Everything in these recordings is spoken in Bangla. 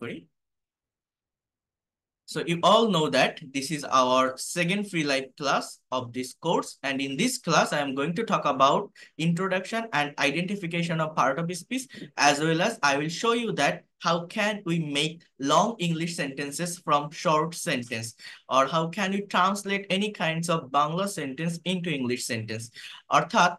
করি। So you all know that this is our second free live class of this course, and in this class I am going to talk about introduction and identification of part of speech, as well as I will show you that how can we make long English sentences from short sentence, or how can we translate any kinds of Bangla sentence into English sentence. অর্থাৎ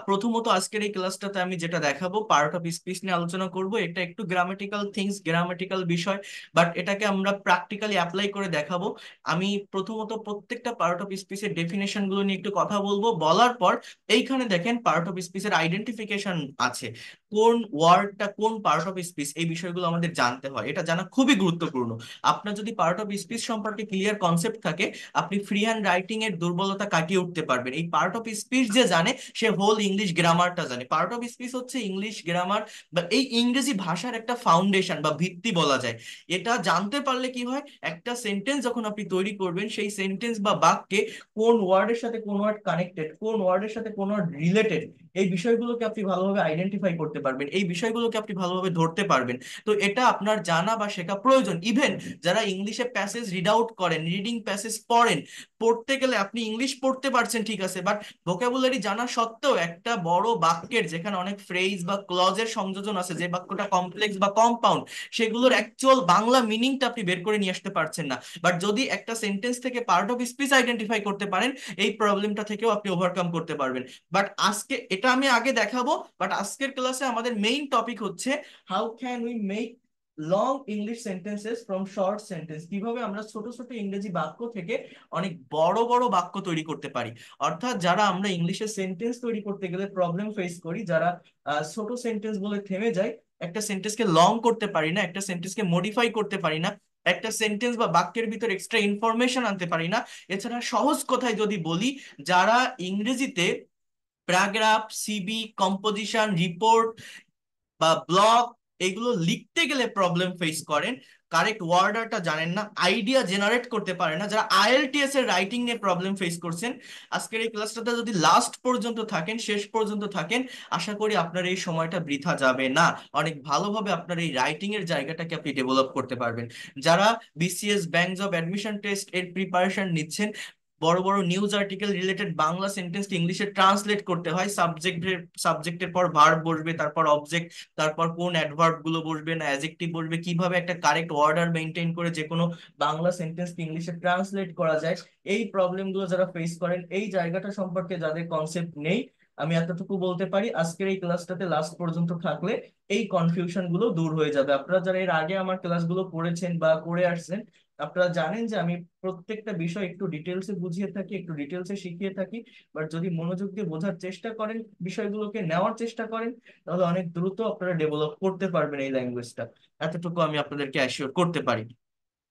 প্রথমত আজকের এই ক্লাসটাতে আমি যেটা দেখাবো পার্ট অফ স্পিচ নিয়ে আলোচনা করব। এটা একটু গ্রামাটিক্যাল থিংস, গ্রামাটিক্যাল বিষয়, বাট এটাকে আমরা প্র্যাকটিক্যালি অ্যাপ্লাই করে দেখাবো। আমি প্রথমত প্রত্যেকটা পার্ট অফ স্পিচের ডেফিনেশন গুলো নিয়ে একটু কথা বলবো, বলার পর এইখানে দেখেন পার্ট অফ স্পিচের আইডেন্টিফিকেশন আছে, কোন ওয়ার্ডটা কোন পার্ট অফ স্পিচ, এই বিষয়গুলো আমাদের জানতে হয়। এটা জানা খুবই গুরুত্বপূর্ণ। আপনার যদি পার্ট অফ স্পিচ সম্পর্কে ক্লিয়ার কনসেপ্ট থাকে, আপনি ফ্রি হ্যান্ড রাইটিং এর দুর্বলতা কাটিয়ে উঠতে পারবেন। এই পার্ট অফ স্পিচ যে জানে সে হোল ইংলিশ গ্রামারটা জানে। পার্ট অফ স্পিচ হচ্ছে ইংলিশ গ্রামার বা এই ইংরেজি ভাষার একটা ফাউন্ডেশন বা ভিত্তি বলা যায়। এটা জানতে পারলে কি হয়, একটা সেন্টেন্স যখন আপনি তৈরি করবেন, সেই সেন্টেন্স বা বাক্যে কোন ওয়ার্ডের সাথে কোন ওয়ার্ড কানেক্টেড, কোন ওয়ার্ডের সাথে কোন ওয়ার্ড রিলেটেড, এই বিষয়গুলোকে আপনি ভালোভাবে আইডেন্টিফাই করতে পারবেন, এই বিষয়গুলোকে আপনি ভালোভাবে ধরতে পারবেন। তো এটা আপনার জানা বা শেখা প্রয়োজন। ইভেন যারা ইংলিশে প্যাসেজ রিড আউট করেন, রিডিং প্যাসেজ পড়েন, পড়তে গেলে আপনি ইংলিশ পড়তে পারছেন ঠিক আছে, বাট ভোকাবুলারি জানা সত্ত্বেও একটা বড় বাক্যের যেখানে অনেক ফ্রেজ বা ক্লজের সংযোজন আছে, যে বাক্যটা কমপ্লেক্স বা কম্পাউন্ড, সেগুলোর অ্যাকচুয়াল বাংলা মিনিংটা আপনি বের করে নিয়ে আসতে পারছেন না। বাট যদি একটা সেন্টেন্স থেকে পার্ট অফ স্পিচ আইডেন্টিফাই করতে পারেন, এই প্রবলেমটা থেকেও আপনি ওভারকাম করতে পারবেন। বাট আজকে এটা আমি আগে দেখাবো, বাট আজকের ক্লাসে আমাদের মেইন টপিক হচ্ছে how can we make long English sentences from short sentence. কিভাবে আমরা ছোট ছোট ইংরেজি বাক্য থেকে অনেক বড় বড় বাক্য তৈরি করতে পারি। অর্থাৎ যারা আমরা ইংলিশে সেন্টেন্স তৈরি করতে গেলে প্রবলেম ফেস করি, যারা ছোট সেন্টেন্স বলে থেমে যায়, একটা সেন্টেন্সকে লং করতে পারি না, একটা সেন্টেন্সকে মডিফাই করতে পারি না, একটা সেন্টেন্স বা বাক্যের ভিতর এক্সট্রা ইনফরমেশন আনতে পারি না। এছাড়া সহজ কথায় যদি বলি, যারা ইংরেজিতে প্যারাগ্রাফ, সিবি, কম্পোজিশন, রিপোর্ট বা ব্লগ এগুলো লিখতে গেলে প্রবলেম ফেস করেন, কারেক্ট ওয়ার্ডারটা জানেন না, আইডিয়া জেনারেট করতে পারে না, যারা আইএলটিএস এর রাইটিং নিয়ে প্রবলেম ফেস করছেন, আজকের এই ক্লাসটাতে যদি লাস্ট পর্যন্ত থাকেন, শেষ পর্যন্ত থাকেন, আশা করি আপনার এই সময়টা বৃথা যাবে না। অনেক ভালোভাবে আপনার এই রাইটিং এর জায়গাটাকে আপনি ডেভেলপ করতে পারবেন। যারা BCS, bank job, admission test এর প্রিপারেশন নিচ্ছেন, বড় বড় news article related Bangla sentence ইংলিশে ট্রান্সলেট করতে হয়, সাবজেক্টের পর ভার্ব বসবে, তারপর অবজেক্ট, তারপর কোন অ্যাডভার্ব গুলো বসবে না অ্যাডজেক্টিভ বসবে, কিভাবে একটা কারেক্ট অর্ডার মেনটেন করে যে কোনো বাংলা সেন্টেন্স ইংলিশে ট্রান্সলেট করা যায়, এই প্রবলেম গুলো যারা ফেস করেন, এই জায়গাটা সম্পর্কে যাদের কনসেপ্ট নেই, আমি এতটুকু বলতে পারি আজকের এই ক্লাসটাতে লাস্ট পর্যন্ত থাকলে এই কনফিউশন গুলো দূর হয়ে যাবে। আপনারা যারা এর আগে আমার ক্লাসগুলো পড়েছেন বা করে আসছেন, আপনারা জানেন যে আমি প্রত্যেকটা বিষয় একটু ডিটেলসে বুঝিয়ে থাকি, একটু ডিটেলসে শিখিয়ে থাকি। বাট যদি মনোযোগ দিয়ে বোঝার চেষ্টা করেন, বিষয়গুলোকে নেওয়ার চেষ্টা করেন, তাহলে অনেক দ্রুত আপনারা ডেভেলপ করতে পারবেন এই ল্যাঙ্গুয়েজটা। এতটুকু আমি আপনাদেরকে অ্যাসিওর করতে পারি।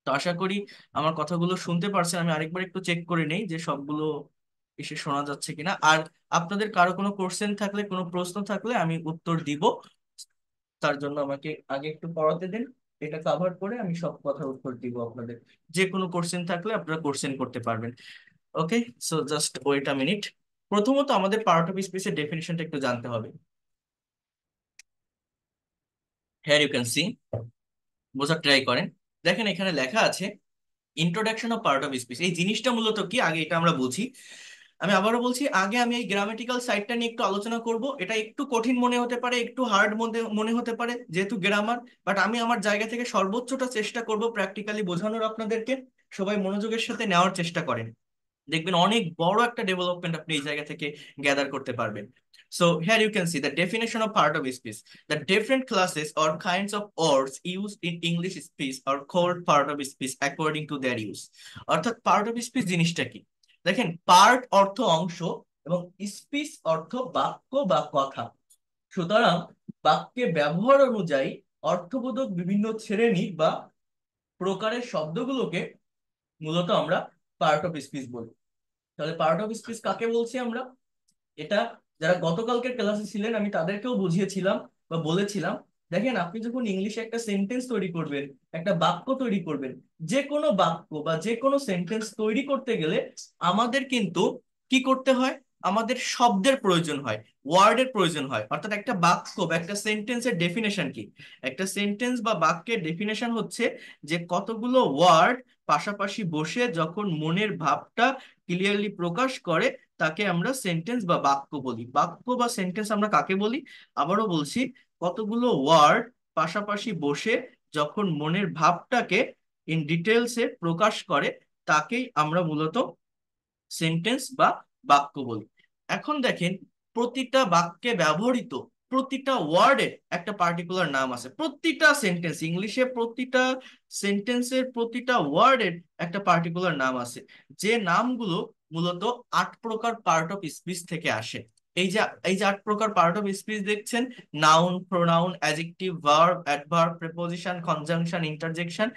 তো আশা করি আমার কথাগুলো শুনতে পারছেন। আমি আরেকবার একটু চেক করে নেই যে সবগুলো এসে শোনা যাচ্ছে কিনা। আর আপনাদের কারো কোনো কোশ্চেন থাকলে, কোনো প্রশ্ন থাকলে আমি উত্তর দিব। তার জন্য আমাকে আগে একটু পড়াতে দেন, এটা কভার করে আমি সব কথার উত্তর দিব আপনাদের। যে কোনো কোশ্চেন থাকলে আপনারা কোশ্চেন করতে পারবেন। Okay, so just wait a minute. প্রথমত আমাদের পার্ট অফ স্পিচের ডেফিনিশনটা একটু জানতে হবে। হেয়ার ইউ ক্যান সি, বোঝার ট্রাই করেন। দেখেন এখানে লেখা আছে introduction of part of speech. এই জিনিসটা মূলত কি আগে এটা আমরা বুঝি। আমি আবারও বলছি, আগে আমি এই গ্রামেটিক্যাল সাইডটা নিয়ে একটু আলোচনা করব। এটা একটু কঠিন মনে হতে পারে, একটু হার্ড মধ্যে মনে হতে পারে যেহেতু গ্রামার, বাট আমি আমার জায়গা থেকে সর্বোচ্চটা চেষ্টা করব প্র্যাকটিক্যালি বোঝানোর আপনাদেরকে। সবাই মনোযোগের সাথে নেওয়ার চেষ্টা করেন, দেখবেন অনেক বড় একটা ডেভেলপমেন্ট আপনি এই জায়গা থেকে গ্যাদার করতে পারবেন। So here you can see the definition of part of speech. The different classes or kinds of words used in English speech are called part of speech according to their use. অর্থাৎ part of speech জিনিসটা কি? দেখেন, পার্ট অর্থ অংশ এবং স্পিচ অর্থ বাক্য বা কথা। সুতরাং বাক্যে ব্যবহার অনুযায়ী অর্থবোধক বিভিন্ন শ্রেণী বা প্রকারের শব্দগুলোকে মূলত আমরা পার্ট অফ স্পিচ বলি। তাহলে পার্ট অফ স্পিচ কাকে বলছি আমরা? এটা যারা গতকালকের ক্লাসে ছিলেন আমি তাদেরকেও বুঝিয়েছিলাম বা বলেছিলাম। দেখেন, আপনি যখন ইংলিশে একটা সেন্টেন্স তৈরি করবেন, একটা বাক্য তৈরি করবেন, যে কোনো বাক্য বা যে কোনো সেন্টেন্স তৈরি করতে গেলে আমাদের কিন্তু কি করতে হয়? আমাদের শব্দের প্রয়োজন হয়, ওয়ার্ডের প্রয়োজন হয়। অর্থাৎ একটা বাক্য বা একটা সেন্টেন্সের ডেফিনেশন কি? একটা সেন্টেন্স বা বাক্যের ডেফিনেশন হচ্ছে যে কতগুলো ওয়ার্ড পাশাপাশি বসে যখন মনের ভাবটা ক্লিয়ারলি প্রকাশ করে তাকে আমরা সেন্টেন্স বা বাক্য বলি। বাক্য বা সেন্টেন্স আমরা কাকে বলি? আবারও বলছি, কতগুলো ওয়ার্ড পাশাপাশি বসে যখন মনের ভাবটাকে ইন ডিটেলসে প্রকাশ করে তাকেই আমরা মূলত সেন্টেন্স বা বাক্য বলি। এখন দেখেন, প্রতিটা বাক্যে ব্যবহৃত প্রতিটা ওয়ার্ডের একটা পার্টিকুলার নাম আছে। প্রতিটা সেন্টেন্স, ইংলিশে প্রতিটা সেন্টেন্সের প্রতিটা ওয়ার্ডের একটা পার্টিকুলার নাম আছে, যে নামগুলো মূলত 8 প্রকার পার্ট অফ স্পিচ থেকে আসে। এই যে এই যে 8 প্রকার পার্ট অফ স্পিচ দেখছেন, noun, pronoun, adjective, verb, adverb, preposition, conjunction, interjection,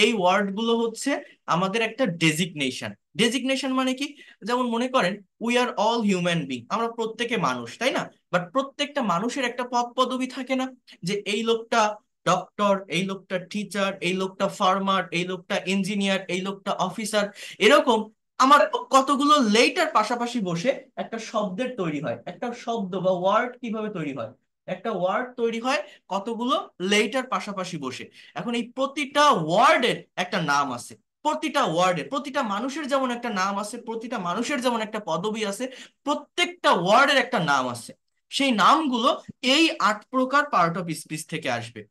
এই ওয়ার্ডগুলো হচ্ছে আমাদের একটা ডেজিগনেশন। ডেজিগনেশন মানে কি? যেমন মনে করেন, we are all human being, আমরা প্রত্যেকে মানুষ, তাই না? বাট প্রত্যেকটা মানুষের একটা পদ পদবি থাকে না? যে এই লোকটা ডক্টর, এই লোকটা টিচার, এই লোকটা ফার্মার, এই লোকটা ইঞ্জিনিয়ার, এই লোকটা অফিসার। এরকম আমার কতগুলো লেটার পাশাপাশি বসে একটা শব্দের তৈরি হয়। একটা শব্দ বা ওয়ার্ড কিভাবে তৈরি হয়? একটা ওয়ার্ড তৈরি হয় কতগুলো লেটার পাশাপাশি বসে। এখন এই প্রতিটা ওয়ার্ডের একটা নাম আছে। প্রতিটা ওয়ার্ডের, প্রতিটা মানুষের যেমন একটা নাম আছে, প্রতিটা মানুষের যেমন একটা পদবি আছে, প্রত্যেকটা ওয়ার্ডের একটা নাম আছে। সেই নামগুলো এই 8 প্রকার পার্ট অফ স্পিচ থেকে আসবে।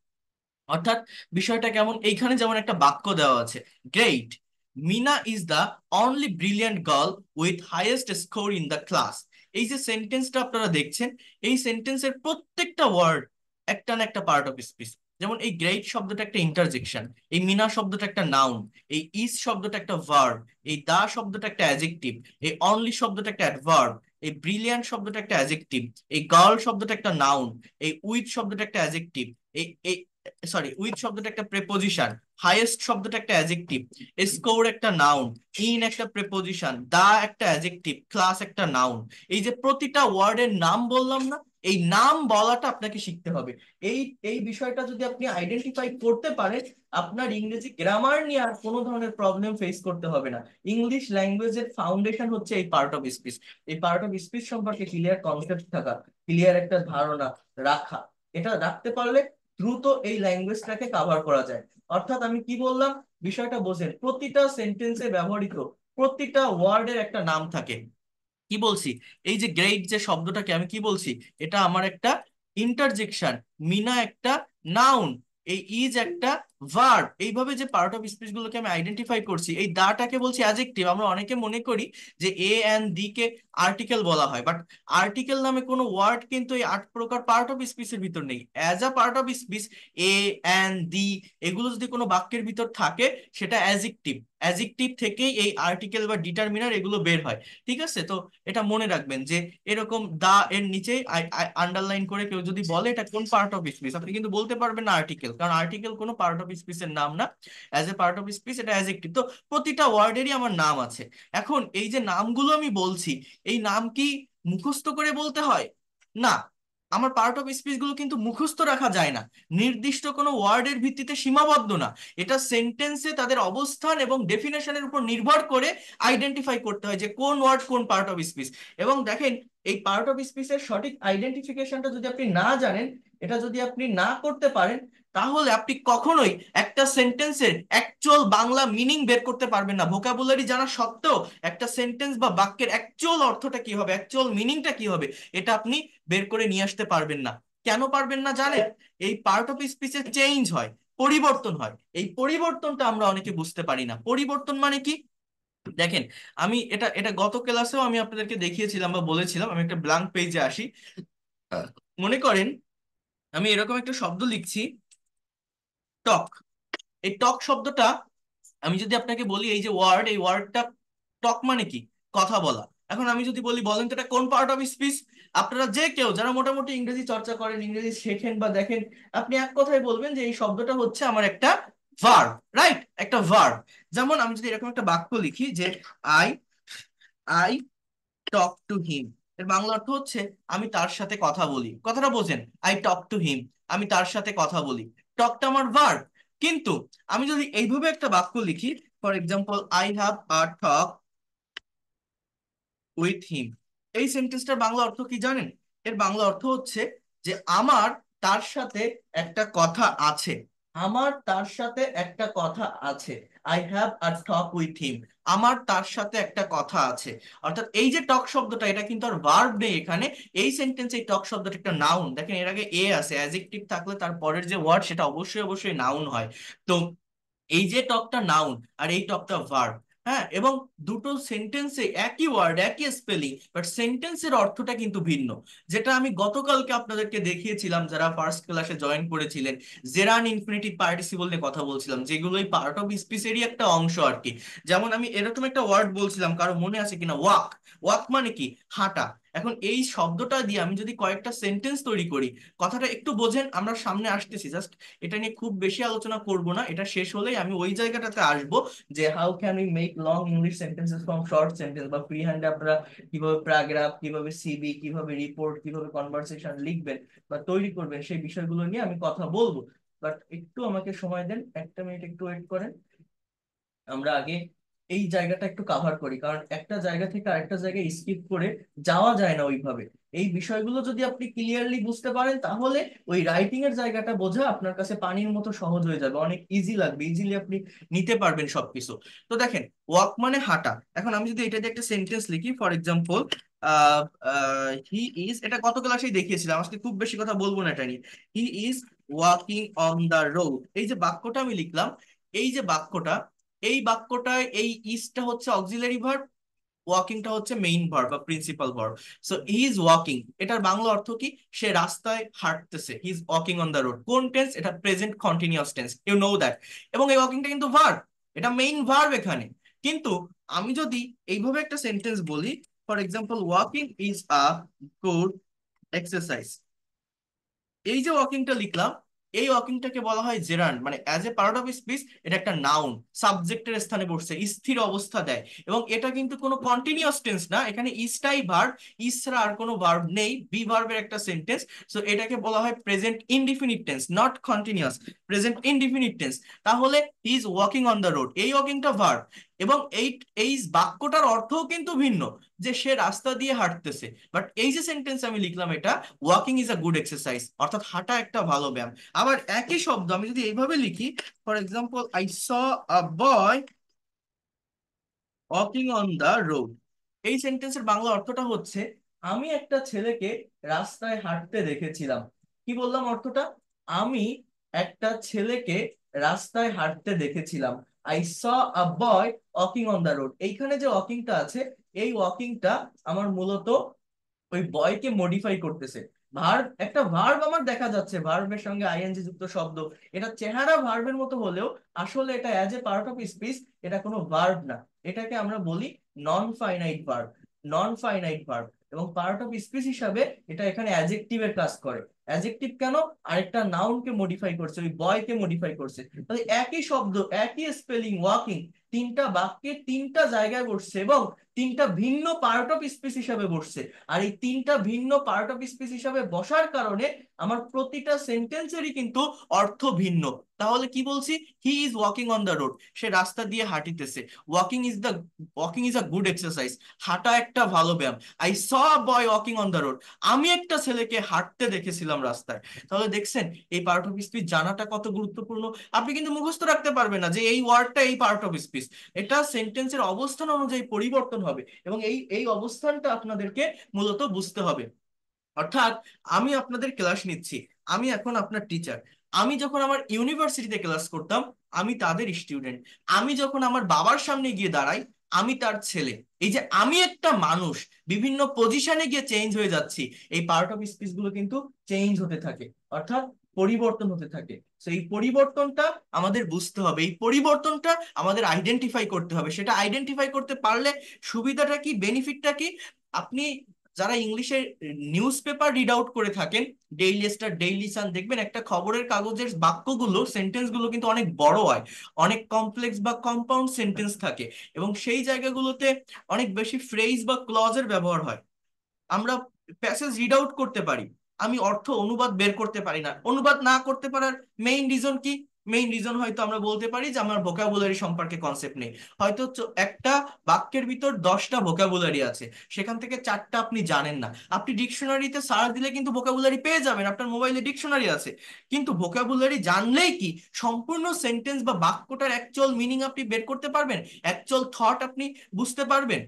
অর্থাৎ বিষয়টা কেমন, এইখানে যেমন একটা বাক্য দেওয়া আছে, great, Meena is the only brilliant girl with highest score in the class. এই যে সেন্টেন্সটা আপনারা দেখছেন, এই সেন্টেন্সের প্রত্যেকটা ওয়ার্ড একটা না একটা পার্ট অফ স্পিচ। যেমন এই গ্রেট শব্দটা একটা ইন্টারজেকশন, এই মিনা শব্দটা একটা নাউন, এই ইজ শব্দটা একটা ভার্ব, এই দা শব্দটা একটা অ্যাজেক্টিভ, এই অনলি শব্দটা একটা অ্যাডভার্ব, এই ব্রিলিয়ান্ট শব্দটা একটা অ্যাজেক্টিভ, এই গার্ল শব্দটা একটা নাউন, এই উইথ শব্দটা একটা অ্যাজেক্টিভ, এই এই সরি, উইথ শব্দটা একটা প্রেপোজিশন, হাইয়েস্ট শব্দটা একটা অ্যাডজেক্টিভ, স্কোর একটা নাউন, ইন একটা প্রেপোজিশন, দা একটা অ্যাডজেক্টিভ, ক্লাস একটা নাউন। এই যে প্রতিটা ওয়ার্ডের নাম বললাম না, এই নাম বলাটা আপনাকে শিখতে হবে। এই এই বিষয়টা যদি আপনি আইডেন্টিফাই করতে পারেন, আপনার ইংরেজি গ্রামার নিয়ে আর কোনো ধরনের প্রবলেম ফেস করতে হবে না। ইংলিশ ল্যাঙ্গুয়েজের ফাউন্ডেশন হচ্ছে এই পার্ট অফ স্পিচ। এই পার্ট অফ স্পিচ সম্পর্কে ক্লিয়ার কনসেপ্ট থাকা, ক্লিয়ার একটা ধারণা রাখা, এটা রাখতে পারলে দ্রুত এই ল্যাঙ্গুয়েজটাকে কাভার করা যায়। অর্থাৎ আমি কি বললাম, বিষয়টা বোঝেন, প্রতিটা সেন্টেন্সে ব্যবহৃত প্রতিটা ওয়ার্ডের একটা নাম থাকে। কি বলছি? এই যে গ্রেট যে শব্দটাকে আমি কি বলছি, এটা আমার একটা ইন্টারজেকশন, মিনা একটা নাউন, এই ইজ একটা ভার্ব। এইভাবে যে পার্ট অফ স্পিচ গুলোকে আমি আইডেন্টিফাই করছি, এই দাটাকে বলছি অ্যাডজেক্টিভ। আমরা অনেকে মনে করি যে এ এন্ড দি কে আর্টিকেল বলা হয়, বাট আর্টিকেল নামে কোনো ওয়ার্ড কিন্তু এই 8 প্রকার পার্ট অফ স্পিচের ভিতর নেই। As a part of speech, a and the এগুলো যদি কোনো বাক্যের ভিতর থাকে, সেটা অ্যাডজেক্টিভ। অ্যাডজেক্টিভ থেকেই এই আর্টিকেল বা ডিটারমিনার এগুলো বের হয়। ঠিক আছে? তো এটা মনে রাখবেন যে এরকম দা এর নিচে আন্ডারলাইন করে কেউ যদি বলে এটা কোন পার্ট অফ স্পিচ, আপনি কিন্তু বলতে পারবেন না আর্টিকেল, কারণ আর্টিকেল কোনো পার্ট অফ স্পিচের নাম না। As a part of speech এটা অ্যাডজেক্টিভ। তো প্রতিটা ওয়ার্ডেরই আমার নাম আছে। এখন এই যে নামগুলো আমি বলছি, এই নাম কি মুখস্থ করে বলতে হয়? না। আমার পার্ট অফ স্পিচ গুলো কিন্তু মুখস্থ রাখা যায় না, নির্দিষ্ট কোনো ওয়ার্ডের ভিত্তিতে সীমাবদ্ধ না। এটা সেন্টেন্সে তাদের অবস্থান এবং ডেফিনেশনের উপর নির্ভর করে আইডেন্টিফাই করতে হয় যে কোন ওয়ার্ড কোন পার্ট অফ স্পিচ। এবং দেখেন, এই পার্ট অফ স্পিচের সঠিক আইডেন্টিফিকেশনটা যদি আপনি না জানেন, এটা যদি আপনি না করতে পারেন, তাহলে আপনি কখনোই একটা সেন্টেন্সের অ্যাকচুয়াল বাংলা মিনিং বের করতে পারবেন না। ভোকাবুলারি জানা সত্ত্বেও একটা সেন্টেন্স বা বাক্যের অ্যাকচুয়াল অর্থটা কি হবে, অ্যাকচুয়াল মিনিংটা কি হবে, এটা আপনি বের করে নিয়ে আসতে পারবেন না। কেন পারবেন না জানেন? এই পার্ট অফ স্পিচে চেঞ্জ হয়, পরিবর্তন হয়। এই পরিবর্তনটা আমরা অনেকে বুঝতে পারি না। পরিবর্তন মানে কি? দেখেন, আমি এটা এটা গত ক্লাসেও আমি আপনাদেরকে দেখিয়েছিলাম বা বলেছিলাম। আমি একটা ব্ল্যাঙ্ক পেজে আসি। মনে করেন আমি এরকম একটা শব্দ লিখছি, টক। এই টক শব্দটা আমি যদি আপনাকে বলি, এই যে ওয়ার্ড, এই ওয়ার্ডটা টক মানে কি? কথা বলা। এখন আমি যদি বলি বলেন তো এটা কোন পার্ট অফ স্পিচ, আপনারা যে কেউ যারা মোটামুটি ইংরেজি চর্চা করেন, ইংরেজি শেখেন বা দেখেন, আপনি এক কথায় বলবেন যে এই শব্দটা হচ্ছে আমার একটা ভার্ব। রাইট? একটা ভার্ব। যেমন আমি যদি এরকম একটা বাক্য লিখি যে I I talk to him, এর বাংলা অর্থ হচ্ছে আমি তার সাথে কথা বলি। কথাটা বোঝেন? আই টক টু হিম, আমি তার সাথে কথা বলি। টকটা আমার ভার্ব। কিন্তু আমি যদি এইভাবে একটা বাক্য লিখি, for example, I have a talk with him, এই সেন্টেন্সটার বাংলা অর্থ কি জানেন? এর বাংলা অর্থ হচ্ছে যে আমার তার সাথে একটা কথা আছে। আমার তার সাথে একটা কথা আছে। I have a talk with him. আমার তার সাথে একটা কথা আছে। অর্থাৎ এই যে টক শব্দটা, এটা কিন্তু আর ভার্ব নেই এখানে। এই সেন্টেন্সে এই টক শব্দটা একটা নাউন। দেখেন এর আগে এ আছে, অ্যাডজেক্টিভ থাকলে তার পরের যে ওয়ার্ড সেটা অবশ্যই অবশ্যই নাউন হয়। তো এই যে টকটা নাউন আর এই টকটা ভার্ব। হ্যাঁ, এবং দুটো সেন্টেন্সে একই ওয়ার্ড একই স্পেলিং, বাট সেন্টেন্সের অর্থটা কিন্তু ভিন্ন। যেটা আমি গতকালকে আপনাদেরকে দেখিয়েছিলাম যারা ফার্স্ট ক্লাসে জয়েন করেছিলেন, জেরান ইনফিনিটিভ পার্টিসিপল নিয়ে কথা বলছিলাম, যেগুলো এই পার্ট অফ স্পিচেরই একটা অংশ আর কি। যেমন আমি এরকম একটা ওয়ার্ড বলছিলাম, কারো মনে আছে কিনা, ওয়াক। ওয়াক মানে কি? হাঁটা। এখন এই শব্দটা দিয়ে আমি যদি কয়েকটা সেন্টেন্স তৈরি করি, কথাটা একটু বোঝেন, আমরা সামনে আসতেছি, জাস্ট এটা নিয়ে খুব বেশি আলোচনা করব না, এটা শেষ হলেই আমি ওই জায়গাটাতে আসবো যে how can we make long English sentences from short sentence, বা ফ্রি হ্যান্ডে আপনারা কিভাবে প্যারাগ্রাফ, কিভাবে সিবি, কিভাবে রিপোর্ট, কিভাবে কনভারসেশন লিখবেন বা তৈরি করবেন, সেই বিষয়গুলো নিয়ে আমি কথা বলবো। বাট একটু আমাকে সময় দেন, একটা মিনিট একটু ওয়েট করেন। আমরা আগে এই জায়গাটা একটু কাভার করি, কারণ একটা জায়গা থেকে আরেকটা জায়গায় স্কিপ করে যাওয়া যায় না ওইভাবে। এই বিষয়গুলো যদি আপনি ক্লিয়ারলি বুঝতে পারেন, তাহলে ওই রাইটিং এর জায়গাটা বোঝা আপনার কাছে পানির মতো সহজ হয়ে যাবে, অনেক ইজি লাগবে, ইজিলি আপনি নিতে পারবেন সবকিছু। তো দেখেন, ওয়াক মানে হাঁটা। এখন আমি যদি এটা দিয়ে একটা সেন্টেন্স লিখি, ফর এক্সাম্পল, হি ইজ, এটা গত ক্লাসেই দেখিয়েছিলাম, আজকে খুব বেশি কথা বলবো না এটা নিয়ে। He is walking on the road. এই যে বাক্যটা আমি লিখলাম, এই যে বাক্যটা, এই বাক্যটায় এই ইজটা হচ্ছে অক্সিলারি ভার্ব, ওয়াকিংটা হচ্ছে মেইন ভার্ব বা principal verb. So he is walking, এটার বাংলা অর্থ কি? সে রাস্তায় হাঁটতেছে। He is walking on the road. কোন টেন্স? এটা present continuous tense, you know that. এবং এই ওয়াকিংটা কিন্তু ভার্ব, এটা মেইন ভার্ব এখানে। কিন্তু আমি যদি এইভাবে একটা সেন্টেন্স বলি, for example, walking is a good exercise. এই যে ওয়াকিংটা লিখলাম, এই ওয়াকিংটাকে বলা হয় জেরান্ড, মানে as a part of speech এটা একটা নাউন, সাবজেক্টের স্থানে বসছে, স্থির অবস্থা দেয়। এবং এটা কিন্তু কোনো কন্টিনিউয়াস টেন্স না, এখানে ইজটাই ভার্ব, ইজ ছাড়া আর কোনো ভার্ব নেই, বি ভার্বের একটা সেন্টেন্স। সো এটাকে বলা হয় present indefinite tense, not continuous, present indefinite tense. তাহলে he is walking on the road, এই ওয়াকিংটা ভার্ব। এবং এই বাক্যটার অর্থও কিন্তু ভিন্ন, যে সে রাস্তা দিয়ে হাঁটতেছে। বাট এই যে সেন্টেন্স আমি লিখলাম, এটা walking is a good exercise, অর্থাৎ হাঁটা একটা ভালো ব্যায়াম। আবার একই শব্দ আমি যদি এইভাবে লিখি, for example, I saw a boy walking on the road. এই সেন্টেন্সের বাংলা অর্থটা হচ্ছে আমি একটা ছেলেকে রাস্তায় হাঁটতে দেখেছিলাম। কি বললাম অর্থটা? আমি একটা ছেলেকে রাস্তায় হাঁটতে দেখেছিলাম। I saw a boy walking on the road. এইখানে যে ওয়াকিংটা আছে, এই ওয়াকিংটা আমার মূলত ওই বয়কে মডিফাই করতেছে। ভার্ব, একটা ভার্ব আমার দেখা যাচ্ছে, ভার্বের সঙ্গে আইএনজি যুক্ত শব্দ, এটা চেহারা ভার্বের মতো হলেও আসলে এটা as a part of speech এটা কোনো ভার্ব না। এটাকে আমরা বলি non finite verb. Non finite verb, এবং পার্ট অফ স্পিচ হিসাবে এটা এখানে অ্যাডজেক্টিভের কাজ করে। অ্যাডজেক্টিভ কেন? আরেকটা নাউনকে মডিফাই করছে, ওই বয়কে মডিফাই করছে। তাহলে একই শব্দ, একই স্পেলিং, ওয়াকিং, তিনটা বাক্যে তিনটা জায়গায় বসছে, এবং তিনটা ভিন্ন পার্ট অফ স্পিচ হিসাবে বসছে। আর এই তিনটা ভিন্ন পার্ট অফ স্পিচ হিসাবে বসার কারণে আমার প্রতিটা সেন্টেন্সেরই কিন্তু অর্থ ভিন্ন। তাহলে কি বলছি? He is walking on the road, সে রাস্তা দিয়ে হাঁটিতেছে। Walking is a good exercise, হাঁটা একটা ভালো ব্যায়াম। I saw a boy walking on the road, আমি একটা ছেলেকে হাঁটতে দেখেছিলাম রাস্তায়। তাহলে দেখছেন এই পার্ট অফ স্পিচ জানাটা কত গুরুত্বপূর্ণ। আপনি কিন্তু মুখস্থ রাখতে পারবেন না যে এই ওয়ার্ডটা এই পার্ট অফ স্পিচ, এটা সেন্টেন্সের অবস্থান অনুযায়ী পরিবর্তন হবে, এবং এই এই অবস্থানটা আপনাদেরকে মূলত বুঝতে হবে। অর্থাৎ আমি আপনাদের ক্লাস নিচ্ছি, আমি এখন আপনার টিচার। আমি যখন আমার ইউনিভার্সিটিতে ক্লাস করতাম, আমি তাদের স্টুডেন্ট। আমি যখন আমার বাবার সামনে গিয়ে দাঁড়াই, আমি তার ছেলে। এই যে আমি একটা মানুষ, বিভিন্ন পজিশনে গিয়ে চেঞ্জ হয়ে যাচ্ছি, এই পার্ট অফ স্পিচ গুলো কিন্তু চেঞ্জ হতে থাকে, অর্থাৎ পরিবর্তন হতে থাকে। তো এই পরিবর্তনটা আমাদের বুঝতে হবে, এই পরিবর্তনটা আমাদের আইডেন্টিফাই করতে হবে। সেটা আইডেন্টিফাই করতে পারলে সুবিধাটা কি, বেনিফিটটা কি? আপনি যারা ইংলিশে নিউজ পেপার রিড আউট করে থাকেন, ডেইলি স্টার, ডেইলি সান, দেখবেন একটা খবরের কাগজের বাক্যগুলো, সেন্টেন্স গুলো কিন্তু অনেক বড় হয়, অনেক কমপ্লেক্স বা কম্পাউন্ড সেন্টেন্স থাকে, এবং সেই জায়গাগুলোতে অনেক বেশি ফ্রেজ বা ক্লজের ব্যবহার হয়। আমরা প্যাসেজ রিড আউট করতে পারি, আমি অর্থ অনুবাদ বের করতে পারি না। অনুবাদ না করতে পারার মেইন রিজন কি? মেইন রিজন হয়তো আমরা বলতে পারি যে আমার ভোকাবুলারি সম্পর্কে কনসেপ্ট নেই। হয়তো একটা বাক্যের ভিতর 10টা ভোকাবুলারি আছে, সেখান থেকে 4টা আপনি জানেন না। আপনি ডিকশনারিতে সার্চ দিলে কিন্তু ভোকাবুলারি পেয়ে যাবেন, আপনার মোবাইলে ডিকশনারি আছে। কিন্তু ভোকাবুলারি জানলেই কি সম্পূর্ণ সেন্টেন্স বা বাক্যটার অ্যাকচুয়াল মিনিং আপনি বের করতে পারবেন, অ্যাকচুয়াল থট আপনি বুঝতে পারবেন?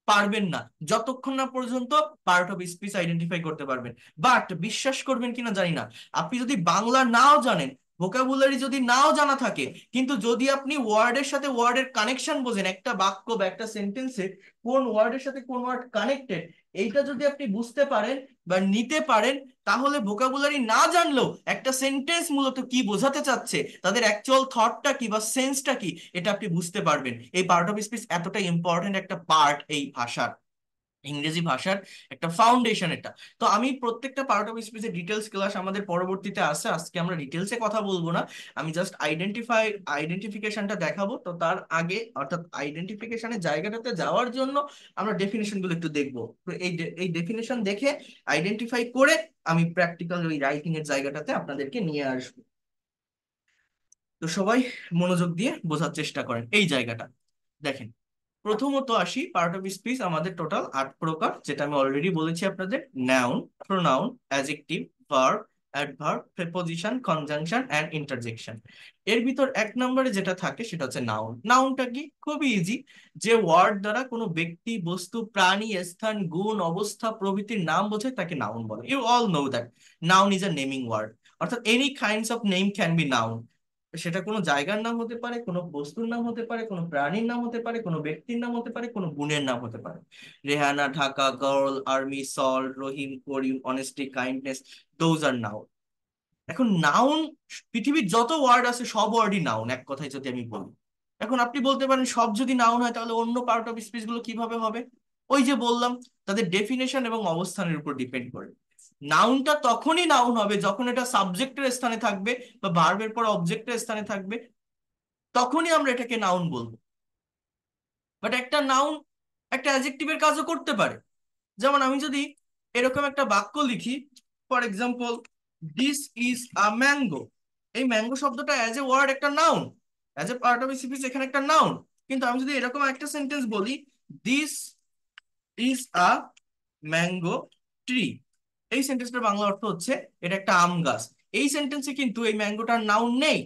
পারবেন না, যতক্ষণ না পর্যন্ত পার্ট অফ স্পিচ আইডেন্টিফাই করতে পারবেন। বাট বিশ্বাস করবেন কিনা জানি না, আপনি যদি বাংলা নাও জানেন, ভোকাবুলারি যদি নাও জানা থাকে, কিন্তু যদি আপনি ওয়ার্ডের সাথে ওয়ার্ডের কানেকশন বোঝেন, একটা বাক্য বা একটা সেন্টেন্সে কোন ওয়ার্ডের সাথে কোন ওয়ার্ড কানেক্টেড, এইটা যদি আপনি বুঝতে পারেন বা নিতে পারেন, তাহলে ভোকাবুলারি না জানলেও একটা সেন্টেন্স মূলত কি বোঝাতে চাচ্ছে, তাদের অ্যাকচুয়াল থটটা কি বা সেন্সটা কি, এটা আপনি বুঝতে পারবেন। এই পার্ট অফ স্পিচ এতটা ইম্পর্টেন্ট একটা পার্ট এই ভাষার, ইংরেজি ভাষার একটা ফাউন্ডেশন এটা। তো আমি প্রত্যেকটা পার্ট অফ স্পিচের ডিটেলস ক্লাস আমাদের পরবর্তীতে আসে, আজকে আমরা ডিটেলসে কথা বলবো না। আমি জাস্ট আইডেন্টিফিকেশনটা দেখাবো। তো তার আগে, অর্থাৎ আইডেন্টিফিকেশনের জায়গাটাতে যাওয়ার জন্য আমরা ডেফিনেশন গুলো একটু দেখবো। তো এই ডেফিনেশন দেখে আইডেন্টিফাই করে আমি প্র্যাকটিক্যাল ওই রাইটিং এর জায়গাটাতে আপনাদেরকে নিয়ে আসবো। তো সবাই মনোযোগ দিয়ে বোঝার চেষ্টা করেন এই জায়গাটা। দেখেন, প্রথমত আসি, পার্ট অফ স্পিচ আমাদের টোটাল 8 প্রকার, যেটা আমি অলরেডি বলেছি আপনাদের: noun, pronoun, adjective, verb, adverb, preposition, conjunction and interjection. এর ভিতর 1 নম্বরে যেটা থাকে সেটা হচ্ছে নাউন। নাউনটা কি? খুবই ইজি। যে ওয়ার্ড দ্বারা কোনো ব্যক্তি, বস্তু, প্রাণী, স্থান, গুণ, অবস্থা প্রভৃতির নাম বোঝায় তাকে নাউন বলে। You all know that noun is a naming word, অর্থাৎ any kinds of name can be noun. সেটা কোনো জায়গার নাম হতে পারে, কোনো বস্তুর নাম হতে পারে, কোনো প্রাণীর নাম হতে পারে, কোনো ব্যক্তির নাম হতে পারে, কোনো গুণের নাম হতে পারে। Rehana, Dhaka, girl, army, salt, Rahim, Karim, honesty, kindness, those are noun. এখন নাউন, পৃথিবীর যত ওয়ার্ড আছে সব ওয়ার্ডই নাউন, এক কথায় যদি আমি বলি। এখন আপনি বলতে পারেন সব যদি নাউন হয় তাহলে অন্য পার্ট অফ স্পিচ গুলো কিভাবে হবে? ওই যে বললাম, তাদের ডেফিনেশন এবং অবস্থানের উপর ডিপেন্ড করে। নাউনটা তখনই নাউন হবে যখন এটা সাবজেক্টের স্থানে থাকবে বা ভার্বের পর অবজেক্টের স্থানে থাকবে, তখনই আমরা এটাকে নাউন বলবো। বাট একটা নাউন একটা অ্যাডজেক্টিভের কাজও করতে পারে। যেমন আমি যদি এরকম একটা বাক্য লিখি, for example, this is a mango. এই ম্যাঙ্গো শব্দটা অ্যাজ এ ওয়ার্ড একটা noun, as a part of speech এখানে একটা নাউন। কিন্তু আমি যদি এরকম একটা সেন্টেন্স বলি, this is a mango tree, এই সেন্টেন্সটার বাংলা অর্থ হচ্ছে এটা একটা আম গাছ। এই সেন্টেন্সে কিন্তু এই ম্যাঙ্গোটার নাউন নেই,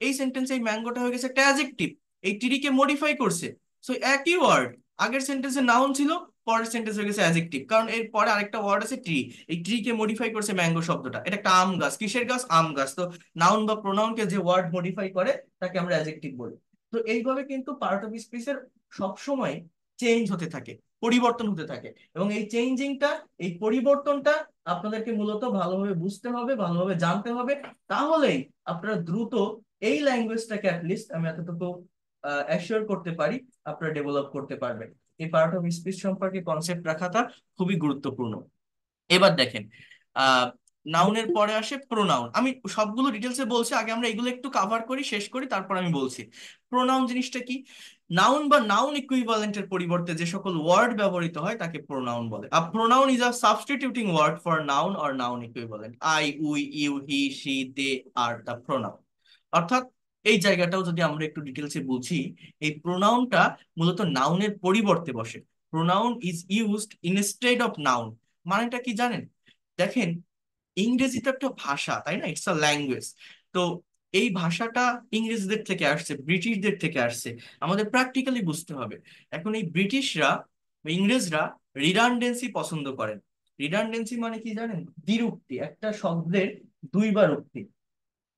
এই সেন্টেন্সে এই ম্যাঙ্গোটা হয়ে গেছে একটা অ্যাডজেক্টিভ, এই ট্রিকে মডিফাই করছে। সো একই ওয়ার্ড, আগের সেন্টেন্সে নাউন ছিল, পরের সেন্টেন্স হয়ে গেছে অ্যাডজেক্টিভ, কারণ এর পরে আরেকটা ওয়ার্ড আছে ট্রি। এই ট্রিকে মডিফাই করছে ম্যাঙ্গো শব্দটা, এটা একটা আম গাছ। কিসের গাছ? আম গাছ। তো নাউন বা প্রোনাউনকে যে ওয়ার্ড মডিফাই করে তাকে আমরা অ্যাডজেক্টিভ বলি। তো এইভাবে কিন্তু পার্ট অফ স্পিচের সবসময় চেঞ্জ হতে থাকে, পরিবর্তন হতে থাকে। এবং এই চেঞ্জিংটা, এই পরিবর্তনটা আপনাদেরকে মূলত ভালোভাবে বুঝতে হবে, ভালোভাবে জানতে হবে। তাহলেই আপনারা দ্রুত এই ল্যাঙ্গুয়েজটাকে, অ্যাটলিস্ট আমি এতটুকু অ্যাসিওর করতে পারি, আপনারা ডেভেলপ করতে পারবেন। এই পার্ট অফ স্পিচ সম্পর্কে কনসেপ্ট রাখাটা খুবই গুরুত্বপূর্ণ। এবার দেখেন, আহ নাউনের পরে আসে প্রোনাউন। আমি সবগুলো ডিটেলসে বলছি, আগে আমরা এগুলো একটু কাভার করি, শেষ করি, তারপর আমি বলছি প্রোনাউন জিনিসটা কি। নাউন বা নাউন ইকুইভ্যালেন্টের পরিবর্তে যে সকল ওয়ার্ড ব্যবহৃত হয় তাকে প্রোনাউন বলে। A pronoun is a substituting word for noun or noun equivalent. I, we, you, he, she, they are the pronoun. অর্থাৎ এই জায়গাটাও যদি আমরা একটু ডিটেলসে বুঝি, এই প্রোনাউনটা মূলত নাউনের পরিবর্তে বসে। Pronoun is used instead of noun. মানেটা কি জানেন? দেখেন, ইংরেজি তো একটা ভাষা, তাই না? It's a language. তো এই ভাষাটা ইংরেজদের থেকে আসছে, ব্রিটিশদের থেকে আসছে, আমাদের প্র্যাকটিক্যালি বুঝতে হবে। এখন এই ব্রিটিশরা বা ইংরেজরা রিডান্ডেন্সি পছন্দ করেন। রিডান্ডেন্সি মানে কি জানেন? দ্বিরুক্তি, একটা শব্দের দুইবার উক্তি।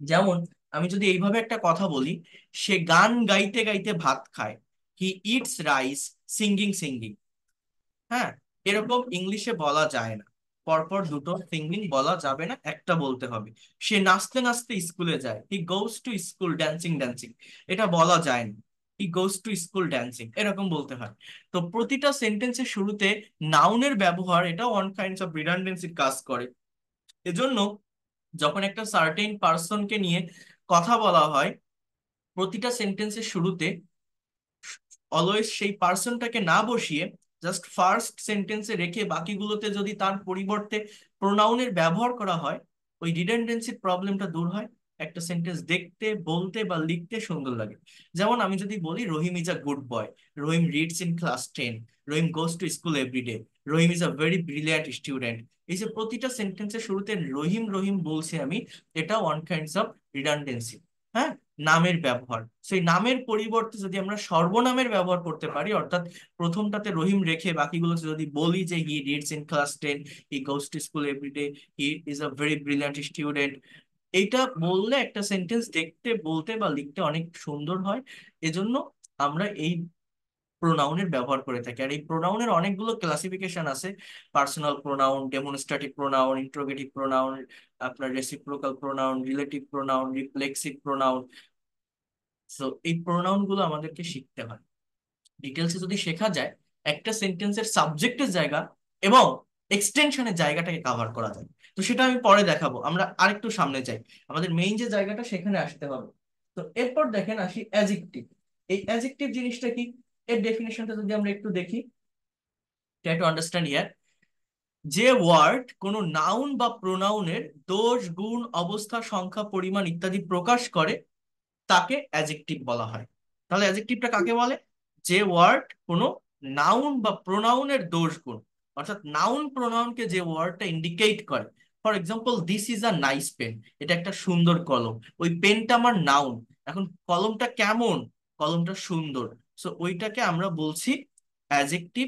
যেমন আমি যদি এইভাবে একটা কথা বলি, সে গান গাইতে গাইতে ভাত খায়, he eats rice singing singing. হ্যাঁ, এরকম ইংলিশে বলা যায় না, পরপর দুটো সিঙ্গিং বলা যাবে না, একটা বলতে হবে। সে নাচতে নাচতে স্কুলে যায়, he goes to school dancing dancing, এটা বলা যায় না, he goes to school dancing, এরকম বলতে হয়। তো প্রতিটা সেন্টেন্সের শুরুতে নাউনের ব্যবহার, এটা ওয়ান কাইন্ডস অফ রিডান্ডেন্সির কাজ করে। এজন্য যখন একটা সার্টেন পার্সনকে নিয়ে কথা বলা হয়, প্রতিটা সেন্টেন্সের শুরুতে অলওয়েজ সেই পার্সনটাকে না বসিয়ে জাস্ট ফার্স্ট সেন্টেন্সে রেখে বাকিগুলোতে যদি তার পরিবর্তে প্রোনাউনের ব্যবহার করা হয়, ওই রিডান্ডেন্সির প্রবলেমটা দূর হয়। একটা সেন্টেন্স দেখতে, বলতে বা লিখতে সুন্দর লাগে। যেমন আমি যদি বলি Rahim is a good boy, Rahim reads in class 10, Rahim goes to school everyday, Rahim is a very brilliant student. এই যে প্রতিটা সেন্টেন্সের শুরুতে রহিম রহিম বলছি আমি, এটা ওয়ান কাইন্ডস অফ রিডান্ডেন্সি। হ্যাঁ, নামের ব্যবহার, সেই নামের পরিবর্তে যদি আমরা সর্বনামের ব্যবহার করতে পারি, অর্থাৎ প্রথমটাতে রহিম রেখে বাকিগুলো যদি বলি যে he reads in class 10, he goes to school every day, he is a very brilliant student, এইটা বললে একটা সেন্টেন্স দেখতে, বলতে বা লিখতে অনেক সুন্দর হয়। এজন্য আমরা এই প্রোনাউনের ব্যবহার করে থাকি। আর এই প্রোনাউনের অনেকগুলো ক্লাসিফিকেশন আছে: personal pronoun, demonstrative pronoun, interrogative pronoun, আপনার reciprocal pronoun, relative pronoun, reflexive pronoun. তো এই প্রোনাউন গুলো আমাদেরকে শিখতে হয়। ডিটেলসে যদি শেখা যায়, একটা সেন্টেন্সের সাবজেক্টের জায়গা এবং এক্সটেনশনের জায়গাটাকে কাভার করা যায়। তো সেটা আমি পরে দেখাবো, আমরা আরেকটু সামনে যাই, আমাদের মেইন যে জায়গাটা সেখানে আসতে হবে। তো এরপর দেখেন আসি অ্যাজেক্টিভ। এই অ্যাজেক্টিভ জিনিসটা কি, এর ডেফিনেশনটা যদি আমরা একটু দেখি, ট্রাই টু আন্ডারস্ট্যান্ড হিয়ার। যে ওয়ার্ড কোনো নাউন বা প্রোনাউনের দোষ, গুণ, অবস্থা, সংখ্যা, পরিমাণ ইত্যাদি প্রকাশ করে তাকে অ্যাজেক্টিভ বলা হয়। তাহলে অ্যাজেক্টিভটা কাকে বলে? যে ওয়ার্ড কোনো নাউন বা প্রোনাউনের দোষ গুণ, অর্থাৎ নাউন প্রোনাউনকে যে ওয়ার্ডটা ইন্ডিকেট করে। For example, this is a nice pen, এটা একটা সুন্দর কলম। ওই পেনটা আমার নাউন। এখন কলমটা কেমন? কলমটা সুন্দর। সো ওইটাকে আমরা বলছি অ্যাজেক্টিভ।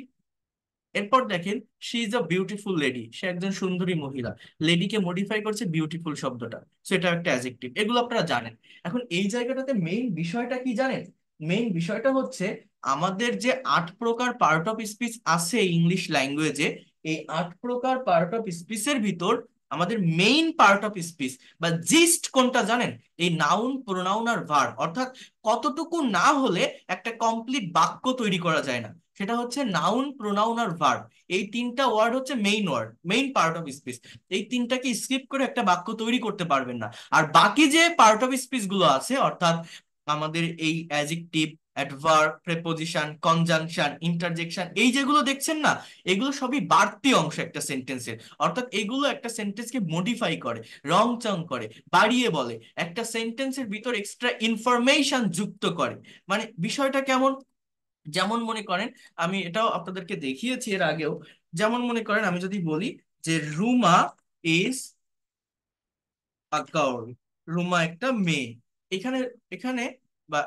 এরপর দেখেন, she is a beautiful lady, সে একজন সুন্দরী মহিলা। লেডিকে মডিফাই করছে বিউটিফুল শব্দটা, সো এটা একটা অ্যাডজেক্টিভ। এগুলো আপনারা জানেন। এখন এই জায়গাটাতে মেইন বিষয়টা কি জানেন? মেইন বিষয়টা হচ্ছে আমাদের যে 8 প্রকার পার্ট অফ স্পিচ আছে ইংলিশ ল্যাঙ্গুয়েজে, এই 8 প্রকার পার্ট অফ স্পিচের ভিতর আমাদের মেইন পার্ট অফ স্পিচ বা জিস্ট কোনটা জানেন? এই নাউন, প্রোনাউন আর ভার্ব, অর্থাৎ কতটুকু না হলে একটা কমপ্লিট বাক্য তৈরি করা যায় না, সেটা হচ্ছে নাউন, প্রোনাউন আর ভার্ব। এই তিনটা ওয়ার্ড হচ্ছে main word, main part of speech. এই তিনটাকে স্কিপ করে একটা বাক্য তৈরি করতে পারবেন না। আর বাকি যে পার্ট অফ স্পিচ গুলো আছে, অর্থাৎ আমাদের এই adjective, adverb, preposition, conjunction, interjection, এই যেগুলো দেখছেন না, এগুলো সবই বাড়তি অংশ একটা সেন্টেন্সের। অর্থাৎ এগুলো একটা সেন্টেন্সকে মডিফাই করে, রং চং করে, বাড়িয়ে বলে, একটা সেন্টেন্সের ভিতর এক্সট্রা ইনফরমেশন যুক্ত করে। মানে বিষয়টা কেমন? যেমন মনে করেন, আমি এটাও আপনাদেরকে দেখিয়েছি এর আগেও। যেমন মনে করেন আমি যদি বলি যে Ruma is a girl, Ruma একটা মেয়ে। এখানে এখানে বা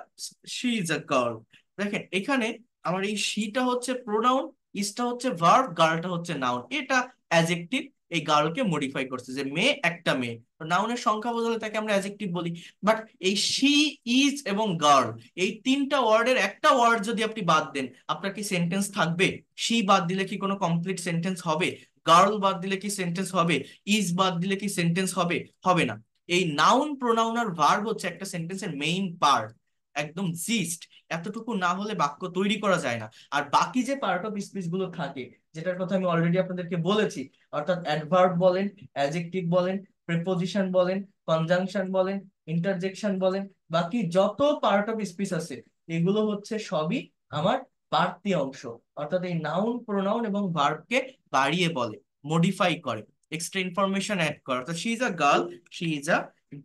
শি ইজ আ গার্ল, দেখেন এখানে আমার এই শিটা হচ্ছে প্রোনাউন, ইজটা হচ্ছে ভার্ব, গার্লটা হচ্ছে নাউন। এটা অ্যাজেক্টিভ। এই গার্লকে মডিফাই করছে, যে মেয়ে একটা মেয়ে, নাউনের সংখ্যা বোঝালে তাকে আমরা অ্যাজেক্টিভ বলি। বাট এই শি, ইজ এবং গার্ল, এই তিনটা ওয়ার্ডের একটা ওয়ার্ড যদি আপনি বাদ দেন, আপনার কি সেন্টেন্স থাকবে? শি বাদ দিলে কি কোনো কমপ্লিট সেন্টেন্স হবে? গার্ল বাদ দিলে কি সেন্টেন্স হবে? ইজ বাদ দিলে কি সেন্টেন্স হবে? হবে না। এই নাউন, প্রোনাউন আর ভার্ব হচ্ছে একটা সেন্টেন্সের মেইন পার্ট, একদম জিস্ট। এতটুকু না হলে বাক্য তৈরি করা যায় না। আর বাকি যে পার্ট অফ স্পিচ গুলো থাকে, যেটার কথা আমি অলরেডি আপনাদেরকে বলেছি, অর্থাৎ অ্যাডভার্ব বলেন, অ্যাডজেক্টিভ বলেন, প্রিপোজিশন বলেন, কনজাংশন বলেন, ইন্টারজেকশন বলেন, বাকি যত পার্ট অফ স্পিচ আছে, এগুলো হচ্ছে সবই আমার বাড়তি অংশ। অর্থাৎ এই নাউন, প্রোনাউন এবং ভার্বকে বাড়িয়ে বলে, মডিফাই করে, এক্সট্রা ইনফরমেশন অ্যাড করে। অর্থাৎ she is a girl, she is a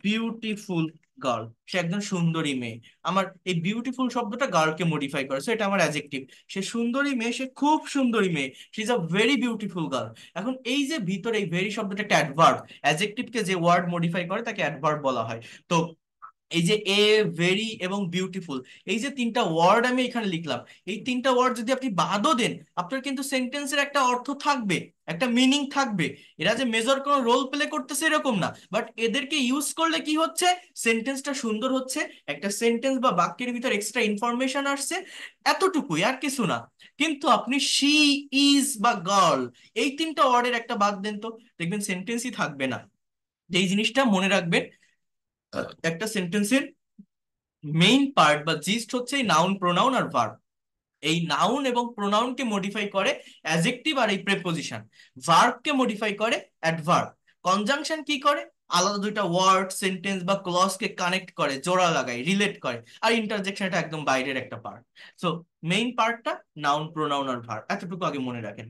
beautiful girl, সে একজন সুন্দরী মেয়ে। আমার এই বিউটিফুল শব্দটা গার্লকে মডিফাই করে, সো এটা আমার অ্যাডজেক্টিভ। সে সুন্দরী মেয়ে, সে খুব সুন্দরী মেয়ে, she is a very beautiful girl. এখন এই যে ভিতরে এই ভেরি শব্দটা একটা অ্যাডভার্ব, অ্যাডজেক্টিভকে যে ওয়ার্ড মডিফাই করে তাকে অ্যাডভার্ব বলা হয়। তো এই যে এ, ভেরি এবং বিউটিফুল, এই যে তিনটা ওয়ার্ড আমি এখানে লিখলাম, এই তিনটা ওয়ার্ড যদি আপনি বাদও দেন, আপনার কিন্তু সেন্টেন্সের একটা অর্থ থাকবে, একটা মিনিং থাকবে। এরা যে মেজর কোনো রোল প্লে করতেছে এরকম না, বাট এদেরকে ইউজ করলে কি হচ্ছে? সেন্টেন্সটা সুন্দর হচ্ছে, একটা সেন্টেন্স বা বাক্যের ভিতর এক্সট্রা ইনফরমেশন আসছে, এতটুকুই, আর কিছু না। কিন্তু আপনি শি, ইজ বা গার্ল, এই তিনটা ওয়ার্ডের একটা বাদ দেন তো, দেখবেন সেন্টেন্সই থাকবে না। এই জিনিসটা মনে রাখবেন, একটা সেন্টেন্সের মেইন পার্ট বা জিস্ট হচ্ছে এই নাউন, প্রোনাউন আর ভার্ব। এই নাউন এবং প্রোনাউনকে মডিফাই করে অ্যাডজেক্টিভ আর এই প্রেপোজিশন, ভার্বকে মডিফাই করে অ্যাডভার্ব। কনজাংশন কি করে? আলাদা দুইটা ওয়ার্ড, সেন্টেন্স বা ক্লজকে কানেক্ট করে, জোড়া লাগায়, রিলেট করে। আর ইন্টারজেকশন এটা একদম বাইরের একটা পার্ট। সো মেইন পার্টটা নাউন, প্রোনাউন আর ভার্ব, এতটুকু আগে মনে রাখেন।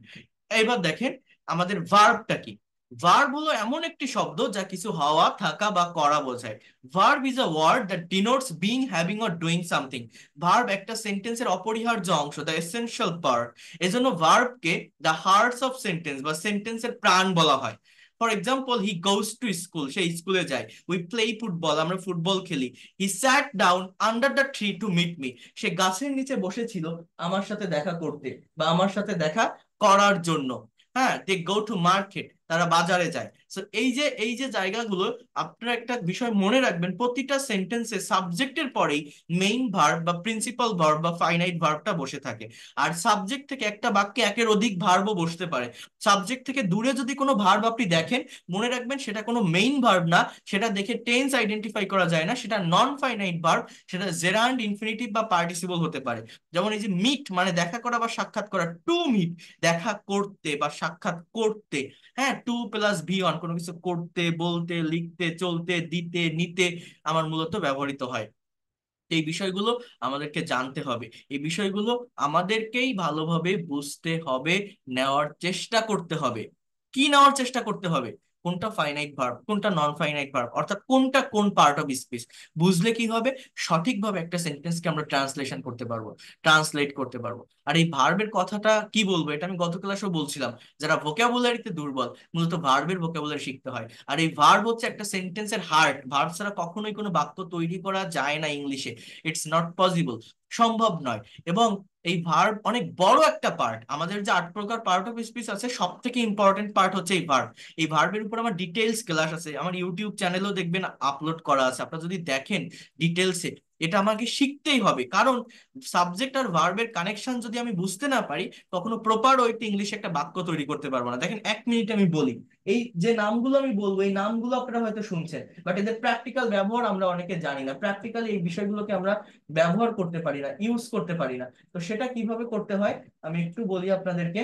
এবার দেখেন আমাদের ভার্বটা কি। ভার্ব হলো এমন একটি শব্দ যা কিছু হওয়া, থাকা বা করা বোঝায়। Verb is a word that denotes being, having or doing something. Verb একটা সেন্টেন্সের অপরিহার্য অংশ, দ্য এসেনশিয়াল পার্ট। এজন্য ভার্বকে দ্য হার্টস অফ সেন্টেন্স বা সেন্টেন্সের প্রাণ বলা হয়। For example, he goes to school, সে স্কুলে যায়। উই প্লে ফুটবল, আমরা ফুটবল খেলি। He sat down under the tree to meet me, সে গাছের নিচে বসেছিল আমার সাথে দেখা করতে বা আমার সাথে দেখা করার জন্য। হ্যাঁ, দে গো টু মার্কেট, তারা বাজারে যায়। সো এই যে জায়গাগুলো, আপনারা একটা বিষয় মনে রাখবেন, প্রতিটা সেন্টেন্সে সাবজেক্টের পরেই মেইন ভার্ব বা প্রিন্সিপাল ভার্ব বা ফাইনাইট ভার্বটা বসে থাকে। আর সাবজেক্ট থেকে একটা বাক্যে একের অধিক ভার্বও বসতে পারে। সাবজেক্ট থেকে দূরে যদি কোনো ভার্ব আপনি দেখেন, মনে রাখবেন সেটা কোনো মেইন ভার্ব না। সেটা দেখে টেন্স আইডেন্টিফাই করা যায় না, সেটা নন ফাইনাইট ভার্ব। সেটা জেরান্ড, ইনফিনিটিভ বা পার্টিসিপল হতে পারে। যেমন এই যে মিট মানে দেখা করা বা সাক্ষাৎ করা, টু মিট দেখা করতে বা সাক্ষাৎ করতে। হ্যাঁ, টু প্লাস ভি অন, কোনো কিছু করতে, বলতে, লিখতে, চলতে, দিতে, নিতে আমার মূলত ব্যবহৃত হয়। এই বিষয়গুলো আমাদেরকে জানতে হবে। এই বিষয়গুলো আমাদেরকেই ভালোভাবে বুঝতে হবে, নেওয়ার চেষ্টা করতে হবে। কি নেওয়ার চেষ্টা করতে হবে? কোনটা ফাইনাইট ভার্ব, কোনটা নন ফাইনাইট ভার্ব, অর্থাৎ কোনটা কোন পার্ট অফ স্পিচ। বুঝলে কি হবে? সঠিকভাবে একটা সেন্টেন্সকে আমরা ট্রান্সলেশন করতে পারবো, ট্রান্সলেট করতে পারবো। আর এই ভার্বের কথাটা কি বলবো, এটা আমি গত ক্লাসেও বলছিলাম, যারা ভোকাবুলারিতে দুর্বল, মূলত ভার্বের ভোকাবুলারি শিখতে হয়। আর এই ভার্ব হচ্ছে একটা সেন্টেন্সের হার্ট। ভার্ব ছাড়া কখনোই কোনো বাক্য তৈরি করা যায় না ইংলিশে। ইটস নট পসিবল, সম্ভব নয়। এবং এই ভার্ব অনেক বড় একটা পার্ট। আমাদের যে 8 প্রকার পার্ট অফ স্পিচ আছে, সব থেকে ইম্পর্টেন্ট পার্ট হচ্ছে এই ভার্ব। এই ভার্বের উপর আমার ডিটেলস ক্লাস আছে, আমার ইউটিউব চ্যানেলেও দেখবেন আপলোড করা আছে। আপনারা যদি দেখেন ডিটেলসে, এটা আমাকে শিখতেই হবে। কারণ সাবজেক্ট আর ভার্বের কানেকশন যদি আমি বুঝতে না পারি, কখনো প্রপার ওয়েতে ইংলিশে একটা বাক্য তৈরি করতে পারবো না। দেখেন, 1 মিনিট আমি বলি, এই যে নামগুলো আমি বলবো, এই নামগুলো আপনারা হয়তো শুনছেন, বাট এদের প্র্যাকটিক্যাল ব্যবহার আমরা অনেকে জানি না। প্র্যাকটিক্যালি এই বিষয়গুলোকে আমরা ব্যবহার করতে পারি না, ইউজ করতে পারি না। তো সেটা কিভাবে করতে হয় আমি একটু বলি আপনাদেরকে।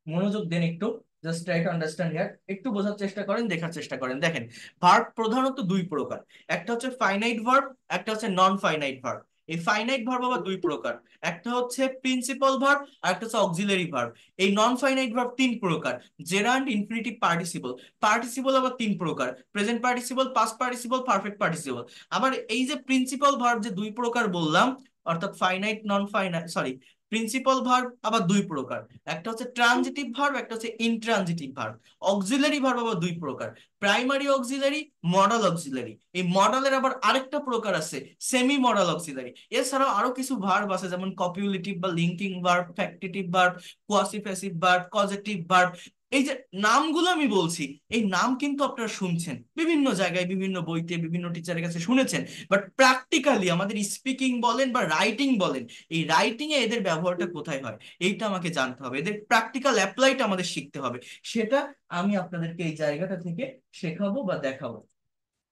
মনোযোগ দেন একটু, just try to understand here. একটু বোঝার চেষ্টা করেন, দেখার চেষ্টা করেন। দেখেন, ভার্ব প্রধানত 2 প্রকার। একটা হচ্ছে ফাইনাইট ভার্ব, একটা হচ্ছে নন ফাইনাইট ভার্ব। এই ফাইনাইট ভার্ব আবার 2 প্রকার। একটা হচ্ছে প্রিন্সিপাল ভার্ব, আর একটা হচ্ছে অক্সিলারি ভার্ব। এই নন ফাইনাইট ভার্ব 3 প্রকার। Gerund, infinitive, participle. পার্টিসিপল আবার 3 প্রকার, present participle, past participle, perfect participle. আবার এই যে প্রিন্সিপাল ভার্ব যে 2 প্রকার বললাম, অর্থাৎ finite, non finite, sorry, principal verb আবার 2 প্রকার। একটা হচ্ছে ট্রানজিটিভ ভার্ব, একটা হচ্ছে ইনট্রানজিটিভ ভার্ব। অক্সিলারি ভার্ব আবার 2 প্রকার, প্রাইমারি অক্সিলারি, মডাল অক্সিলারি। এই মডালের আবার আরেকটা প্রকার আছে, সেমি মডাল অক্সিলারি। এছাড়াও আরো কিছু ভার্ব আছে, যেমন কপিউলেটিভ বা linking verb, factitive verb, quasipassive verb, causative verb. এই যে নামগুলো আমি বলছি, এই নাম কিন্তু আপনারা শুনছেন বিভিন্ন জায়গায়, বিভিন্ন বইতে, বিভিন্ন টিচারের কাছে শুনেছেন। বাট প্র্যাকটিক্যালি আমাদের স্পিকিং বলেন বা রাইটিং বলেন, এই রাইটিং এ এদের ব্যবহারটা কোথায় হয়, এইটা আমাকে জানতে হবে। এদের প্র্যাকটিক্যাল অ্যাপ্লাইটা আমাদের শিখতে হবে। সেটা আমি আপনাদেরকে এই জায়গাটা থেকে শেখাবো বা দেখাবো।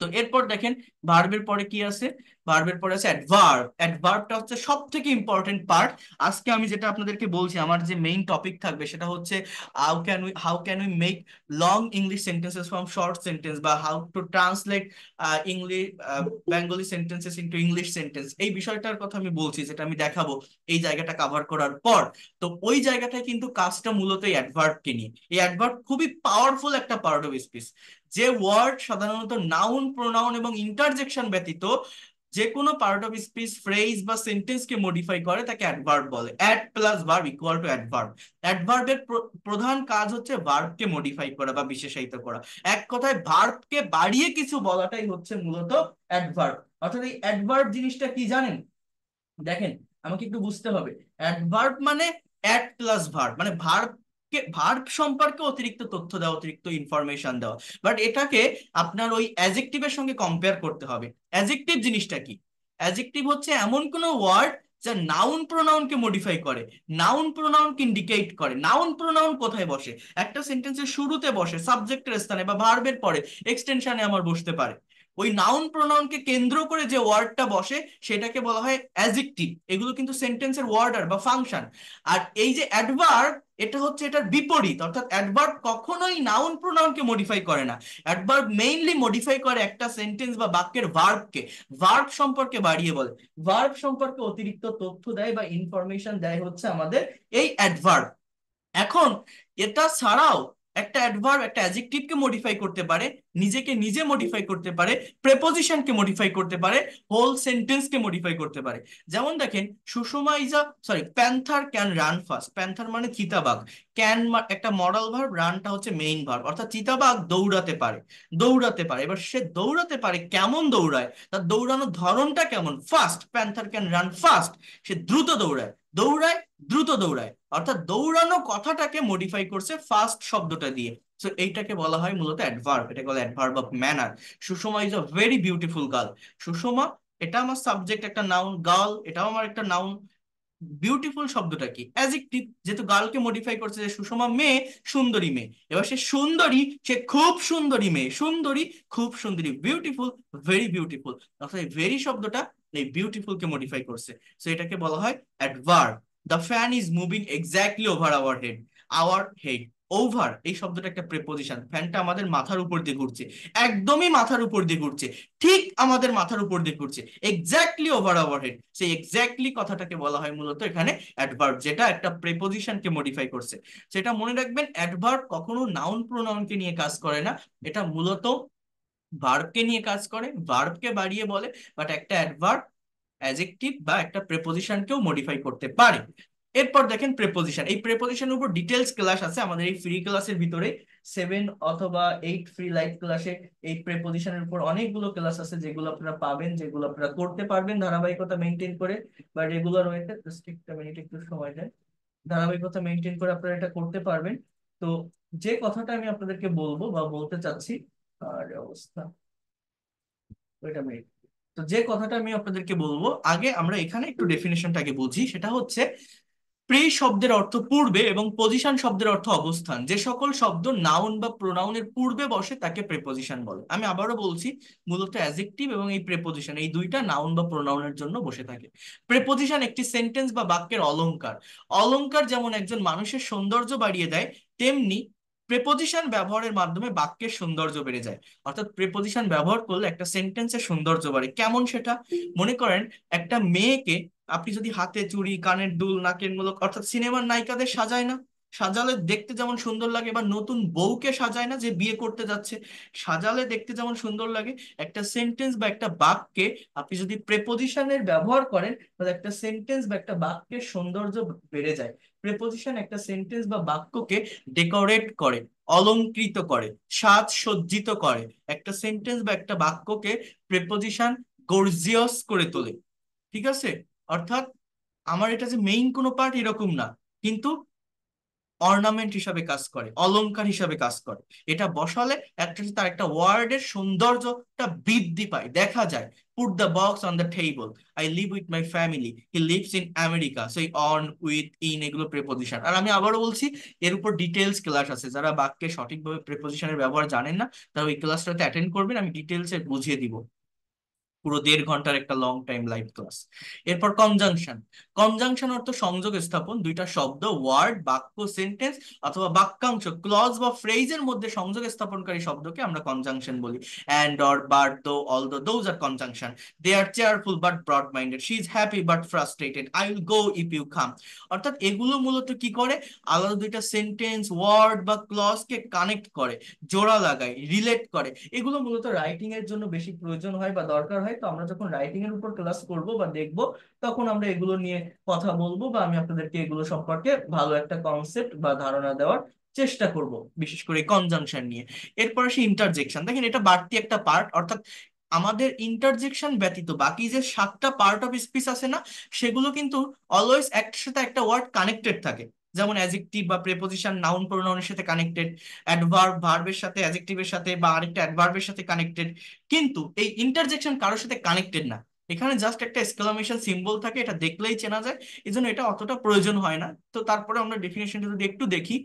তো এরপর দেখেন, ভার্বের পরে কি আছে? ভার্বের পরে আছে অ্যাডভার্ব। অ্যাডভার্বটা হচ্ছে সব থেকে ইম্পর্টেন্ট পার্ট। আজকে আমি যেটা আপনাদেরকে বলছি, আমার যে মেইন টপিক থাকবে সেটা হচ্ছে how can we make long English sentences from short sentence, বা how to translate English Bengali sentences into English sentence. এই বিষয়টার কথা আমি বলছি, যেটা আমি দেখাবো এই জায়গাটা কভার করার পর। তো ওই জায়গাটায় কিন্তু কাজটা মূলত এই অ্যাডভার্বকে নিয়ে। এই অ্যাডভার্ব খুবই পাওয়ারফুল একটা পার্ট অফ স্পিচ। যে ওয়ার্ড সাধারণত নাউন, প্রোনাউন এবং ইন্টারজেকশন ব্যতীত যে কোনো পার্ট অফ স্পিচ, ফ্রেজ বা সেন্টেন্সকে মডিফাই করে, তাকে অ্যাডভার্ব বলে। Ad plus verb equal to adverb. অ্যাডভার্বের প্রধান কাজ হচ্ছে ভার্বকে মডিফাই করা বা বিশেষায়িত করা। এক কথায় ভার্বকে বাড়িয়ে কিছু বলাটাই হচ্ছে মূলত অ্যাডভার্ব। অর্থাৎ এই অ্যাডভার্ব জিনিসটা কি জানেন? দেখেন, আমাকে একটু বুঝতে হবে। অ্যাডভার্ব মানে অ্যাড প্লাস ভার্ব, মানে ভার্ব সম্পর্কে অতিরিক্ত তথ্য দেওয়া, অতিরিক্ত ইনফরমেশন দেওয়া। বাট এটাকে আপনার ওই অ্যাজেক্টিভের সঙ্গে কম্পেয়ার করতে হবে। অ্যাজেক্টিভ জিনিসটা কি? অ্যাজেক্টিভ হচ্ছে এমন কোন ওয়ার্ড যা নাউন প্রোনাউনকে মডিফাই করে, নাউন প্রোনাউনকে ইন্ডিকেট করে। নাউন প্রোনাউন কোথায় বসে? একটা সেন্টেন্সের শুরুতে বসে, সাবজেক্টের স্থানে বা ভার্বের পরে, এক্সটেনশনে আমার বসতে পারে। ওই নাউন প্রোনাউনকে কেন্দ্র করে যে ওয়ার্ডটা বসে, সেটাকে বলা হয় অ্যাজেক্টিভ। এগুলো কিন্তু সেন্টেন্সের ওয়ার্ডার বা ফাংশন। আর এই যে অ্যাডভার্ব, এটা হচ্ছে এটার বিপরীত। অর্থাৎ অ্যাডভার্ব কখনোই নাউন প্রোনাউনকে মডিফাই করে না। অ্যাডভার্ব মেইনলি মডিফাই করে একটা সেন্টেন্স বা বাক্যের ভার্বকে, ভার্ব সম্পর্কে বাড়িয়ে বলে, ভার্ব সম্পর্কে অতিরিক্ত তথ্য দেয় বা ইনফরমেশন দেয় হচ্ছে আমাদের এই অ্যাডভার্ব। এখন এটা ছাড়াও একটা অ্যাডভার্ব একটা অ্যাডজেক্টিভকে মডিফাই করতে পারে, নিজেকে নিজে মডিফাই করতে পারে, প্রেপোজিশনকে মডিফাই করতে পারে, হোল সেন্টেন্সকে মডিফাই করতে পারে। যেমন দেখেন, Sushma is a sorry panther can run fast. Panther মানে চিতাবাঘ, ক্যান একটা মডাল ভার্ব, রানটা হচ্ছে মেইন ভার্ব, অর্থাৎ চিতাবাঘ দৌড়াতে পারে। দৌড়াতে পারে, এবার সে দৌড়াতে পারে, কেমন দৌড়ায়, তার দৌড়ানোর ধরনটা কেমন, fast. Panther can run fast, সে দ্রুত দৌড়ায়। দৌড়ায়, দ্রুত দৌড়ায়, অর্থাৎ দৌড়ানো কথাটাকে মডিফাই করছে ফাস্ট শব্দটা দিয়ে। সো এইটাকে বলা হয় মূলত অ্যাডভার্ব, এটাকে বলে adverb of manner. Sushma is a very beautiful girl. Sushma, এটা আমার সাবজেক্ট, একটা নাউন। গার্ল, এটাও আমার একটা নাউন। বিউটিফুল শব্দটা কি, অ্যাডজেক্টিভ, যেহেতু গার্লকে মডিফাই করছে, যে সুষমা মেয়ে, সুন্দরী মেয়ে। এবার সে সুন্দরী, সে খুব সুন্দরী মেয়ে। সুন্দরী, খুব সুন্দরী, বিউটিফুল, ভেরি বিউটিফুল। অর্থাৎ এই ভেরি শব্দটা এই বিউটিফুল কে মডিফাই করছে। সো এটাকে বলা হয় adverb. The fan is moving exactly over our head. Our head, over এই শব্দটা একটা প্রেপোজিশন। ফ্যানটা আমাদের মাথার উপর দিয়ে ঘুরছে, একদমই মাথার উপর দিয়ে ঘুরছে, ঠিক আমাদের মাথার উপর দিয়ে ঘুরছে, এক্স্যাক্টলি ওভার আওয়ার হেড। সেই এক্স্যাক্টলি কথাটাকে বলা হয় মূলত এখানে অ্যাডভার্ব, যেটা একটা প্রেপোজিশনকে মডিফাই করছে। সেটা মনে রাখবেন, অ্যাডভার্ব কখনো নাউন প্রোনাউনকে নিয়ে কাজ করে না, এটা মূলত ভার্বকে নিয়ে কাজ করে, ভার্বকে বাড়িয়ে বলে। বাট একটা অ্যাডভার্ব অ্যাডজেক্টিভ বা একটা প্রেপোজিশনকেও মডিফাই করতে পারে। এরপর দেখেন প্রেপোজিশন। এই প্রেপোজিশনের উপর ডিটেলস ক্লাস আছে আমাদের এই ফ্রি ক্লাসের ভিতরে। 7 অথবা 8 ফ্রি লাইভ ক্লাসে এই প্রেপোজিশনের উপর অনেকগুলো ক্লাস আছে, যেগুলো আপনারা পাবেন, যেগুলো আপনারা করতে পারবেন ধারাবাহিকতা মেনটেন করে বা রেগুলার ওয়েতে। জাস্ট একটা মিনিট, একটু সময় দেন। ধারাবাহিকতা মেনটেন করে আপনারা এটা করতে পারবেন। তো যে কথাটা আমি আপনাদেরকে বলবো বা বলতে চাচ্ছি, আর অবস্থা, ওইটা মিনিট। তো যে কথাটা আমি আপনাদেরকে বলবো, আগে আমরা এখানে একটু ডেফিনেশনটাকে বুঝি। সেটা হচ্ছে, প্রে শব্দের অর্থ পূর্বে এবং পজিশন শব্দের অর্থ অবস্থান। যে সকল শব্দ নাউন বা প্রোনাউনের পূর্বে বসে তাকে প্রেপোজিশন বলে। আমি আবারও বলছি, মূলত অ্যাডজেক্টিভ এবং এই প্রেপোজিশন, এই দুইটা নাউন বা প্রোনাউনের জন্য বসে থাকে। প্রেপোজিশন একটি সেন্টেন্স বা বাক্যের অলংকার। অলংকার যেমন একজন মানুষের সৌন্দর্য বাড়িয়ে দেয়, তেমনি প্রেপোজিশন ব্যবহারের মাধ্যমে বাক্যের সৌন্দর্য বেড়ে যায়। অর্থাৎ প্রেপোজিশন ব্যবহার করলে একটা সেন্টেন্সের সৌন্দর্য বাড়ে। কেমন সেটা? মনে করেন, একটা মেয়েকে আপনি যদি হাতে চুড়ি, কানের দুল, নাকের নোলক, অর্থাৎ সিনেমার নায়িকাদের সাজায় না, সাজালে দেখতে যেমন সুন্দর লাগে, বা নতুন বউকে সাজায় না যে বিয়ে করতে যাচ্ছে, সাজালে দেখতে যেমন সুন্দর লাগে, একটা সেন্টেন্স বা একটা বাক্যে আপনি যদি প্রেপোজিশনের ব্যবহার করেন, তাহলে একটা সেন্টেন্স বা একটা বাক্যের সৌন্দর্য বেড়ে যায়। প্রেপোজিশন একটা সেন্টেন্স বা বাক্যকে ডেকোরেট করে, অলংকৃত করে, সাজসজ্জিত করে। একটা সেন্টেন্স বা একটা বাক্যকে প্রেপোজিশন গর্জিয়াস করে তোলে। ঠিক আছে? অর্থাৎ আমার এটা যে মেইন কোনো পার্ট এরকম না, কিন্তু অর্নামেন্ট হিসাবে কাজ করে, অলংকার হিসাবে কাজ করে। এটা বসালে একটা তার একটা ওয়ার্ডের সৌন্দর্যটা বৃদ্ধি পায়, দেখা যায়। Put the box on the table, I live with my family, he lives in America. সেই অন, উইথ, ইন এগুলো প্রেপোজিশন। আর আমি আবারও বলছি, এর উপর ডিটেলস ক্লাস আছে। যারা বাক্যে সঠিকভাবে প্রেপোজিশনের ব্যবহার জানেন না, তারা ওই ক্লাসটাতে অ্যাটেন্ড করবেন, আমি ডিটেলসে বুঝিয়ে দিব। পুরো 1.5 ঘন্টার একটা লং টাইম লাইভ ক্লাস। এরপর কনজাংশন। কনজাংশন অর্থ সংযোগ স্থাপন। দুইটা শব্দ, ওয়ার্ড, বাক্য, সেন্টেন্স অথবা বাক্যাংশ, ক্লজ বা ফ্রেজের মধ্যে সংযোগ স্থাপনকারী শব্দকে আমরা কনজাংশন বলি। And, or, but, though, although, those are conjunction. They are cheerful but broad minded, she is happy but frustrated, I will go if you come. অর্থাৎ এগুলো মূলত কি করে, আলাদা দুইটা সেন্টেন্স, ওয়ার্ড বা ক্লজকে কানেক্ট করে, জোড়া লাগায়, রিলেট করে। এগুলো মূলত রাইটিং এর জন্য বেশি প্রয়োজন হয় বা দরকার হয়। তো আমরা যখন রাইটিং এর উপর ক্লাস করব বা দেখব, তখন আমরা এগুলো নিয়ে কথা বলবো, বা আমি আপনাদেরকে এগুলো সম্পর্কে ভালো একটা কনসেপ্ট বা ধারণা দেওয়ার চেষ্টা করব, বিশেষ করে কনজাংশন নিয়ে। এরপর আসি ইন্টারজেকশন। দেখেন, এটা বাড়তি একটা পার্ট। অর্থাৎ আমাদের ইন্টারজেকশন ব্যতীত বাকি যে 7টা পার্ট অফ স্পিচ আছে না, সেগুলো কিন্তু অলওয়েজ একটার সাথে একটা ওয়ার্ড কানেক্টেড থাকে। যেমন অ্যাডজেক্টিভ বা প্রেপোজিশন নাউন প্রোনাউনের সাথে কানেক্টেড, অ্যাডভার্ব ভার্বের সাথে, অ্যাডজেক্টিভের সাথে বা আরেকটা অ্যাডভার্বের সাথে কানেক্টেড। কিন্তু এই ইন্টারজেকশন কারোর সাথে কানেক্টেড না। এখানে জাস্ট একটা এক্সক্লামেশন সিম্বল থাকে, এটা দেখলেই চেনা যায়, এই জন্য এটা অতটা প্রয়োজন হয় না। তো তারপরে আমরা ডেফিনেশনটা যদি একটু দেখি,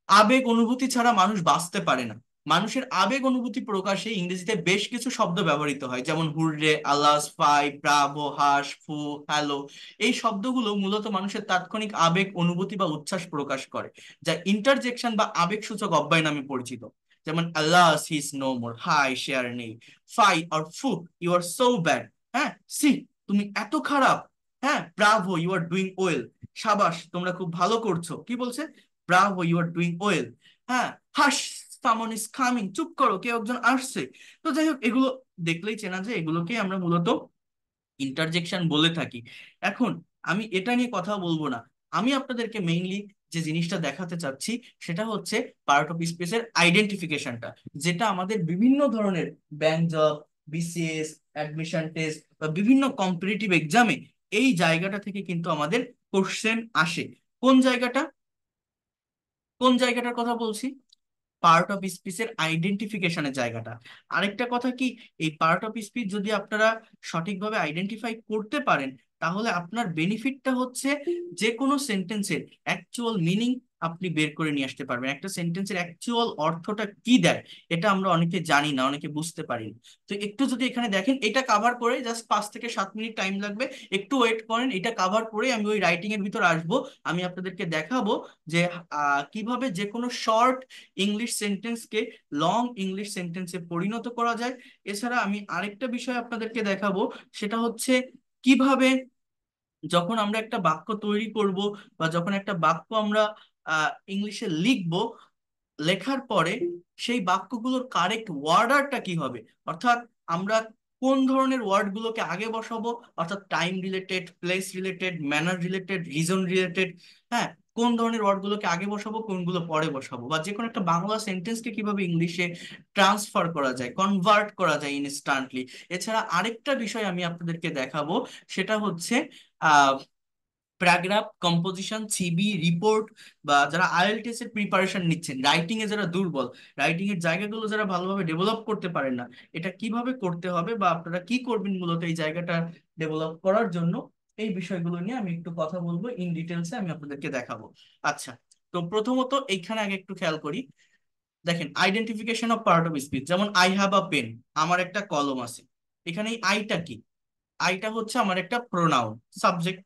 আবেগ অনুভূতি ছাড়া মানুষ বাঁচতে পারে না। মানুষের আবেগ অনুভূতি প্রকাশে ইংরেজিতে বেশ কিছু শব্দ ব্যবহৃত হয়, যেমন হুররে, আলাস, ফাই, ব্রাভো, হাস, ফু, হ্যালো। এই শব্দগুলো মূলত মানুষের তাৎক্ষণিক আবেগ অনুভূতি বা উচ্ছ্বাস প্রকাশ করে, যা ইন্টারজেকশন বা আবেগসূচক অব্যয় নামে পরিচিত। যেমন alas, he is no more, হাই, সে আর নেই। Fie or phew, you are so bad. হ্যাঁ, সি, তুমি এত খারাপ। হ্যাঁ, bravo, you are doing well, সাবাস, তোমরা খুব ভালো করছো। কি বলছে? Bravo, you are doing well. হ্যাঁ, হাস, সামন ইজ কামিং, চুপ করো, কেউ একজন আসছে। তো যাই হোক, এগুলো দেখলেই চেনা যায়, এগুলোকে আমরা মূলত ইন্টারজেকশন বলে থাকি। এখন আমি এটা নিয়ে কথা বলবো না, আমি আপনাদেরকে মেইনলি যে জিনিসটা দেখাতে চাচ্ছি সেটা হচ্ছে পার্ট অফ স্পিচের আইডেন্টিফিকেশনটা, যেটা আমাদের বিভিন্ন ধরনের bank job, BCS, admission test বা বিভিন্ন কম্পিটিটিভ এক্সামে এই জায়গাটা থেকে কিন্তু আমাদের কোশ্চেন আসে। কোন জায়গাটা, কোন জায়গাটার কথা বলছি? পার্ট অফ স্পিচের আইডেন্টিফিকেশনের জায়গাটা। আরেকটা কথা কি, এই পার্ট অফ স্পিচ যদি আপনারা সঠিকভাবে আইডেন্টিফাই করতে পারেন, তাহলে আপনার বেনিফিটটা হচ্ছে যে কোনো সেন্টেন্সের অ্যাকচুয়াল মিনিং আপনি বের করে নিয়ে আসতে পারবেন। একটা সেন্টেন্সের অ্যাকচুয়াল অর্থটা কি দেয়, এটা আমরা অনেকে জানি না, অনেকে বুঝতে পারি না। তো একটু যদি এখানে দেখেন, এটা কাভার করে জাস্ট 5 থেকে 7 মিনিট টাইম লাগবে, একটু ওয়েট করেন, এটা কাভার করে আমি ওই রাইটিং এর ভিতর আসবো। আমি আপনাদেরকে দেখাবো যে কিভাবে যে কোনো শর্ট ইংলিশ সেন্টেন্সকে লং ইংলিশ সেন্টেন্সে পরিণত করা যায়। এছাড়া আমি আরেকটা বিষয় আপনাদেরকে দেখাবো, সেটা হচ্ছে কিভাবে যখন আমরা একটা বাক্য তৈরি করব বা যখন একটা বাক্য আমরা ইংলিশে লিখবো, লেখার পরে সেই বাক্যগুলোর কারেক্ট ওয়ার্ডারটা কি হবে, অর্থাৎ আমরা কোন ধরনের ওয়ার্ডগুলোকে আগে বসাবো, অর্থাৎ time related, place related, manner related, reason related. হ্যাঁ, কোন ধরনের ওয়ার্ডগুলোকে আগে বসাবো, কোনগুলো পরে বসাবো, বা যে কোনো একটা বাংলা সেন্টেন্সকে কিভাবে ইংলিশে ট্রান্সফার করা যায়, কনভার্ট করা যায় ইনস্ট্যান্টলি। এছাড়া আরেকটা বিষয় আমি আপনাদেরকে দেখাবো, সেটা হচ্ছে প্যারাগ্রাফ কম্পোজিশন, সিবি, রিপোর্ট, বা যারা আইএলটিএস এর প্রিপারেশন নিচ্ছেন, রাইটিং এ যারা দুর্বল, রাইটিং এর জায়গাগুলো যারা ভালোভাবে ডেভেলপ করতে পারেন না, এটা কিভাবে করতে হবে বা আপনারা কি করবেন মূলত এই জায়গাটা ডেভেলপ করার জন্য, এই বিষয়গুলো নিয়ে আমি একটু কথা বলবো, ইন ডিটেলসে আমি আপনাদেরকে দেখাবো। আচ্ছা, তো প্রথমত এইখানে আগে একটু খেয়াল করি। দেখেন, identification of part of speech, যেমন আই হ্যাভ আ পেন, আমার একটা কলম আছে। এখানে এই আইটা কি? আইটা হচ্ছে আমার একটা pronoun, subject.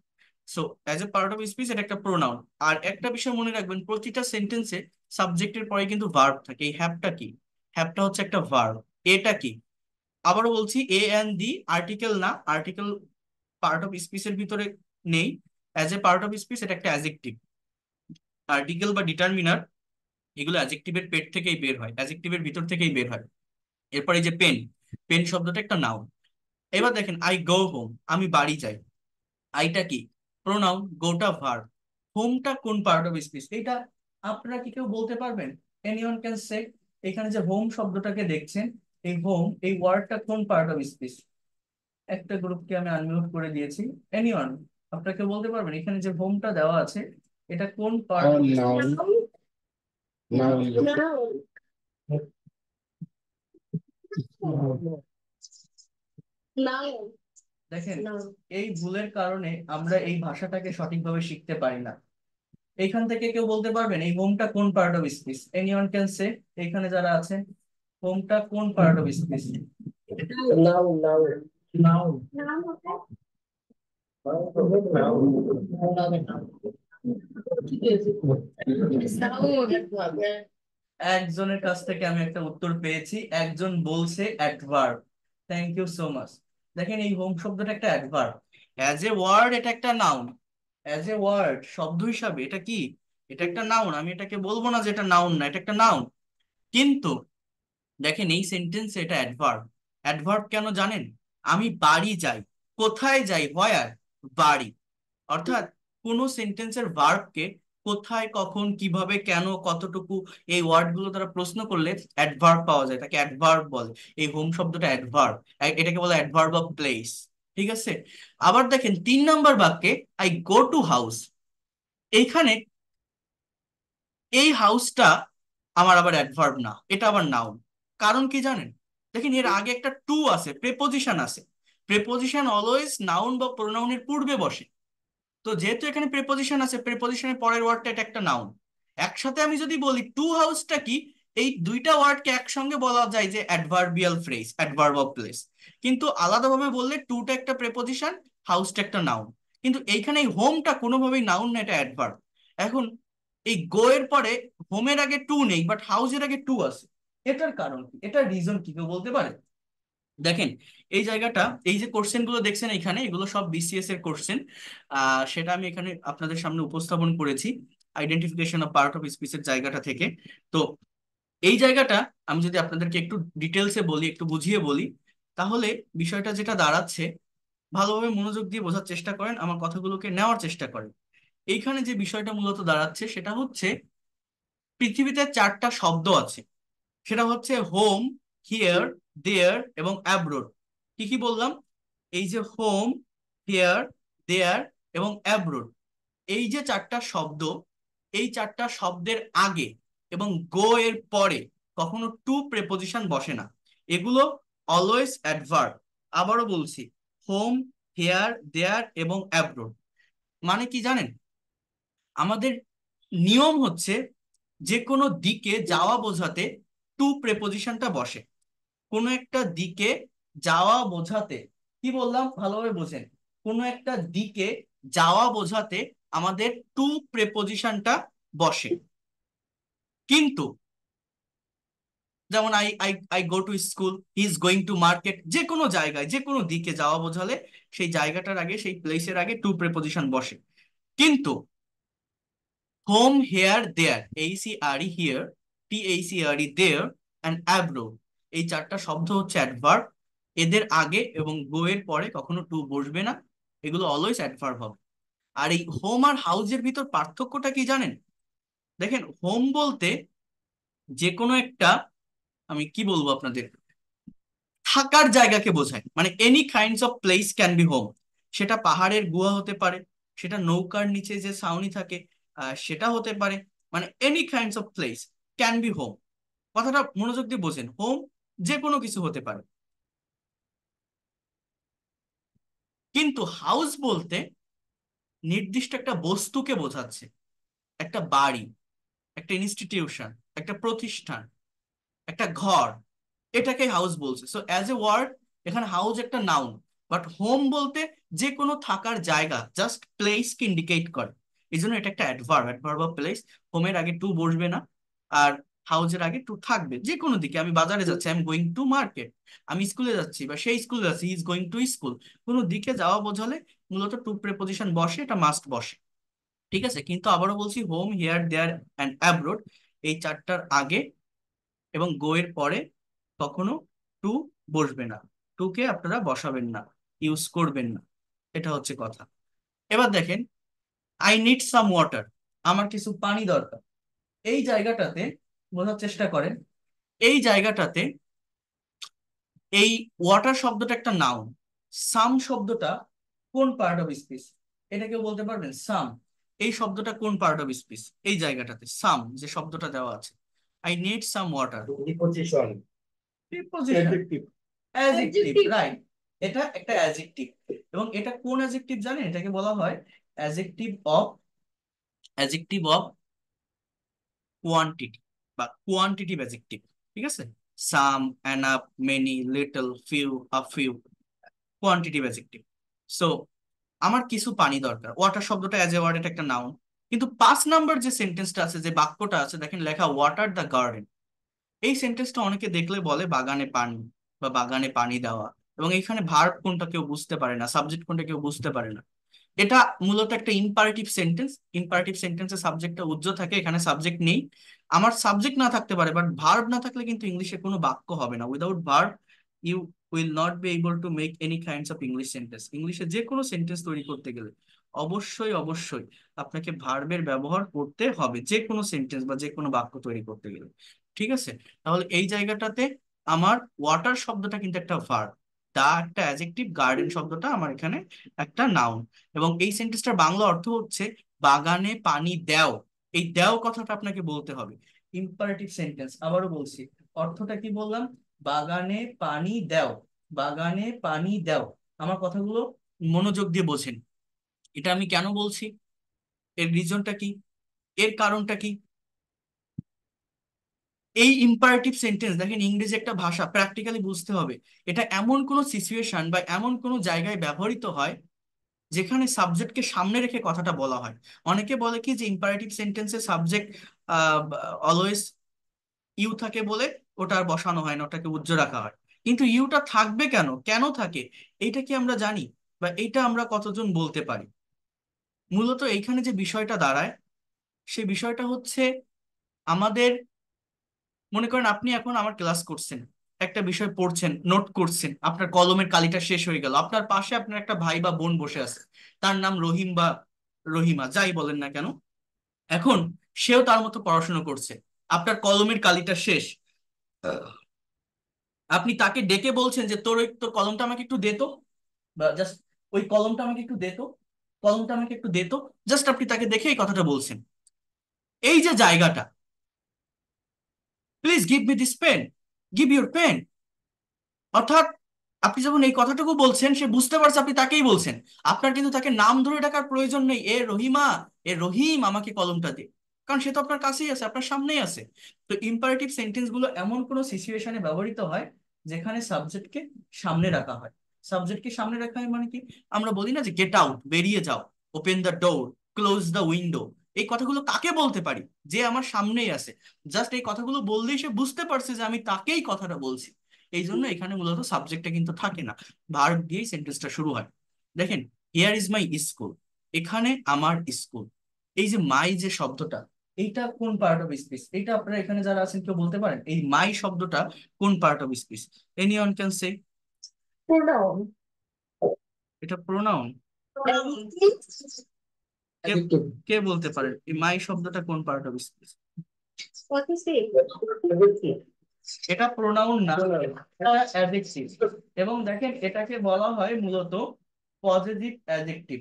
So as a part of speech এটা একটা প্রোনাউন। আর একটা বিষয় মনে রাখবেন, প্রতিটা সেন্টেন্সে সাবজেক্টের পরে কিন্তু ভার্ব থাকে। এই হ্যাভটা কি? হ্যাভটা হচ্ছে একটা ভার্ব। এটা কি? আবারও বলছি, এ এন্ড দি আর্টিকেল না, আর্টিকেল পার্ট অফ স্পিচের ভিতরে নেই। As a part of speech এটা একটা অ্যাজেক্টিভ। আর্টিকেল বা ডিটারমিনার এগুলো অ্যাজেক্টিভের পেট থেকেই বের হয়, অ্যাজেক্টিভের ভিতর থেকেই বের হয়। এরপরে যে পেন, পেন শব্দটা একটা নাউন। এবার দেখেন, আই গো হোম, আমি বাড়ি যাই। আইটা কি? প্রোনাউন, গোটা ভার্ব। হোমটা কোন পার্ট অফ স্পিচ, এটা আপনারা কি কেউ বলতে পারবেন? Anyone can say? এখানে যে হোম শব্দটাকে দেখছেন, এই হোম, এই ওয়ার্ডটা কোন পার্ট অফ স্পিচ? একটা গ্রুপকে আমি আনমিউট করে দিয়েছি। এনিওয়ান, আপনারা কেউ বলতে পারবেন এখানে যে হোমটা দেওয়া আছে, এটা কোন part of Noun, noun, noun, দেখেন, noun. এই ভুলের কারণে আমরা এই ভাষাটাকে সঠিকভাবে শিখতে পারি না। এইখান থেকে কেউ বলতে পারবেন এই হোমটা কোন part of speech? Anyone can say? এখানে যারা আছেন, হোমটা কোন part of speech? Noun, noun, noun. Noun होता है noun. একজনের কাছ থেকে আমি একটা উত্তর পেয়েছি, একজন বলছে adverb. Thank you so much. দেখেন, এই হোম শব্দটা একটা অ্যাডভার্ব। অ্যাজ এ ওয়ার্ড এটা একটা নাউন। অ্যাজ এ ওয়ার্ড, শব্দ হিসাবে এটা কি? এটা একটা নাউন। আমি এটাকে বলবো না যে এটা নাউন না, এটা একটা নাউন। কিন্তু দেখেন, এই সেন্টেন্সে এটা অ্যাডভার্ব। অ্যাডভার্ব কেন জানেন? আমি বাড়ি যাই, কোথায় যাই, হোয়ার, বাড়ি। অর্থাৎ কোন সেন্টেন্সের ভার্বকে কোথায়, কখন, কিভাবে, কেন, কতটুকু, এই ওয়ার্ড গুলো দ্বারা প্রশ্ন করলে অ্যাডভার্ব পাওয়া যায়, তাকে অ্যাডভার্ব বলে। এই হোম শব্দটা অ্যাডভার্ব, এটাকে বলে অ্যাডভার্ব অফ প্লেস। ঠিক আছে। আবার দেখেন 3 নম্বর বাক্যে, আই গো টু হাউস, এইখানে এই হাউসটা আমার আবার অ্যাডভার্ব না, এটা আবার নাউন। কারণ কি জানেন? দেখেন, এর আগে একটা টু আছে, প্রেপোজিশন আছে। প্রেপোজিশন অলওয়েজ নাউন বা প্রোনাউনের পূর্বে বসে। তো যেহেতু এখানে প্রেপোজিশন আছে, প্রেপোজিশনের পরের ওয়ার্ডটা এটা একটা নাউন। একসাথে আমি যদি বলি টু হাউসটা কি, এই দুইটা ওয়ার্ডকে একসঙ্গে বলা যায় যে adverbial phrase, adverb of place. কিন্তু আলাদাভাবে বললে টুটা একটা প্রেপোজিশন, হাউসটা একটা নাউন। কিন্তু এইখানে এই হোমটা কোনোভাবেই নাউন না, এটা অ্যাডভার্ব। এখন এই গো এর পরে হোমের আগে টু নেই, বাট হাউসের আগে টু আছে। এটার কারণ কি, এটার রিজন কি, কেউ বলতে পারে? দেখেন, এই জায়গাটা, এই যে কোশ্চেন গুলো দেখছেন এখানে, এগুলো সব বিসিএস এর কোশ্চেন। সেটা আমি এখানে আপনাদের সামনে উপস্থাপন করেছি। আইডেন্টিফিকেশন অফ পার্ট অফ স্পিচের জায়গাটা থেকে। তো এই জায়গাটা আমি যদি আপনাদেরকে একটু ডিটেলসে বলি, একটু বুঝিয়ে বলি, তাহলে বিষয়টা যেটা দাঁড়াচ্ছে, ভালোভাবে মনোযোগ দিয়ে বোঝার চেষ্টা করেন, আমার কথাগুলোকে নেওয়ার চেষ্টা করেন। এইখানে যে বিষয়টা মূলত দাঁড়াচ্ছে সেটা হচ্ছে, পৃথিবীতে চারটা শব্দ আছে। সেটা হচ্ছে হোম, হিয়ার, দেয়ার এবং অ্যাব্রোড। কি কি বললাম? এই যে হোম, হিয়ার, দেয়ার এবং অ্যাব্রোড, এই যে চারটা শব্দ, এই চারটা শব্দের আগে এবং গো এর পরে কখনো টু প্রেপোজিশন বসে না। এগুলো অলওয়েজ অ্যাডভার্ব। আবারও বলছি, হোম, হেয়ার, দেয়ার এবং অ্যাব্রোড। মানে কি জানেন? আমাদের নিয়ম হচ্ছে যে কোনো দিকে যাওয়া বোঝাতে টু প্রেপোজিশনটা বসে। কোনো একটা দিকে যাওয়া বোঝাতে, কি বললাম ভালোভাবে বোঝেন, কোনো একটা দিকে যাওয়া বোঝাতে আমাদের টু প্রেপোজিশনটা বসে। কিন্তু যেমন I I I go to school, he is going to market, যে কোনো জায়গায় যে কোনো দিকে যাওয়া বোঝালে সেই জায়গাটার আগে, সেই প্লেসের আগে টু প্রেপোজিশন বসে। কিন্তু home, here, there, H E R E here, T H E R E there and abroad, এই চারটা শব্দ হচ্ছে অ্যাডভার্ব। এদের আগে এবং গো এর পরে কখনো টু বসবে না, এগুলো অলওয়েজ অ্যাডভার্ব হবে। আর এই হোম আর হাউজের ভিতর পার্থক্যটা কি জানেন? দেখেন, হোম বলতে যে কোনো একটা, আমি কি বলবো আপনাদের, থাকার জায়গাকে বোঝায়, মানে any kinds of place can be home. সেটা পাহাড়ের গুহা হতে পারে, সেটা নৌকার নিচে যে ছাউনি থাকে সেটা হতে পারে, মানে any kinds of place can be home. কথাটা মনোযোগ দিয়ে বোঝেন, হোম যে কোনো কিছু হতে পারে। কিন্তু হাউস বলতে নির্দিষ্ট একটা বস্তুকে বোঝাচ্ছে, একটা বাড়ি, একটা ইনস্টিটিউশন, একটা প্রতিষ্ঠান, একটা ঘর, এটাকে হাউস বলছে। সো অ্যাজ এ ওয়ার্ড এখানে হাউস একটা নাউন, বাট হোম বলতে যে কোনো থাকার জায়গা, জাস্ট প্লেস কে ইন্ডিকেট করে। এই জন্য এটা একটা অ্যাডভার্ব, অ্যাডভার্ব অফ প্লেস। হোমের আগে টু বসবে না, আর হাউসের আগে টু থাকবে। যে কোনো দিকে, আমি বাজারে যাচ্ছি, I am going to market, আমি স্কুলে যাচ্ছি বা সেই স্কুলে যাচ্ছি, ইজ গোয়িং টু স্কুল, কোনো দিকে যাওয়া বোঝালে মূলত টু প্রেপোজিশন বসে, এটা মাস্ট বসে। ঠিক আছে, কিন্তু আবারও বলছি, home, here, there and abroad, এই চারটার আগে এবং গো এর পরে কখনো টু বসবে না, টুকে আপনারা বসাবেন না, ইউজ করবেন না। এটা হচ্ছে কথা। এবার দেখেন, আই নিড সাম ওয়াটার, আমার কিছু পানি দরকার। এই জায়গাটাতে বোঝার চেষ্টা করেন, এই জায়গাটাতে এই ওয়াটার শব্দটা একটা নাউন, সাম শব্দটা কোন পার্ট অফ স্পিচ? এটা কেউ বলতে পারবেন? সাম এই শব্দটা কোন পার্ট অফ স্পিচ? এই জায়গাটাতে সাম যে শব্দটা দেওয়া আছে, I need some water, Preposition. Preposition, Adjective. Adjective, right. এটা একটা অ্যাডজেক্টিভ, এবং এটা কোন অ্যাডজেক্টিভ জানেন? এটাকে বলা হয় adjective of, adjective of quantity বা কোয়ান্টিটিভ অ্যাডজেক্টিভ। ঠিক আছে, some, enough, many, little, few, a few, quantitative adjective. So আমার কিছু পানি দরকার, ওয়াটার শব্দটা অ্যাজ এ ওয়ার্ড, এটা একটা নাউন। কিন্তু 5 নাম্বার যে সেন্টেন্সটা আছে, যে বাক্যটা আছে, দেখেন লেখা ওয়াটার দ্য গার্ডেন। এই সেন্টেন্সটা অনেকে দেখলে বলে বাগানে পানি বা বাগানে পানি দেওয়া, এবং এখানে ভার্ব কোনটা কেউ বুঝতে পারে না, সাবজেক্ট কোনটা কেউ বুঝতে পারে না। এটা মূলত একটা ইম্পারেটিভ সেন্টেন্স। ইম্পারেটিভ সেন্টেন্সে সাবজেক্টটা উজ্জ্ব থাকে, এখানে সাবজেক্ট নেই। আমার সাবজেক্ট না থাকতে পারে, বাট ভার্ব না থাকলে কিন্তু ইংলিশে কোনো বাক্য হবে না। Without verb you will not be able to make any kinds of English sentence. ইংলিশে যে কোনো সেন্টেন্স তৈরি করতে গেলে অবশ্যই অবশ্যই আপনাকে ভার্বের ব্যবহার করতে হবে, যে কোনো সেন্টেন্স বা যে কোনো বাক্য তৈরি করতে গেলে। ঠিক আছে, তাহলে এই জায়গাটাতে আমার ওয়াটার শব্দটা কিন্তু একটা ভার্ব, দা একটা অ্যাডজেক্টিভ, গার্ডেন শব্দটা আমার এখানে একটা নাউন। এবং এই সেন্টেন্সটার বাংলা অর্থ হচ্ছে বাগানে পানি দাও। এই দাও কথাটা আপনাকে বলতে হবে, ইম্পারেটিভ সেন্টেন্স। আবারও বলছি, অর্থটা কি বললাম? বাগানে পানি দাও, বাগানে পানি দাও। আমার কথাগুলো মনোযোগ দিয়ে বোঝেন, এটা আমি কেন বলছি, এর রিজনটা কি, এর কারণটা কি। এই ইম্পারেটিভ সেন্টেন্স, দেখেন ইংরেজি একটা ভাষা, প্র্যাকটিক্যালি বুঝতে হবে। এটা এমন কোন সিচুয়েশন বা এমন কোন জায়গায় ব্যবহৃত হয় যেখানে সাবজেক্টকে সামনে রেখে কথাটা বলা হয়। অনেকে বলে কি যে ইম্পারেটিভ সেন্টেন্সে সাবজেক্ট অলওয়েজ ইউ থাকে বলে ওটা আর বসানো হয় না, ওটাকে উজ্জ্ব রাখা হয়। কিন্তু ইউটা থাকবে কেন, কেন থাকে, এইটা কি আমরা জানি? বা এইটা আমরা কতজন বলতে পারি? মূলত এইখানে যে বিষয়টা দাঁড়ায়, সেই বিষয়টা হচ্ছে আমাদের, মনে করেন আপনি এখন আমার ক্লাস করছেন, একটা বিষয় পড়ছেন, নোট করছেন, আপনার কলমের কালিটা শেষ হয়ে গেল, আপনার পাশে আপনার একটা ভাই বা বোন বসে আছে, তার নাম রহিম বা রহিমা, যাই বলেন না কেন। এখন সেও তার মতো পড়াশোনা করছে, আপনার কলমের কালিটা শেষ, আপনি তাকে ডেকে বলছেন যে তোর কলমটা আমাকে একটু দে তো, বা জাস্ট ওই কলমটা আমাকে একটু দে তো, কলমটা আমাকে একটু দে তো, জাস্ট আপনি তাকে দেখে এই কথাটা বলছেন। এই যে জায়গাটা, please give me this pen, give your pen, অর্থাৎ আপনি যখন এই কথাটুকু বলছেন সে বুঝতে পারছে আপনি তাকেই বলছেন। আপনার কিন্তু তাকে নাম ধরে ডাকার প্রয়োজন নেই, এ রহিমা, এ রহিম আমাকে কলমটা দে, কারণ সে তো আপনার কাছেই আছে, আপনার সামনেই আছে। তো ইম্পারেটিভ সেন্টেন্স গুলো এমন কোন সিচুয়েশনে ব্যবহৃত হয় যেখানে সাবজেক্টকে সামনে রাখা হয়। সাবজেক্টকে সামনে রাখা হয় মানে কি, আমরা বলি না যে গেট আউট, বেরিয়ে যাও, open the door, close the window, এই কথাগুলো কাকে বলতে পারি, যে আমার সামনেই আছে। জাস্ট এই কথাগুলো বললেই সে বুঝতে পারছে যে আমি তাকেই কথাটা বলছি। এই জন্য এখানে মূলত সাবজেক্টটা কিন্তু থাকে না, ভার্ব দিয়েই সেন্টেন্সটা শুরু হয়। দেখেন, হিয়ার ইজ মাই স্কুল, এখানে আমার স্কুল। এই যে মাই যে শব্দটা, এইটা কোন পার্ট অফ স্পিচ? এটা আপনারা এখানে যারা আছেন কেউ বলতে পারেন এই মাই শব্দটা কোন part of speech? Anyone can say? Pronoun. এটা প্রোনাউন? কে Adjective. কে বলতে পারেন এই মাই শব্দটা কোন part of speech? What is it? Adjective. এটা প্রোনাউন না, Pronoun. এটা অ্যাডজেক্টিভ। এবং দেখেন এটাকে বলা হয় মূলত পজিটিভ অ্যাডজেক্টিভ।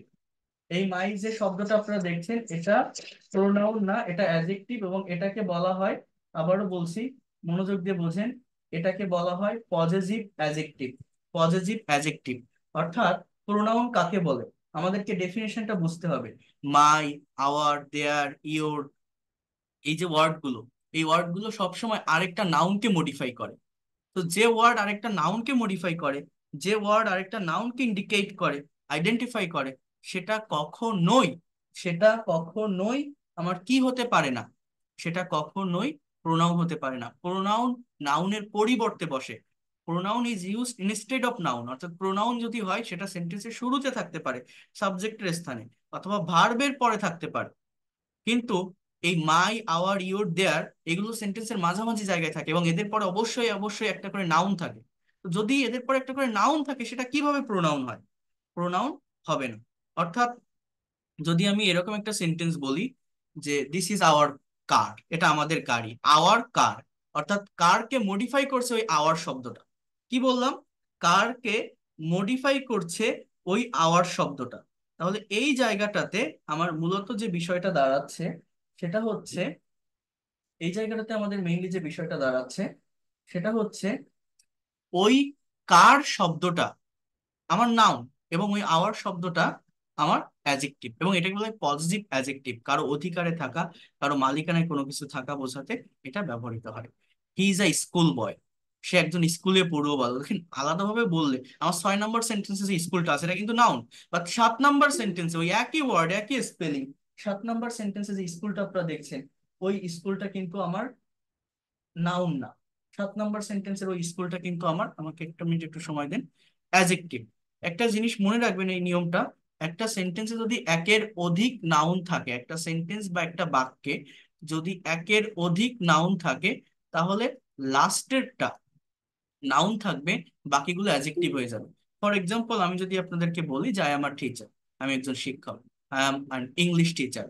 এই মাই যে শব্দটা আপনারা দেখছেন এটা প্রোনাউন না, এটা অ্যাডজেক্টিভ, এবং এটাকে বলা হয়, আবারও বলছি, মনোযোগ দিয়ে বোঝেন, এটাকে বলা হয় পজেসিভ অ্যাডজেক্টিভ। পজেসিভ অ্যাডজেক্টিভ অর্থাৎ প্রোনাউন কাকে বলে আমাদেরকে ডেফিনেশনটা বুঝতে হবে। মাই, আওয়ার, দেয়ার, ইওর, এই যে ওয়ার্ড গুলো, এই ওয়ার্ড গুলো সবসময় আরেকটা নাউনকে মডিফাই করে। তো যে ওয়ার্ড আরেকটা নাউনকে মডিফাই করে, যে ওয়ার্ড আরেকটা নাউনকে ইন্ডিকেট করে, আইডেন্টিফাই করে, সেটা কখনোই, সেটা কখনোই আমার কি হতে পারে না, সেটা কখনোই প্রোনাউন হতে পারে না। প্রোনাউন নাউনের পরিবর্তে বসে, pronoun is used instead of noun, অর্থাৎ প্রোনাউন যদি হয় সেটা সেন্টেন্সের শুরুতে থাকতে পারে, সাবজেক্টের স্থানে, অথবা ভার্বের পরে থাকতে পারে। কিন্তু এই মাই, আওয়ার, ইওর, দেয়ার, এগুলো সেন্টেন্সের মাঝামাঝি জায়গায় থাকে, এবং এদের পরে অবশ্যই অবশ্যই একটা করে নাউন থাকে। তো যদি এদের পরে একটা করে নাউন থাকে সেটা কিভাবে প্রোনাউন হয়? প্রোনাউন হবে না। অর্থাৎ যদি আমি এরকম একটা সেন্টেন্স বলি যে দিস ইজ আওয়ার কার, এটা আমাদের গাড়ি, আওয়ার কার, অর্থাৎ কারকে মডিফাই করছে ওই আওয়ার শব্দটা। কি বললাম? কারকে মডিফাই করছে ওই আওয়ার শব্দটা। তাহলে এই জায়গাটাতে আমার মূলত যে বিষয়টা দাঁড়াচ্ছে সেটা হচ্ছে, এই জায়গাটাতে আমাদের মেইনলি যে বিষয়টা দাঁড়াচ্ছে সেটা হচ্ছে ওই কার শব্দটা আমার নাউন, এবং ওই আওয়ার শব্দটা আমার অ্যাডজেক্টিভ, এবং এটাকে বলা হয় পজিটিভ অ্যাডজেক্টিভ। কারো অধিকারে থাকা, কারো মালিকানায় কোনো কিছু থাকা বোঝাতে এটা ব্যবহৃত হয়। হি ইজ আ স্কুল বয়, সে একজন স্কুলে পড়ুয়া বালক। দেখেন আলাদাভাবে বললে আমার 6 নম্বর সেন্টেন্সে যে স্কুলটা আছে এটা কিন্তু নাউন, বাট 7 নম্বর সেন্টেন্সে ওই একই ওয়ার্ড একই স্পেলিং, 7 নম্বর সেন্টেন্সে যে স্কুলটা আপনারা দেখছেন ওই স্কুলটা কিন্তু আমার নাউন না। 7 নম্বর সেন্টেন্সের ওই স্কুলটা কিন্তু আমার, আমাকে একটা মিনিট একটু সময় দেন, অ্যাডজেক্টিভ। একটা জিনিস মনে রাখবেন এই নিয়মটা, একটা সেন্টেন্সে যদি একের অধিক নাউন থাকে, একটা সেন্টেন্স বা একটা বাক্যে যদি একের অধিক নাউন থাকে, তাহলে লাস্টেরটা নাউন থাকবে, বাকিগুলো অ্যাডজেক্টিভ হয়ে যাবে। ফর এক্সাম্পল আমি যদি আপনাদেরকে বলি যে আই এম আ টিচার, আমি একজন শিক্ষক, I am an English teacher.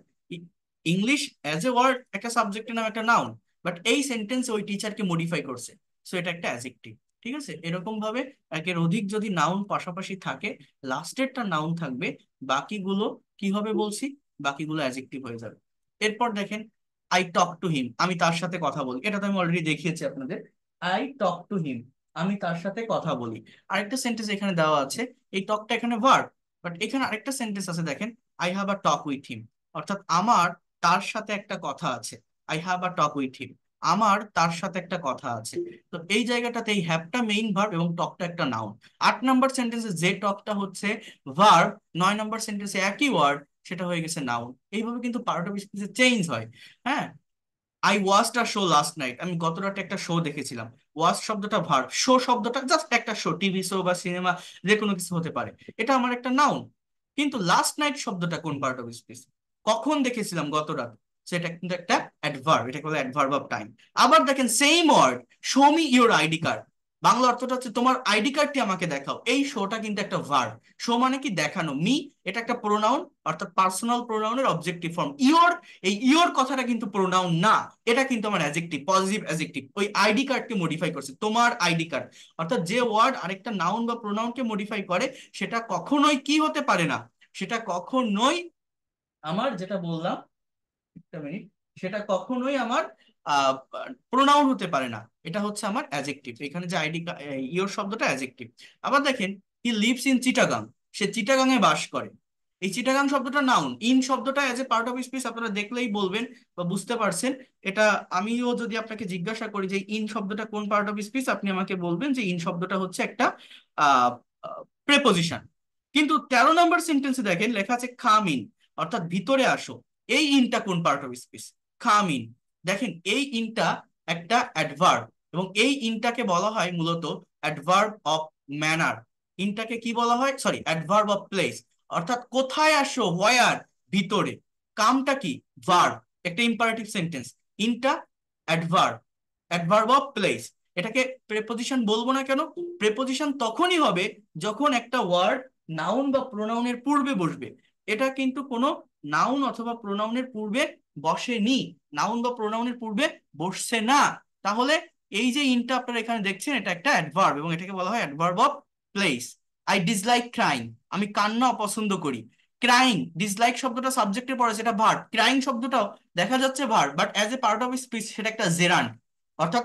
English as a word একটা সাবজেক্টের নাম, একটা নাউন, বাট এই সেন্টেন্সে ওই টিচারকে মডিফাই করছে, সো এটা একটা অ্যাডজেক্টিভ। ঠিক আছে, এরকম ভাবে একের অধিক যদি নাউন পাশাপাশি থাকে, লাস্টেরটা নাউন থাকবে, বাকিগুলো কি হবে বলছি, বাকিগুলো অ্যাডজেক্টিভ হয়ে যাবে। এরপর দেখেন, আই টক টু হিম, আমি তার সাথে কথা বলি, এটা তো আমি অলরেডি দেখিয়েছি আপনাদের। আই টক টু হিম, আমি তার সাথে কথা বলি। আরেকটা সেন্টেন্স এখানে দেওয়া আছে, এই টকটা এখানে ভার্ব, বাট এখানে আরেকটা সেন্টেন্স আছে দেখেন, I have a talk with him, অর্থাৎ আমার তার সাথে একটা কথা আছে। I have a talk with him, আমার তার সাথে একটা কথা আছে। তো এই জায়গাটাতে এই হ্যাভটা মেইন ভার্ব এবং টকটা একটা নাউন। 8 নম্বর সেন্টেন্সে যে টকটা হচ্ছে ভার্ব, 9 নম্বর সেন্টেন্সে একই ওয়ার্ড, সেটা হয়ে গেছে নাউন। এইভাবে কিন্তু পার্ট অফ স্পিচে চেঞ্জ হয়। হ্যাঁ, I watched a show last night, আমি গত রাতে একটা শো দেখেছিলাম। ওয়াচ শব্দটা ভার্ব, শো শব্দটা জাস্ট একটা শো, টিভি শো বা সিনেমা, যে কোনো কিছু হতে পারে, এটা আমার একটা নাউন। কিন্তু লাস্ট নাইট শব্দটা কোন পার্ট অফ স্পিচ? কখন দেখেছিলাম? গত রাত। সেটা কিন্তু একটা অ্যাডভার্ব, এটাকে বলে অ্যাডভার্ব অফ টাইম। আবার দেখেন same word, show me your ID card, Bangla অর্থটা হচ্ছে তোমার আইডি কার্ডটি আমাকে দেখাও। এই শোটা কিন্তু একটা ভার্ব। শো মানে কি দেখানো, মি এটা একটা প্রোনাউন, অর্থাৎ পার্সোনাল প্রোনাউনের অবজেক্টিভ ফর্ম। ইওর, এই ইওর কথাটা কিন্তু প্রোনাউন না, এটা কিন্তু আমার অ্যাডজেক্টিভ, পজিটিভ অ্যাডজেক্টিভ। ওই আইডি কার্ডকে মডিফাই করছে, তোমার আইডি কার্ড। অর্থাৎ যে ওয়ার্ড আরেকটা নাউন বা প্রোনাউনকে মডিফাই করে সেটা কখনোই কি হতে পারে না, সেটা কখনোই আমার, যেটা বললাম একটা মিনিট, সেটা কখনোই আমার প্রোনাউন হতে পারে না, এটা হচ্ছে আমার অ্যাডজেক্টিভ। এখানে যে আইডি ইওর শব্দটা অ্যাডজেক্টিভ। আবার দেখেন হি লিভস ইন চিটাগাং, সে চিটাগাং এ বাস করে। এই চিটাগাং শব্দটা নাউন, ইন শব্দটা as a part of speech আপনারা দেখলেই বলবেন বা বুঝতে পারছেন। এটা আমিও যদি আপনাকে জিজ্ঞাসা করি যে ইন শব্দটা কোন পার্ট অফ স্পিচ, আপনি আমাকে বলবেন যে ইন শব্দটা হচ্ছে একটা প্রেপোজিশন। কিন্তু 13 নম্বর সেন্টেন্সে দেখেন লেখা আছে কাম ইন, অর্থাৎ ভিতরে আসো। এই ইনটা কোন part of speech? Come in. দেখেন এই ইনটা একটা অ্যাডভার্ব, এবং এই ইনটাকে বলা হয় মূলত অ্যাডভার্ব অফ ম্যানার। ইনটাকে কি বলা হয়, সরি, অ্যাডভার্ব অফ প্লেস, অর্থাৎ কোথায় আসো, হোয়ার, ভিতরে। কামটা কি, ভার্ব, একটা ইম্পারেটিভ সেন্টেন্স। ইনটা অ্যাডভার্ব, অ্যাডভার্ব অফ প্লেস। এটাকে প্রেপোজিশন বলবো না কেন? প্রেপোজিশন তখনই হবে যখন একটা ওয়ার্ড নাউন বা প্রোনাউনের পূর্বে বসবে। এটা কিন্তু কোনো নাউন অথবা প্রোনাউনের পূর্বে বসেনি, নাউন বা প্রোনাউনের পূর্বে বসছে না। তাহলে এই যে ইনটা আপনারা এখানে দেখছেন, এটা একটা অ্যাডভার্ব, এবং এটাকে বলা হয় adverb of place. I dislike crying, আমি কান্না অপছন্দ করি। ক্রাইং, ডিসলাইক শব্দটা সাবজেক্টে পড়ে, সেটা ভার্ব। ক্রাইং শব্দটাও দেখা যাচ্ছে verb, but as a part of speech সেটা একটা জেরান্ড, অর্থাৎ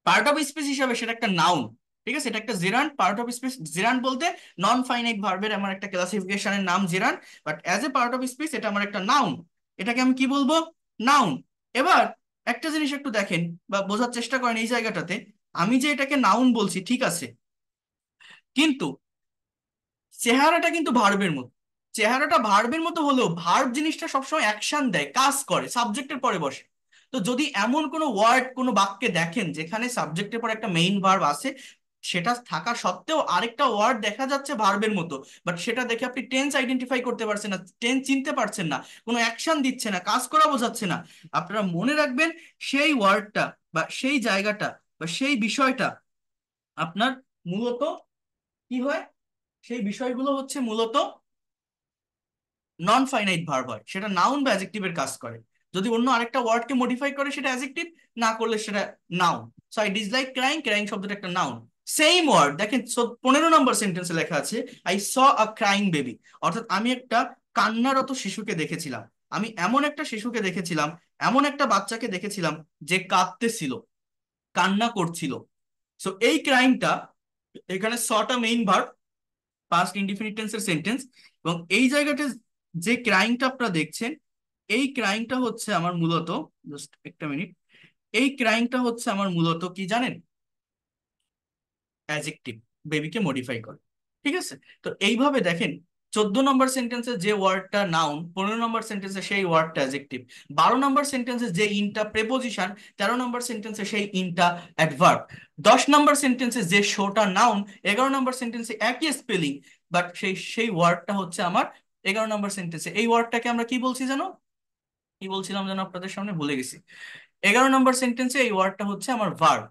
পার্ট অফ স্পিচ হিসাবে সেটা একটা নাউন। ঠিক আছে, এটা একটা gerund, part of speech. Gerund বলতে নন ফাইনাইট ভার্বের আমার একটা ক্লাসিফিকেশনের নাম gerund, but as a part of speech এটা আমার একটা নাউন। এটাকে আমি কি বলবো, নাউন। এবার একটা জিনিস একটু দেখেন বা বোঝার চেষ্টা করেন এই জায়গাটাতে, আমি যে এটাকে নাউন বলছি ঠিক আছে, কিন্তু চেহারাটা কিন্তু ভার্বের মতো। চেহারাটা ভার্বের মতো হলেও ভার্ব জিনিসটা সবসময় অ্যাকশন দেয়, কাজ করে, সাবজেক্টের পরে বসে। তো যদি এমন কোনো ওয়ার্ড কোনো বাক্যে দেখেন যেখানে সাবজেক্টের পর একটা মেইন ভার্ব আছে, সেটা থাকা সত্ত্বেও আরেকটা ওয়ার্ড দেখা যাচ্ছে ভার্বের মতো, বাট সেটা দেখে আপনি টেন্স আইডেন্টিফাই করতে পারছেন না, টেন্স চিনতে পারছেন না, কোনো অ্যাকশন দিচ্ছে না, কাজ করা বোঝাচ্ছে না, আপনারা মনে রাখবেন সেই ওয়ার্ডটা বা সেই জায়গাটা বা সেই বিষয়টা আপনার মূলত কি হয়, সেই বিষয়গুলো হচ্ছে মূলত নন ফাইনাইট ভার্ব হয়, সেটা নাউন বা অ্যাডজেক্টিভের কাজ করে। যদি অন্য আরেকটা ওয়ার্ডকে মডিফাই করে সেটা অ্যাডজেক্টিভ, না করলে সেটা noun. So I dislike crying, crying শব্দটা একটা নাউন। সেম ওয়ার্ড দেখেন 15 নম্বর সেন্টেন্সে লেখা আছে I saw a crying baby, অর্থাৎ আমি একটা কান্নারত শিশুকে দেখেছিলাম। আমি এমন একটা শিশুকে দেখেছিলাম, এমন একটা বাচ্চাকে দেখেছিলাম যে কাঁদতেছিল, কান্না করছিল। সো এই ক্রাইংটা, এখানে সটা মেইন ভার্ব, পাস্ট ইনডিফিনিট টেন্সের সেন্টেন্স, এবং এই জায়গাটা যে ক্রাইমটা আপনারা দেখছেন, এই ক্রাইমটা হচ্ছে আমার মূলত, জাস্ট একটা মিনিট, এই ক্রাইমটা হচ্ছে আমার মূলত কি জানেন, অ্যাডজেক্টিভ, বেবিকে মডিফাই করে। ঠিক আছে, তো এইভাবে দেখেন 14 নম্বর সেন্টেন্সে যে ওয়ার্ডটা নাউন, 15 নম্বর সেন্টেন্সে সেই ওয়ার্ডটা অ্যাডজেক্টিভ, 12 নম্বর সেন্টেন্সে যে ইনটা প্রেপোজিশন, 13 নম্বর সেন্টেন্সে সেই ইনটা অ্যাডভার্ব, 10 নম্বর সেন্টেন্সে যে শোটা নাউন, 11 নম্বর সেন্টেন্সে একই স্পেলিং, বাট সেই সেই ওয়ার্ডটা হচ্ছে আমার 11 নম্বর সেন্টেন্সে। এই ওয়ার্ডটাকে আমরা কি বলছি জানো, কি বলছিলাম যেন আপনাদের সামনে ভুলে গেছি। 11 নম্বর সেন্টেন্সে এই ওয়ার্ডটা হচ্ছে আমার ভার্ব।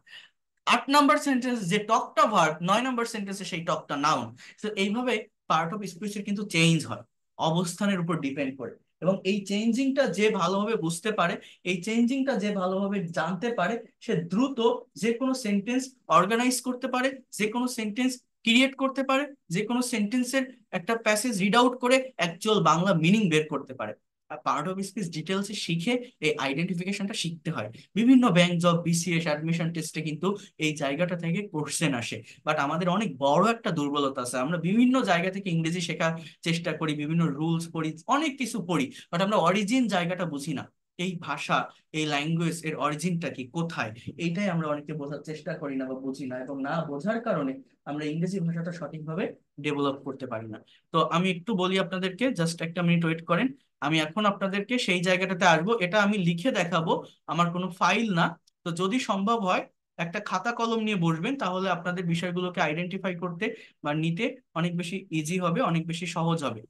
8 নম্বর সেন্টেন্স যে টকটা ভার্ব, 9 নম্বর সেন্টেন্সে সেই টকটা নাউন। তো এইভাবে পার্ট অফ স্পিচের কিন্তু চেঞ্জ হয় অবস্থানের উপর ডিপেন্ড করে, এবং এই চেঞ্জিংটা যে ভালোভাবে বুঝতে পারে, এই চেঞ্জিংটা যে ভালোভাবে জানতে পারে, সে দ্রুত যে কোনো সেন্টেন্স অর্গানাইজ করতে পারে, যে কোনো সেন্টেন্স ক্রিয়েট করতে পারে, যে কোনো সেন্টেন্সের একটা প্যাসেজ রিড আউট করে অ্যাকচুয়াল বাংলা মিনিং বের করতে পারে। আর পার্ট অফ স্পিচ ডিটেলসে শিখে এই আইডেন্টিফিকেশনটা শিখতে হয়। বিভিন্ন ব্যাংক জব, বিসিএস, অ্যাডমিশন টেস্টে কিন্তু এই জায়গাটা থেকে কোশ্চেন আসে। বাট আমাদের অনেক বড় একটা দুর্বলতা আছে, আমরা বিভিন্ন জায়গা থেকে ইংরেজি শেখার চেষ্টা করি, বিভিন্ন রুলস পড়ি, অনেক কিছু পড়ি, বাট আমরা অরিজিন জায়গাটা বুঝি না। এই ভাষা, এই ল্যাঙ্গুয়েজ এর অরিজিনটা কি, কোথায়, এইটাই আমরা অনেকে বোঝার চেষ্টা করি না বা বুঝি না, এবং না বোঝার কারণে আমরা ইংরেজি ভাষাটা সঠিকভাবে ডেভেলপ করতে পারি না। তো আমি একটু বলি আপনাদেরকে, জাস্ট একটা মিনিট ওয়েট করেন। আমি এখন আপনাদেরকে সেই জায়গাটাতে আসবো, এটা আমি লিখে দেখাবো, আমার কোনো ফাইল না। তো যদি সম্ভব হয় একটা খাতা কলম নিয়ে বসবেন, তাহলে আপনাদের বিষয়গুলোকে আইডেন্টিফাই করতে বা নিতে অনেক বেশি ইজি হবে, অনেক বেশি সহজ হবে।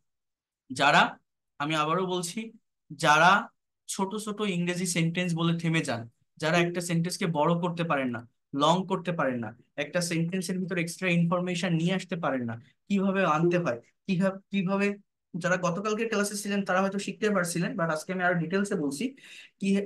যারা, আমি আবারও বলছি, যারা ছোট ছোট ইংরেজি সেন্টেন্স বলে থেমে যান, যারা একটা সেন্টেন্সকে বড় করতে পারেন না, লং করতে পারেন না, একটা সেন্টেন্সের ভিতর এক্সট্রা ইনফরমেশন নিয়ে আসতে পারেন না, কিভাবে আনতে হয়, কিভাবে কিভাবে, যারা গতকালকের ক্লাসে ছিলেন তারা হয়তো শিখতে পারছিলেন, বাট আজকে আমি আরো ডিটেলসে বলছি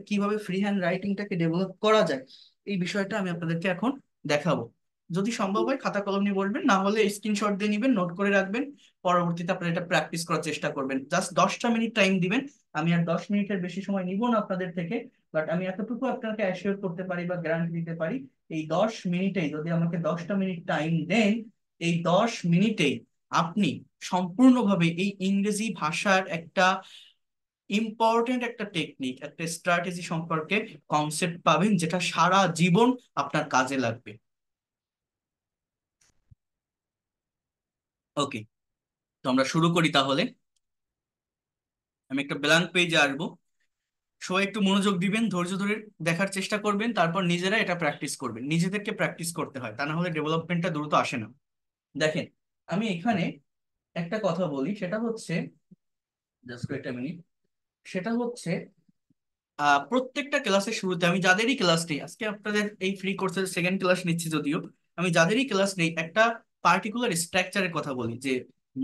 কিভাবে ফ্রি হ্যান্ড রাইটিংটাকে ডেভেলপ করা যায়। এই বিষয়টা আমি আপনাদেরকে এখন দেখাবো। যদি সম্ভব হয় খাতা কলম নিয়ে বলবেন, না হলে স্ক্রিনশট দিয়ে নিবেন, নোট করে রাখবেন। পরবর্তীতে আপনারা এটা প্র্যাকটিস করার চেষ্টা করবেন। জাস্ট 10টা মিনিট টাইম দিবেন। আমি আর 10 মিনিটের বেশি সময় নিব না আপনাদের থেকে, বাট আমি এতটুকু আপনাকে অ্যাসিওর করতে পারি বা গ্যারান্টি দিতে পারি, এই 10 মিনিটেই যদি আমাকে 10টা মিনিট টাইম দেন, এই 10 মিনিটেই আপনি সম্পূর্ণভাবে এই ইংরেজি ভাষার একটা ইম্পর্টেন্ট একটা টেকনিক, একটা স্ট্র্যাটেজি সম্পর্কে কনসেপ্ট পাবেন, যেটা সারা জীবন আপনার কাজে লাগবে। ওকে, তো আমরা শুরু করি তাহলে। আমি একটা ব্ল্যাঙ্ক পেজে আসবো, সবাই একটু মনোযোগ দিবেন, ধৈর্য ধরে দেখার চেষ্টা করবেন, তারপর নিজেরা এটা প্র্যাকটিস করবেন। নিজেদেরকে প্র্যাকটিস করতে হয়, তা না হলে ডেভেলপমেন্টটা দ্রুত আসে না। দেখেন, আমি এখানে একটা কথা বলি, সেটা হচ্ছে, জাস্ট একটা মিনিট, সেটা হচ্ছে প্রত্যেকটা ক্লাসের শুরুতে আমি যাদেরই ক্লাস নেই, আজকে আপনাদের এই ফ্রি কোর্সের সেকেন্ড ক্লাস নিচ্ছি যদিও, আমি যাদেরই ক্লাস নেই একটা পার্টিকুলার স্ট্রাকচারের কথা বলি, যে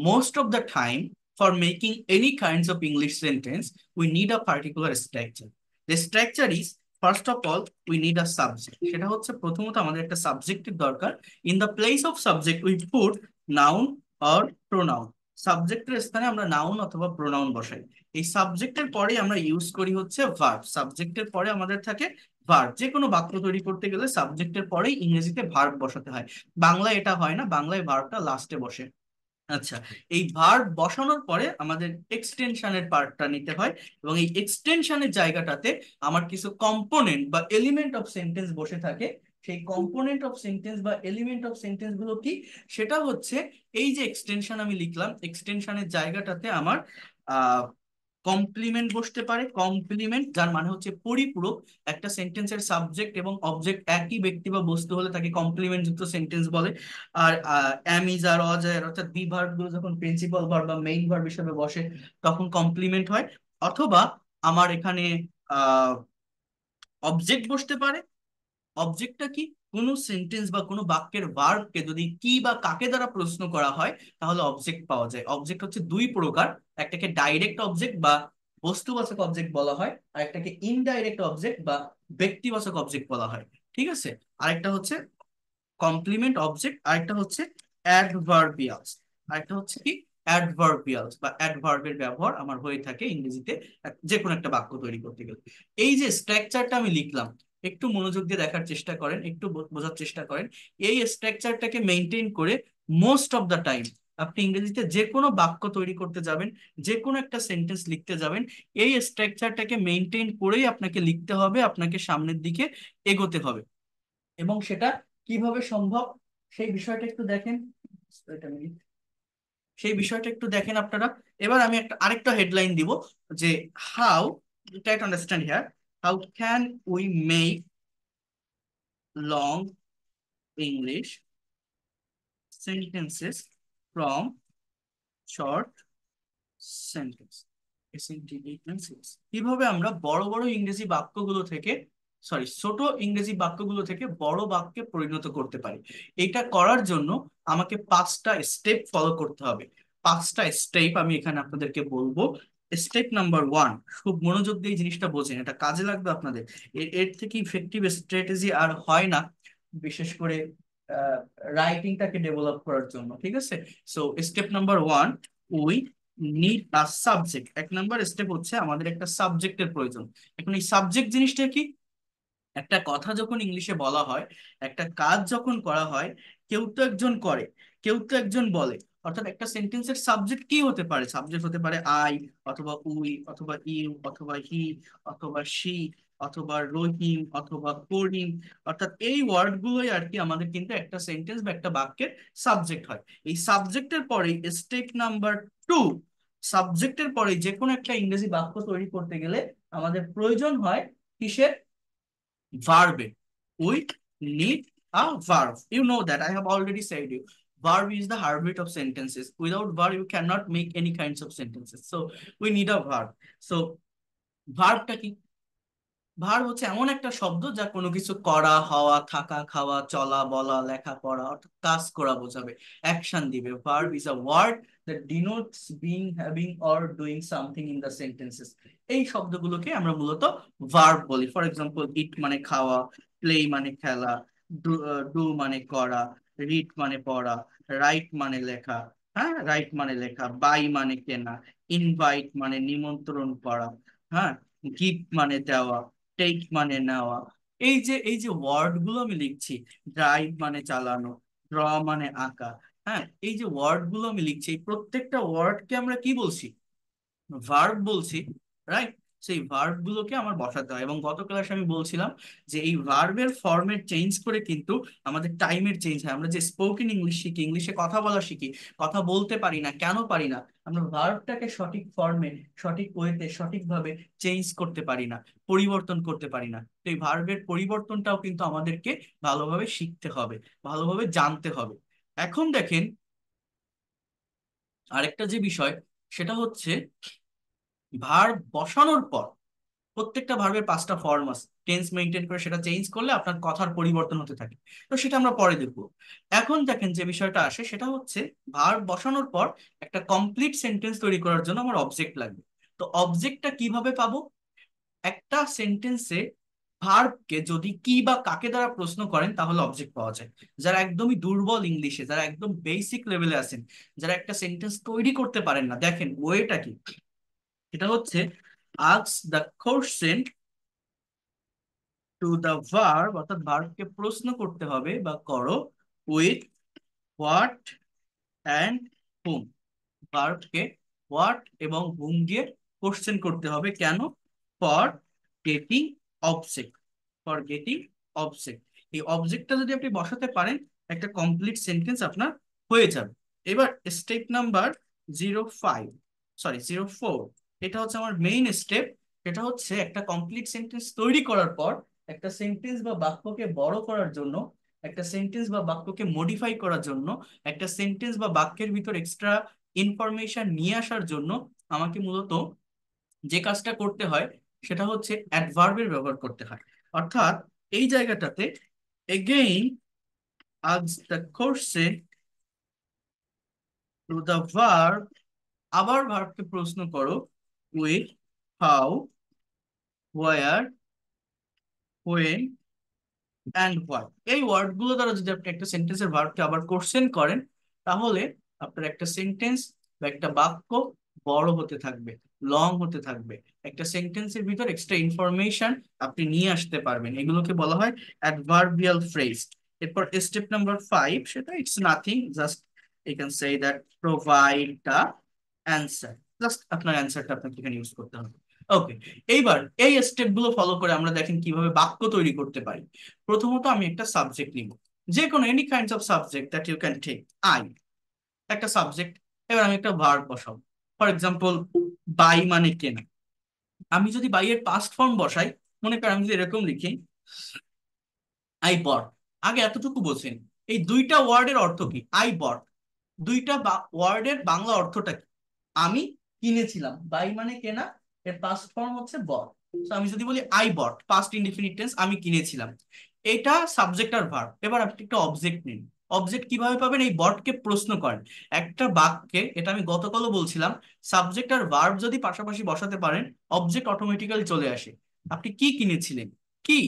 most of the time for making any kinds of English sentence we need a particular structure. The structure is, first of all we need a subject. সেটা হচ্ছে প্রথমত আমাদের একটা সাবজেক্টের দরকার। In the place of subject we put noun or pronoun. সাবজেক্টের স্থানে আমরা নাউন অথবা প্রোনাউন বসাই। এই সাবজেক্টের পরে আমরা ইউজ করি হচ্ছে ভার্ব। সাবজেক্টের পরে আমাদের থাকে ভার্ব। যে কোনো বাক্য তৈরি করতে গেলে সাবজেক্টের পরেই ইংরেজিতে ভার্ব বসাতে হয়। বাংলায় এটা হয় না, বাংলায় ভার্বটা লাস্টে বসে। আচ্ছা, এই ভার্ব বসানোর পরে আমাদের এক্সটেনশনের পার্টটা নিতে হয়, এবং এই এক্সটেনশনের জায়গাটাতে আমার কিছু কম্পোনেন্ট বা এলিমেন্ট অফ সেন্টেন্স বসে থাকে। সেই কম্পোনেন্ট অফ সেন্টেন্স বা এলিমেন্ট অফ সেন্টেন্স গুলো কি? সেটা হচ্ছে, এই যে এক্সটেনশন আমি লিখলাম, এক্সটেনশনের জায়গাটাতে আমার আহ কমপ্লিমেন্ট বসতে পারে। কমপ্লিমেন্ট যার মানে হচ্ছে পরিপূরক। একটা সেন্টেন্সের সাবজেক্ট এবং অবজেক্ট একই ব্যক্তি বা বস্তু হলে তাকে কমপ্লিমেন্ট যুক্ত সেন্টেন্স বলে। আর অ্যাম ইজ আর অজ আর, অর্থাৎ বি ভার্ব গুলো যখন প্রিন্সিপাল ভার্ব বা মেইন ভার্ব হিসেবে বসে তখন কমপ্লিমেন্ট হয়। অথবা আমার এখানে আহ অবজেক্ট বসতে পারে। অবজেক্টটা কি? কোনো সেন্টেন্স বা কোনো বাক্যের ভার্বকে যদি কি বা কাকে দ্বারা প্রশ্ন করা হয় তাহলে অবজেক্ট পাওয়া যায়। অবজেক্ট হচ্ছে দুই প্রকার, একটাকে ডাইরেক্ট অবজেক্ট বা বস্তুবাচক অবজেক্ট বলা হয়, আর একটাকে ইনডাইরেক্ট অবজেক্ট বা ব্যক্তিবাচক অবজেক্ট বলা হয়। ঠিক আছে, আরেকটা হচ্ছে কমপ্লিমেন্ট অবজেক্ট, আরেকটা হচ্ছে অ্যাডভার্বিয়ালস। আরেকটা হচ্ছে কি? অ্যাডভার্বিয়ালস বা অ্যাডভার্বের ব্যবহার আমার হয়ে থাকে ইংরেজিতে যে কোনো একটা বাক্য তৈরি করতে গেলে। এই যে স্ট্রাকচারটা আমি লিখলাম, একটু মনোযোগ দিয়ে দেখার চেষ্টা করেন, একটু বোঝার চেষ্টা করেন। এই স্ট্রাকচারটাকে মেনটেন করে মোস্ট অফ দ্য টাইম আপনি ইংরেজিতে যে কোনো বাক্য তৈরি করতে যাবেন, যে কোনো একটা সেন্টেন্স লিখতে যাবেন, এই স্ট্রাকচারটাকে মেনটেন করেই আপনাকে লিখতে হবে, আপনাকে সামনের দিকে এগোতে হবে। এবং সেটা কিভাবে সম্ভব সেই বিষয়টা একটু দেখেন। Wait a minute. সেই বিষয়টা একটু দেখেন আপনারা। এবার আমি আরেকটা হেডলাইন দিব, যে how, try to understand here, how can we make long English sentences from short sentence. কিভাবে আমরা বড় বড় ইংরেজি বাক্যগুলো থেকে, সরি, ছোট ইংরেজি বাক্যগুলো থেকে বড় বাক্যে পরিণত করতে পারি। এটা করার জন্য আমাকে 5টা স্টেপ ফলো করতে হবে। 5টা স্টেপ আমি এখানে আপনাদেরকে বলবো। স্টেপ নাম্বার 1, খুব মনোযোগ দিয়ে এই জিনিসটা বোঝেন, এটা কাজে লাগবে আপনাদের। এর থেকে ইফেক্টিভ স্ট্র্যাটেজি আর হয় না, বিশেষ করে রাইটিংটাকে ডেভেলপ করার জন্য। ঠিক আছে, so step number 1, we need a subject. 1 number step হচ্ছে আমাদের একটা সাবজেক্টের প্রয়োজন। এখন এই সাবজেক্ট জিনিসটা কি? একটা কথা যখন ইংলিশে বলা হয়, একটা কাজ যখন করা হয়, কেউ তো একজন করে, কেউ তো একজন বলে। অর্থাৎ একটা সেন্টেন্সের সাবজেক্ট কি হতে পারে? সাবজেক্ট হতে পারে আই, অথবা উই, অথবা ইউ, অথবা হি, অথবা শি, অথবা রহিম, অথবা করিম। অর্থাৎ এই ওয়ার্ড গুলোই আর কি আমাদের কিন্তু একটা সেন্টেন্স বা একটা বাক্যের সাবজেক্ট হয়। এই সাবজেক্টের পরেই স্টেপ নাম্বার 2, সাবজেক্টের পরে যে কোনো একটা ইংরেজি বাক্য তৈরি করতে গেলে আমাদের প্রয়োজন হয় কিসের? Verb. We need a verb. You know that. I have already said you. Verb is the heartbeat of sentences. Without verb, you cannot make any kinds of sentences. So we need a verb. So ভার্বটা কি? ভার্ব হচ্ছে এমন একটা শব্দ যা কোনো কিছু করা, হওয়া, থাকা, খাওয়া, চলা, বলা, লেখা, পড়া অর্থাৎ কাজ করা বোঝাবে, অ্যাকশন দিবে। Verb is a word that denotes being, having or doing something in the sentences. এই শব্দগুলোকে আমরা মূলত ভার্ব বলি। ফর এক্সাম্পল, ইট মানে খাওয়া, প্লে মানে খেলা, ডু মানে করা, রিড মানে পড়া, রাইট মানে লেখা, হ্যাঁ রাইট মানে লেখা, বাই মানে কেনা, ইনভাইট মানে নিমন্ত্রণ করা, হ্যাঁ, গিফট মানে দেওয়া, টেক মানে নেওয়া। এই যে ওয়ার্ড গুলো আমি লিখছি, ড্রাইভ মানে চালানো, ড্র মানে আঁকা, হ্যাঁ, এই যে ওয়ার্ড গুলো আমি লিখছি, এই প্রত্যেকটা ওয়ার্ডকে আমরা কি বলছি? ভার্ব বলছি, রাইট? সেই ভার্ব গুলোকে আমার বসাতে হয়। এবং গত ক্লাসে আমি বলছিলাম যে এই ভার্বের ফরম্যাট চেঞ্জ করে কিন্তু আমাদের টাইমের চেঞ্জ হয়। আমরা যে স্পোকেন ইংলিশ শিখি, ইংলিশে কথা বলা শিখি, কথা বলতে পারি না, কেন পারি না? আমরা ভার্বটাকে সঠিক ফর্মে, সঠিক ওয়েতে, সঠিকভাবে চেঞ্জ করতে পারি না, পরিবর্তন করতে পারি না। তো এই ভার্বের পরিবর্তনটাও কিন্তু আমাদেরকে ভালোভাবে শিখতে হবে, ভালোভাবে জানতে হবে। এখন দেখেন, আরেকটা যে বিষয়, সেটা হচ্ছে ভার্ব বসানোর পর প্রত্যেকটা ভার্বের 5টা ফর্ম আছে, টেন্স মেনটেন করে সেটা চেঞ্জ করলে আপনার কথার পরিবর্তন হতে থাকে। তো সেটা আমরা পরে দেখবো। এখন দেখেন যে বিষয়টা আসে সেটা হচ্ছে, ভার্ব বসানোর পর একটা কমপ্লিট সেন্টেন্স তৈরি করার জন্য আমার অবজেক্ট লাগবে। তো অবজেক্টটা কিভাবে পাবো? একটা সেন্টেন্সে ভার্বকে যদি কি বা কাকে দ্বারা প্রশ্ন করেন তাহলে অবজেক্ট পাওয়া যায়। যারা একদমই দুর্বল ইংলিশে, যারা একদম বেসিক লেভেলে আছেন, যারা একটা সেন্টেন্স তৈরি করতে পারেন না, দেখেন ওয়েটা কি। এটা হচ্ছে ask the question to the verb, অর্থাৎ ভার্বকে প্রশ্ন করতে হবে বা করো, উইথ হোয়াট অ্যান্ড হুম। ভার্বকে হোয়াট এবং হুম দিয়ে কোশ্চেন করতে হবে, কেন? For getting object, for getting object. এই অবজেক্টটা যদি আপনি বসাতে পারেন, একটা কমপ্লিট সেন্টেন্স আপনার হয়ে যাবে। এবার স্টেপ নাম্বার 05, সরি 04, এটা হচ্ছে আমার মেইন স্টেপ। এটা হচ্ছে একটা কমপ্লিট সেন্টেন্স তৈরি করার পর একটা সেন্টেন্স বা বাক্যকে বড় করার জন্য, একটা সেন্টেন্স বা বাক্যকে মডিফাই করার জন্য, একটা সেন্টেন্স বা বাক্যের ভিতর এক্সট্রা ইনফরমেশন নিয়ে আসার জন্য আমাকে মূলত যে কাজটা করতে হয় সেটা হচ্ছে অ্যাডভার্বের ব্যবহার করতে হয়। অর্থাৎ এই জায়গাটাতে again ask the question to the verb, আবার ভার্বকে প্রশ্ন করো, with how, where, when and what. এই ওয়ার্ডগুলো দ্বারা যদি আপনি একটা সেন্টেন্সের ভার্বকে আবার কোশ্চেন করেন, তাহলে আপনার একটা সেন্টেন্স বা একটা বাক্য বড় হতে থাকবে, লং হতে থাকবে। একটা সেন্টেন্সের ভিতর এক্সট্রা ইনফরমেশন আপনি নিয়ে আসতে পারবেন। এগুলোকে বলা হয় অ্যাডভার্বিয়াল ফ্রেজ। এরপর স্টেপ নাম্বার 5, সেটা it's nothing, just you can say that provide the answer. জাস্ট আপনার অ্যান্সারটা আপনাকে এখানে ইউজ করতে হবে। ওকে, এইবার এই স্টেপ গুলো ফলো করে আমরা দেখেন কিভাবে বাক্য তৈরি করতে পারি। প্রথমত আমি একটা সাবজেক্ট নিব, যে কোনো any kinds of subject that you can take. I একটা সাবজেক্ট। এবার আমি একটা ভার্ব বসাবো। ফর এক্সাম্পল, বাই মানে কেনা। আমি যদি বাই এর পাস্ট ফর্ম বসাই, মনে করেন আমি যদি এরকম লিখি, আই বট। আগে এতটুকু বোঝেন, এই দুইটা ওয়ার্ডের অর্থ কি? আই বট, দুইটা ওয়ার্ডের বাংলা অর্থটা কি? আমি কিনেছিলাম, বাই মানে কেনা, এর পাস্ট ফর্ম হচ্ছে বট। তো আমি যদি বলি I bought, past indefinite tense, আমি কিনেছিলাম, এটা সাবজেক্ট আর ভার্ব। এবার আপনি একটা অবজেক্ট নিন। অবজেক্ট কিভাবে পাবেন? এই বটকে প্রশ্ন করেন। একটা বাক্যে, এটা আমি গতকালও বলছিলাম, সাবজেক্ট আর ভার্ব যদি পাশাপাশি বসাতে পারেন, অবজেক্ট অটোমেটিক্যালি চলে আসে। আপনি কি কিনেছিলেন? কি?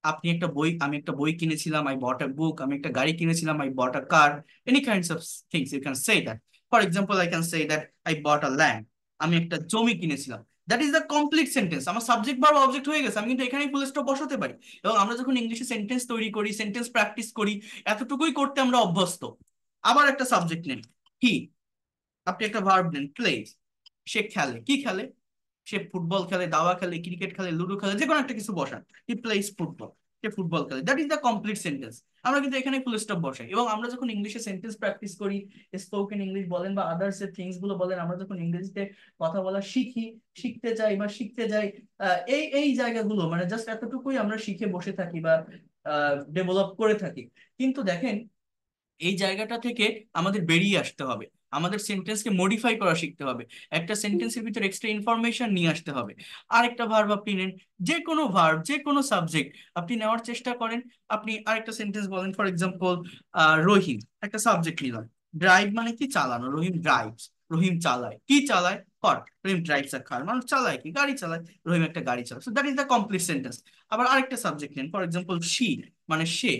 আপনি একটা বই, আমি একটা বই কিনেছিলাম, আই বট আ বুক। আমি একটা গাড়ি কিনেছিলাম, I bought a car. Any kinds of things you can say that. For example, I can say that I bought a land. আমি একটা জমি কিনেছিলাম। That is the complete sentence. আমার সাবজেক্ট ভার্ব অবজেক্ট হয়ে গেছে, আমি কিন্তু এখানেই ফুল স্টপ বসাতে পারি। এবং আমরা যখন ইংলিশে সেন্টেন্স তৈরি করি, সেন্টেন্স প্র্যাকটিস করি, এতটুকুই করতে আমরা অভ্যস্ত। আবার একটা সাবজেক্ট নেন, হি। আপনি একটা ভার্ব নেন, প্লে। সে খেলে, কি খেলে? সে ফুটবল খেলে, দাবা খেলে, ক্রিকেট খেলে, লুডো খেলে, যে কোনো একটা কিছু বসান। হি প্লেস ফুটবল, সে ফুটবল খেলে। That is the complete sentence. আমরা কিন্তু এখানে ফুল স্টপ বসাই। এবং আমরা যখন ইংলিশে সেন্টেন্স প্র্যাকটিস করি, স্পোকেন ইংলিশ বলেন বা আদার্স এর থিংস গুলো বলেন, আমরা যখন ইংরেজিতে কথা বলা শিখি, শিখতে চাই বা শিখতে যাই, এই এই জায়গাগুলো মানে জাস্ট এতটুকুই আমরা শিখে বসে থাকি বা ডেভেলপ করে থাকি। কিন্তু দেখেন, এই জায়গাটা থেকে আমাদের বেরিয়ে আসতে হবে। আমাদের সেন্টেন্সকে মডিফাই করা শিখতে হবে, একটা সেন্টেন্সের ভিতরে এক্সট্রা ইনফরমেশন নিয়ে আসতে হবে। আরেকটা ভার্ব আপনি নেন, যে কোনো ভার্ব, যে কোনো সাবজেক্ট আপনি নেওয়ার চেষ্টা করেন। আপনি আরেকটা সেন্টেন্স বলেন, ফর এক্সাম্পল রহিম, একটা সাবজেক্ট নিলাম। ড্রাইভ মানে কি? চালানো। রহিম ড্রাইভস, রহিম চালায়। কি চালায়? হট। রহিম ড্রাইভস আ কার, মানুষ চালায় কি? গাড়ি চালায়। রহিম একটা গাড়ি চালায়। So that is the complete sentence. আবার আরেকটা সাবজেক্ট নেন, ফর এক্সাম্পল শি, মানে সে।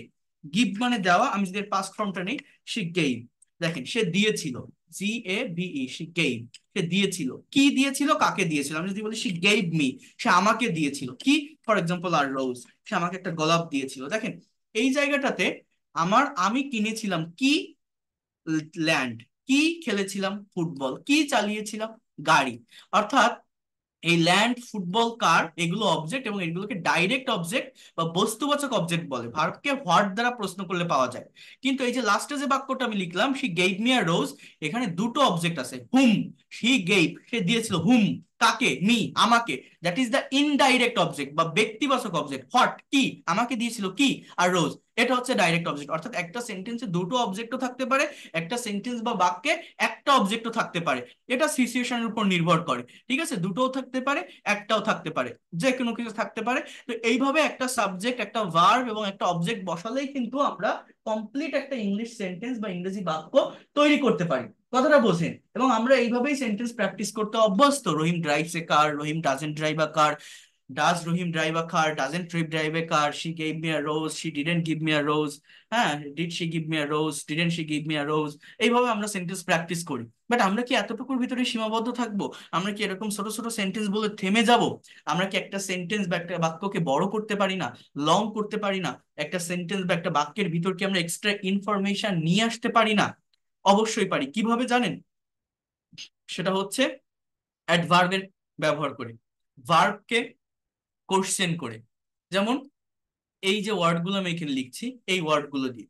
গিভ মানে দেওয়া, আমি যদি পাস্ট ফর্মটা নেই, শি গেভ। দেখেন, সে দিয়েছিল, GAVE, শি গেভ। সে দিয়েছিল। কি দিয়েছিল? কাকে দিয়েছিল? আমি যদি বলি শি গেভ মি, সে আমাকে দিয়েছিল কি? ফর এক্সাম্পল আর রোজ, সে আমাকে একটা গোলাপ দিয়েছিল। দেখেন, এই জায়গাটাতে আমি কিনেছিলাম কি? ল্যান্ড। কি খেলেছিলাম? ফুটবল। কি চালিয়েছিলাম? গাড়ি। অর্থাৎ এই ল্যান্ড, ফুটবল, কার, এগুলো অবজেক্ট, এবং এগুলোকে ডাইরেক্ট অবজেক্ট বা বস্তুবাচক অবজেক্ট বলে। ভার্বকে হোয়াট দ্বারা প্রশ্ন করলে পাওয়া যায়। কিন্তু এই যে লাস্টে যে বাক্যটা আমি লিখলাম, শি গেভ মি আ রোজ, এখানে দুটো অবজেক্ট আছে। হুম, শি গেভ, সে দিয়েছিল। হুম, কাকে? মি, আমাকে। That is the indirect object বা ব্যক্তিবাচক অবজেক্ট। হোয়াট, কি, আমাকে দিয়েছিল কি, আর রোজ, এটা হচ্ছে ডাইরেক্ট অবজেক্ট। অর্থাৎ একটা সেন্টেন্সে দুটো অবজেক্টও থাকতে পারে, একটা সেন্টেন্স বা বাক্যে একটা অবজেক্টও থাকতে পারে। এটা সিচুয়েশনের উপর নির্ভর করে। ঠিক আছে, দুটোও থাকতে পারে, একটাও থাকতে পারে, যে কোনো কিছু থাকতে পারে। তো এইভাবে একটা সাবজেক্ট, একটা ভার্ব এবং একটা অবজেক্ট বসালেই কিন্তু আমরা কমপ্লিট একটা ইংলিশ সেন্টেন্স বা ইংরেজি বাক্য তৈরি করতে পারি। কথাটা বোঝেন? এবং আমরা এইভাবেই সেন্টেন্স প্র্যাকটিস করতে অভ্যস্ত। Rahim drives a car, Rahim doesn't drive a car, does Rahim drive a car, doesn't trip drive a car, she gave me a rose, she didn't give me a rose, হ্যাঁ, did she give me a rose, didn't she give me a rose. এইভাবে আমরা সেন্টেন্স প্র্যাকটিস করি। বাট আমরা কি এতটুকুর ভিতরে সীমাবদ্ধ থাকবো? আমরা কি এরকম ছোট ছোট সেন্টেন্স বলে থেমে যাব? আমরা কি একটা সেন্টেন্স বা একটা বাক্যকে বড় করতে পারি না, লং করতে পারি না? একটা সেন্টেন্স বা একটা বাক্যের ভিতর কি আমরা এক্সট্রা ইনফরমেশন নিয়ে আসতে পারি না? অবশ্যই পারি। কিভাবে জানেন? সেটা হচ্ছে অ্যাডভার্বের ব্যবহার করে, ভার্বকে কোশ্চেন করে। যেমন এই যে ওয়ার্ডগুলো আমি এখানে লিখছি, এই ওয়ার্ডগুলো দিয়ে,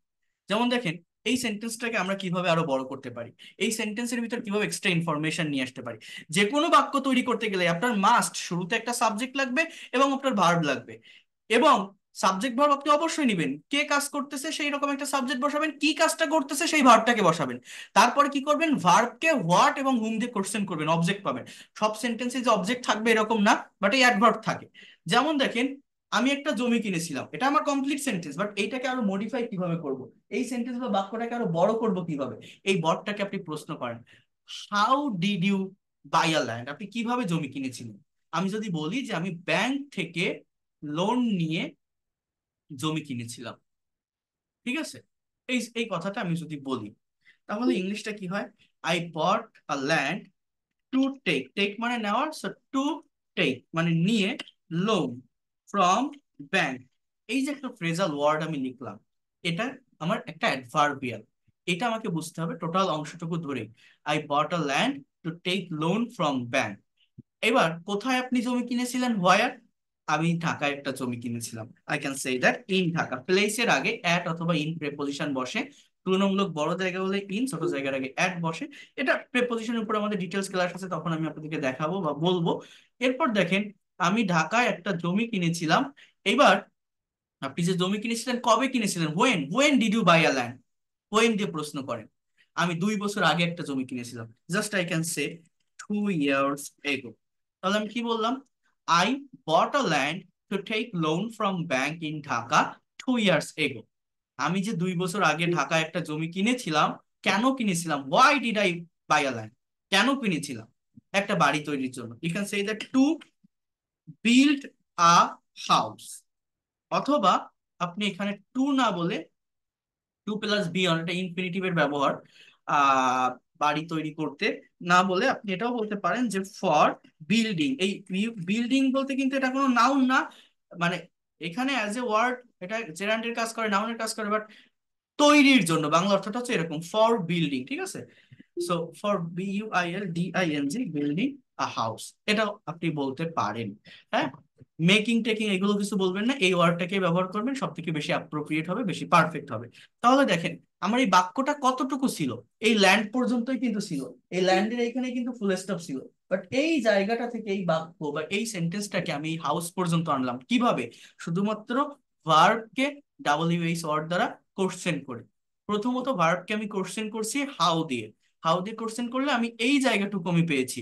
যেমন দেখেন, এই সেন্টেন্সটাকে আমরা কিভাবে আরো বড় করতে পারি, এই সেন্টেন্সের ভিতর কিভাবে এক্সট্রা ইনফরমেশন নিয়ে আসতে পারি। যে কোনো বাক্য তৈরি করতে গেলে আপনার মাস্ট শুরুতে একটা সাবজেক্ট লাগবে এবং আপনার ভার্ব লাগবে। এবং সাবজেক্ট ভার্ব আপনি অবশ্যই নেবেন, কে কাজ করতেছে সেই রকম একটা সাবজেক্ট বসাবেন, কি কাজটা করতেছে সেই ভার্বটাকে বসাবেন। তারপরে কি করবেন? ভার্বকে হোয়াট এবং হুম দিয়ে কোশ্চেন করবেন, অবজেক্ট পাবেন। সব সেন্টেন্সে যে অবজেক্ট থাকবে এরকম না, বাট এই অ্যাডভার্ব থাকে। যেমন দেখেন, আমি একটা জমি কিনেছিলাম, এটা আমার কমপ্লিট সেন্টেন্স, বাট এইটাকে আরো মডিফাই কিভাবে করব, এই সেন্টেন্স বা বাক্যটাকে আরো বড় করব কিভাবে, এই বর্ডটাকে আপনি প্রশ্ন করেন, how did you buy a land? আপনি কিভাবে জমি কিনেছিলেন? আমি যদি বলি যে আমি ব্যাংক থেকে লোন নিয়ে জমি কিনেছিলাম, ঠিক আছে, এই এই কথাটা আমি যদি বলি, তাহলে ইংলিশটা কি হয়? I bought a land to take, take মানে নেওয়ার, সো টু টেক মানে নিয়ে, লোন ফ্রম ব্যাংক। এই যে একটা ফ্রেজাল ওয়ার্ড আমি লিখলাম, এটা আমার একটা অ্যাডভার্বিয়াল। এটা আমাকে বুঝতে হবে টোটাল অংশটুকু ধরে। I bought a land to take loan from bank. এবার কোথায় আপনি জমি কিনেছিলেন? হোয়ার? আমি ঢাকায় একটা জমি কিনেছিলাম। I can say that in Dhaka. প্লেসের আগে অ্যাট অথবা ইন প্রেপোজিশন বসে। তুলনামূলক বড় জায়গা হলে ইন, ছোট জায়গার আগে অ্যাট বসে। এটা প্রেপোজিশনের উপর আমাদের ডিটেলস ক্লাস আছে, তখন আমি আপনাদেরকে দেখাবো বা বলবো। এরপর দেখেন, আমি ঢাকায় একটা জমি কিনেছিলাম। এবার আপনি যে জমি কিনেছিলেন কবে কিনেছিলেন? When did you buy a land? When দিয়ে প্রশ্ন করেন। আমি 2 বছর আগে একটা জমি কিনেছিলাম, just I can say 2 years ago। তাহলে আমি কি বললাম? I bought a land to take loan from bank in Dhaka 2 years ago। আমি যে 2 বছর আগে ঢাকায় একটা জমি কিনেছিলাম, কেন কিনেছিলাম? Why did I buy a land? কেন কিনেছিলাম? একটা বাড়ি তৈরির জন্য। You can say that to build a house. অথবা আপনি এখানে টু না বলে, টু প্লাস বি অনেকটা ইনফিনিটিভের ব্যবহার, আহ বাড়ি তৈরি করতে না বলে আপনি এটাও বলতে পারেন যে ফর বিল্ডিং। এই বিল্ডিং বলতে কিন্তু এটা কোনো নাউন না, মানে এখানে অ্যাজ এ ওয়ার্ড এটা জেরান্ডের কাজ করে, নাউনের কাজ করে, বাট তৈরির জন্য বাংলা অর্থটা হচ্ছে এরকম, ফর বিল্ডিং। ঠিক আছে, so for BUILDING, building a house, এটা আপনি বলতে পারেন। হ্যাঁ, মেকিং টেকিং এগুলো কিছু বলবেন না, এই ওয়ার্ডটাকে ব্যবহার করবেন, সব থেকে বেশি অ্যাপ্রোপ্রিয়েট হবে, বেশি পারফেক্ট হবে। তাহলে দেখেন, আমার এই বাক্যটা কতটুকু ছিল? এই ল্যান্ড পর্যন্তই কিন্তু ছিল, এই ল্যান্ডের এইখানে কিন্তু ফুল স্টপ ছিল। বাট এই জায়গাটা থেকে এই বাক্য বা এই সেন্টেন্সটাকে আমি হাউস পর্যন্ত আনলাম কিভাবে? শুধুমাত্র ভার্বকে WH ওয়ার্ড দ্বারা কোশ্চেন করে। প্রথমত ভার্বকে আমি কোশ্চেন করছি হাউ দিয়ে, হাউ দিয়ে কোশ্চেন করলে আমি এই জায়গাটুকু আমি পেয়েছি।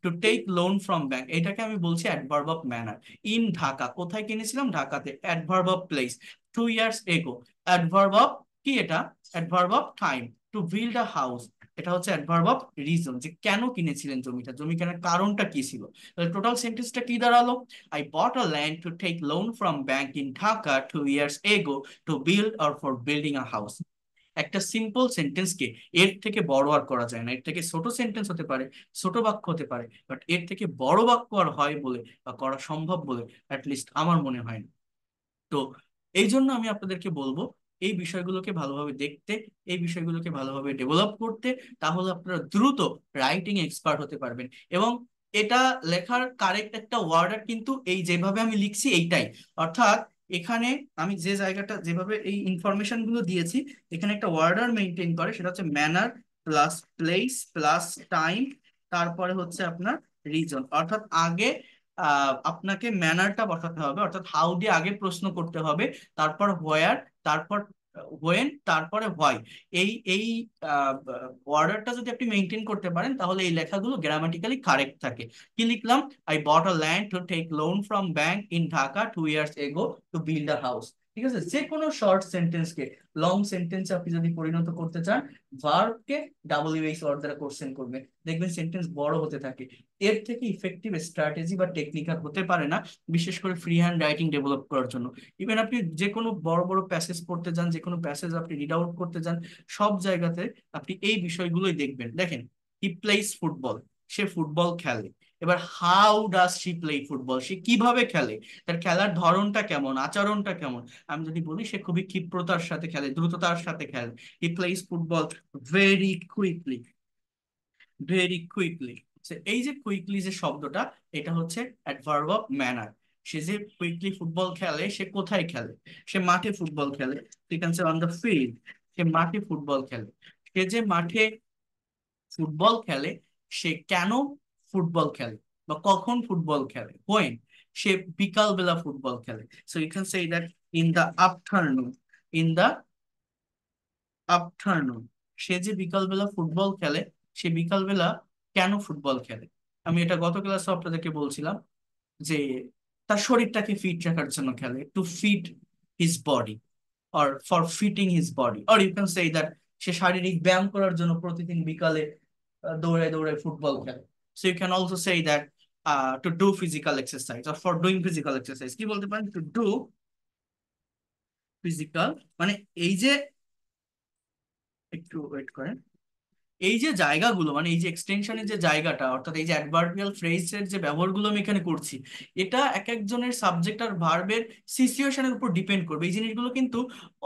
To take loan from bank, এটাকে আমি বলছি adverb of manner. In Dhaka, কোথায় কিনেছিলাম? ঢাকাতে। Adverb of place, 2 years ago। Adverb of কি এটা? Adverb of time, to build a house. এটা হচ্ছে অ্যাডভার্ব অফ রিজন, যে কেন কিনেছিলেন জমিটা, জমি কেনার কারণটা কি ছিল। তাহলে টোটাল সেন্টেন্সটা কি দাঁড়ালো? I bought a land to take loan from bank in Dhaka 2 years ago to build or for building a house. একটা সিম্পল সেন্টেন্সকে এর থেকে বড় আর করা যায় না। এর থেকে ছোট সেন্টেন্স হতে পারে, ছোট বাক্য হতে পারে, বাট এর থেকে বড় বাক্য আর হয় বলে বা করা সম্ভব বলে লিস্ট আমার মনে হয় না। তো এই জন্য আমি আপনাদেরকে বলবো এই বিষয়গুলোকে ভালোভাবে দেখতে, এই বিষয়গুলোকে ভালোভাবে ডেভেলপ করতে। তাহলে আপনারা দ্রুত রাইটিং এক্সপার্ট হতে পারবেন। এবং এটা লেখার কারেক্ট একটা ওয়ার্ডার কিন্তু এই যেভাবে আমি লিখছি এইটাই। অর্থাৎ এখানে আমি যে জায়গাটা যেভাবে এই ইনফরমেশন গুলো দিয়েছি, এখানে একটা ওয়ার্ডার মেনটেন করে, সেটা হচ্ছে manner plus place plus time, তারপরে হচ্ছে আপনার রিজন। অর্থাৎ আগে আপনাকে ম্যানারটা বসাতে হবে, অর্থাৎ হাউ দিয়ে আগে প্রশ্ন করতে হবে, তারপর হোয়ার, তারপর হোয়েন, তারপরে হোয়াই। এই অর্ডারটা যদি আপনি মেনটেন করতে পারেন তাহলে এই লেখাগুলো গ্রামাটিক্যালি কারেক্ট থাকে। কি লিখলাম? I bought a land to take loan from bank in Dhaka 2 years ago to build a house. ঠিক আছে? যে কোনো শর্ট সেন্টেন্সকে লং সেন্টেন্সে আপনি যদি পরিণত করতে চান, ভার্বকে ডাব্লিউএইচ ওয়ার্ড দ্বারা কোশ্চেন করবে, দেখবেন সেন্টেন্স বড় হতে থাকে। এর থেকে ইফেক্টিভ স্ট্র্যাটেজি বা টেকনিক্যাল হতে পারে না, বিশেষ করে ফ্রি হ্যান্ড রাইটিং ডেভেলপ করার জন্য। ইভেন আপনি যে কোনো বড় বড় প্যাসেজ পড়তে যান, যে কোনো প্যাসেজ আপনি রিড আউট করতে যান, সব জায়গাতে আপনি এই বিষয়গুলোই দেখবেন। দেখেন, হি প্লেইস ফুটবল, সে ফুটবল খেলে। এবার how does she play football, সে কিভাবে খেলে, তার খেলার ধরনটা কেমন, আচরণটা কেমন। আমি যদি বলি সে খুবই ক্ষিপ্রতার সাথে খেলে, দ্রুততার সাথে খেলে। He plays football very quickly, very quickly. এই যে কুইকলি যে শব্দটা, এটা হচ্ছে অ্যাডভার্ব অফ ম্যানার। সে যে কুইকলি ফুটবল খেলে, সে কোথায় খেলে? সে মাঠে ফুটবল খেলে। ঠিক আছে, অন দ্য ফিল্ড। সে মাঠে ফুটবল খেলে। সে যে মাঠে ফুটবল খেলে, সে কেন ফুটবল খেলে বা কখন ফুটবল খেলে, হোয়েন। সে বিকাল বেলা ফুটবল খেলে। So you can say that in the afternoon, in the afternoon. সে যে বিকালবেলা ফুটবল খেলে, সে বিকালবেলা কেন ফুটবল খেলে? আমি এটা গত ক্লাসে আপনাদেরকে বলছিলাম যে তার শরীরটাকে ফিট রাখার জন্য খেলে, to fit his body, or for fitting his body, or you can say that সে শারীরিক ব্যায়াম করার জন্য প্রতিদিন বিকালে দৌড়ে দৌড়ে ফুটবল খেলে। So you can also say that to do physical exercise, or for doing physical exercise. কি বলতে পারেন? টু ডু ফিজিক্যাল, মানে এই যে, একটু ওয়েট করেন, এই যে জায়গাগুলো, মানে এই যে এক্সটেনশনের যে জায়গাটা, অর্থাৎ এই যে অ্যাডভার্বিয়াল ফ্রেজের যে ব্যবহারগুলো আমি এখানে করছি, এটা এক একজনের সাবজেক্ট আর ভার্বের সিচুয়েশনের উপর ডিপেন্ড করবে। এই জিনিসগুলো কিন্তু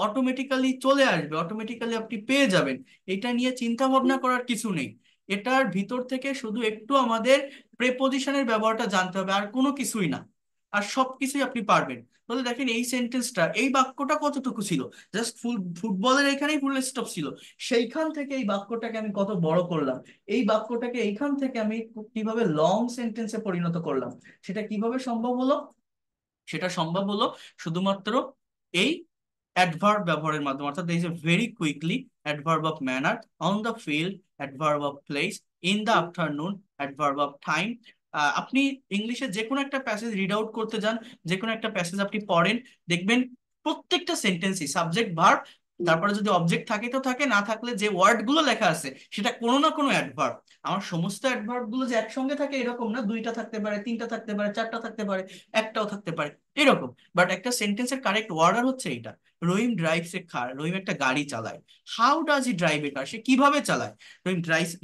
অটোমেটিক্যালি চলে আসবে, অটোমেটিক্যালি আপনি পেয়ে যাবেন। এটা নিয়ে চিন্তা ভাবনা করার কিছু নেই। এটার ভিতর থেকে শুধু একটু আমাদের প্রেপোজিশনের ব্যবহারটা জানতে হবে, আর কোনো কিছুই না। আর সবকিছুই আপনি পারবেন। তাহলে দেখেন এই সেন্টেন্সটা, এই বাক্যটা কতটুকু ছিল, জাস্ট ফুটবলের এখানেই ফুল স্টপ ছিল। সেইখান থেকে এই বাক্যটাকে আমি কত বড় করলাম, এই বাক্যটাকে এইখান থেকে আমি কিভাবে লং সেন্টেন্সে পরিণত করলাম, সেটা কিভাবে সম্ভব হলো? সেটা সম্ভব হলো শুধুমাত্র এই অ্যাডভার্ব ব্যবহারের মাধ্যমে। অর্থাৎ এই যে very quickly, adverb of manner, on the field, adverb of place, in the afternoon, adverb of time. আপনি ইংলিশে যে কোনো একটা প্যাসেজ রিড আউট করতে যান, যে কোনো একটা প্যাসেজ আপনি পড়েন, দেখবেন প্রত্যেকটা সেন্টেন্সই সাবজেক্ট ভার্ব, তারপরে যদি অবজেক্ট থাকে তো থাকে, না থাকলে যে ওয়ার্ড গুলো লেখা আছে সেটা কোনো না কোনো অ্যাডভার্ব। আমার সমস্ত অ্যাডভার্ব গুলো যে একসঙ্গে থাকে এরকম না, দুইটা থাকতে পারে, তিনটা থাকতে পারে, চারটা থাকতে পারে, একটাও থাকতে পারে, এরকম। বাট একটা সেন্টেন্সের কারেক্ট ওয়ার্ডার হচ্ছে এইটা। রহিম ড্রাইভস এ কার, রহিম একটা গাড়ি চালায়। How does he drive a car, সে কিভাবে চালায়? Rahim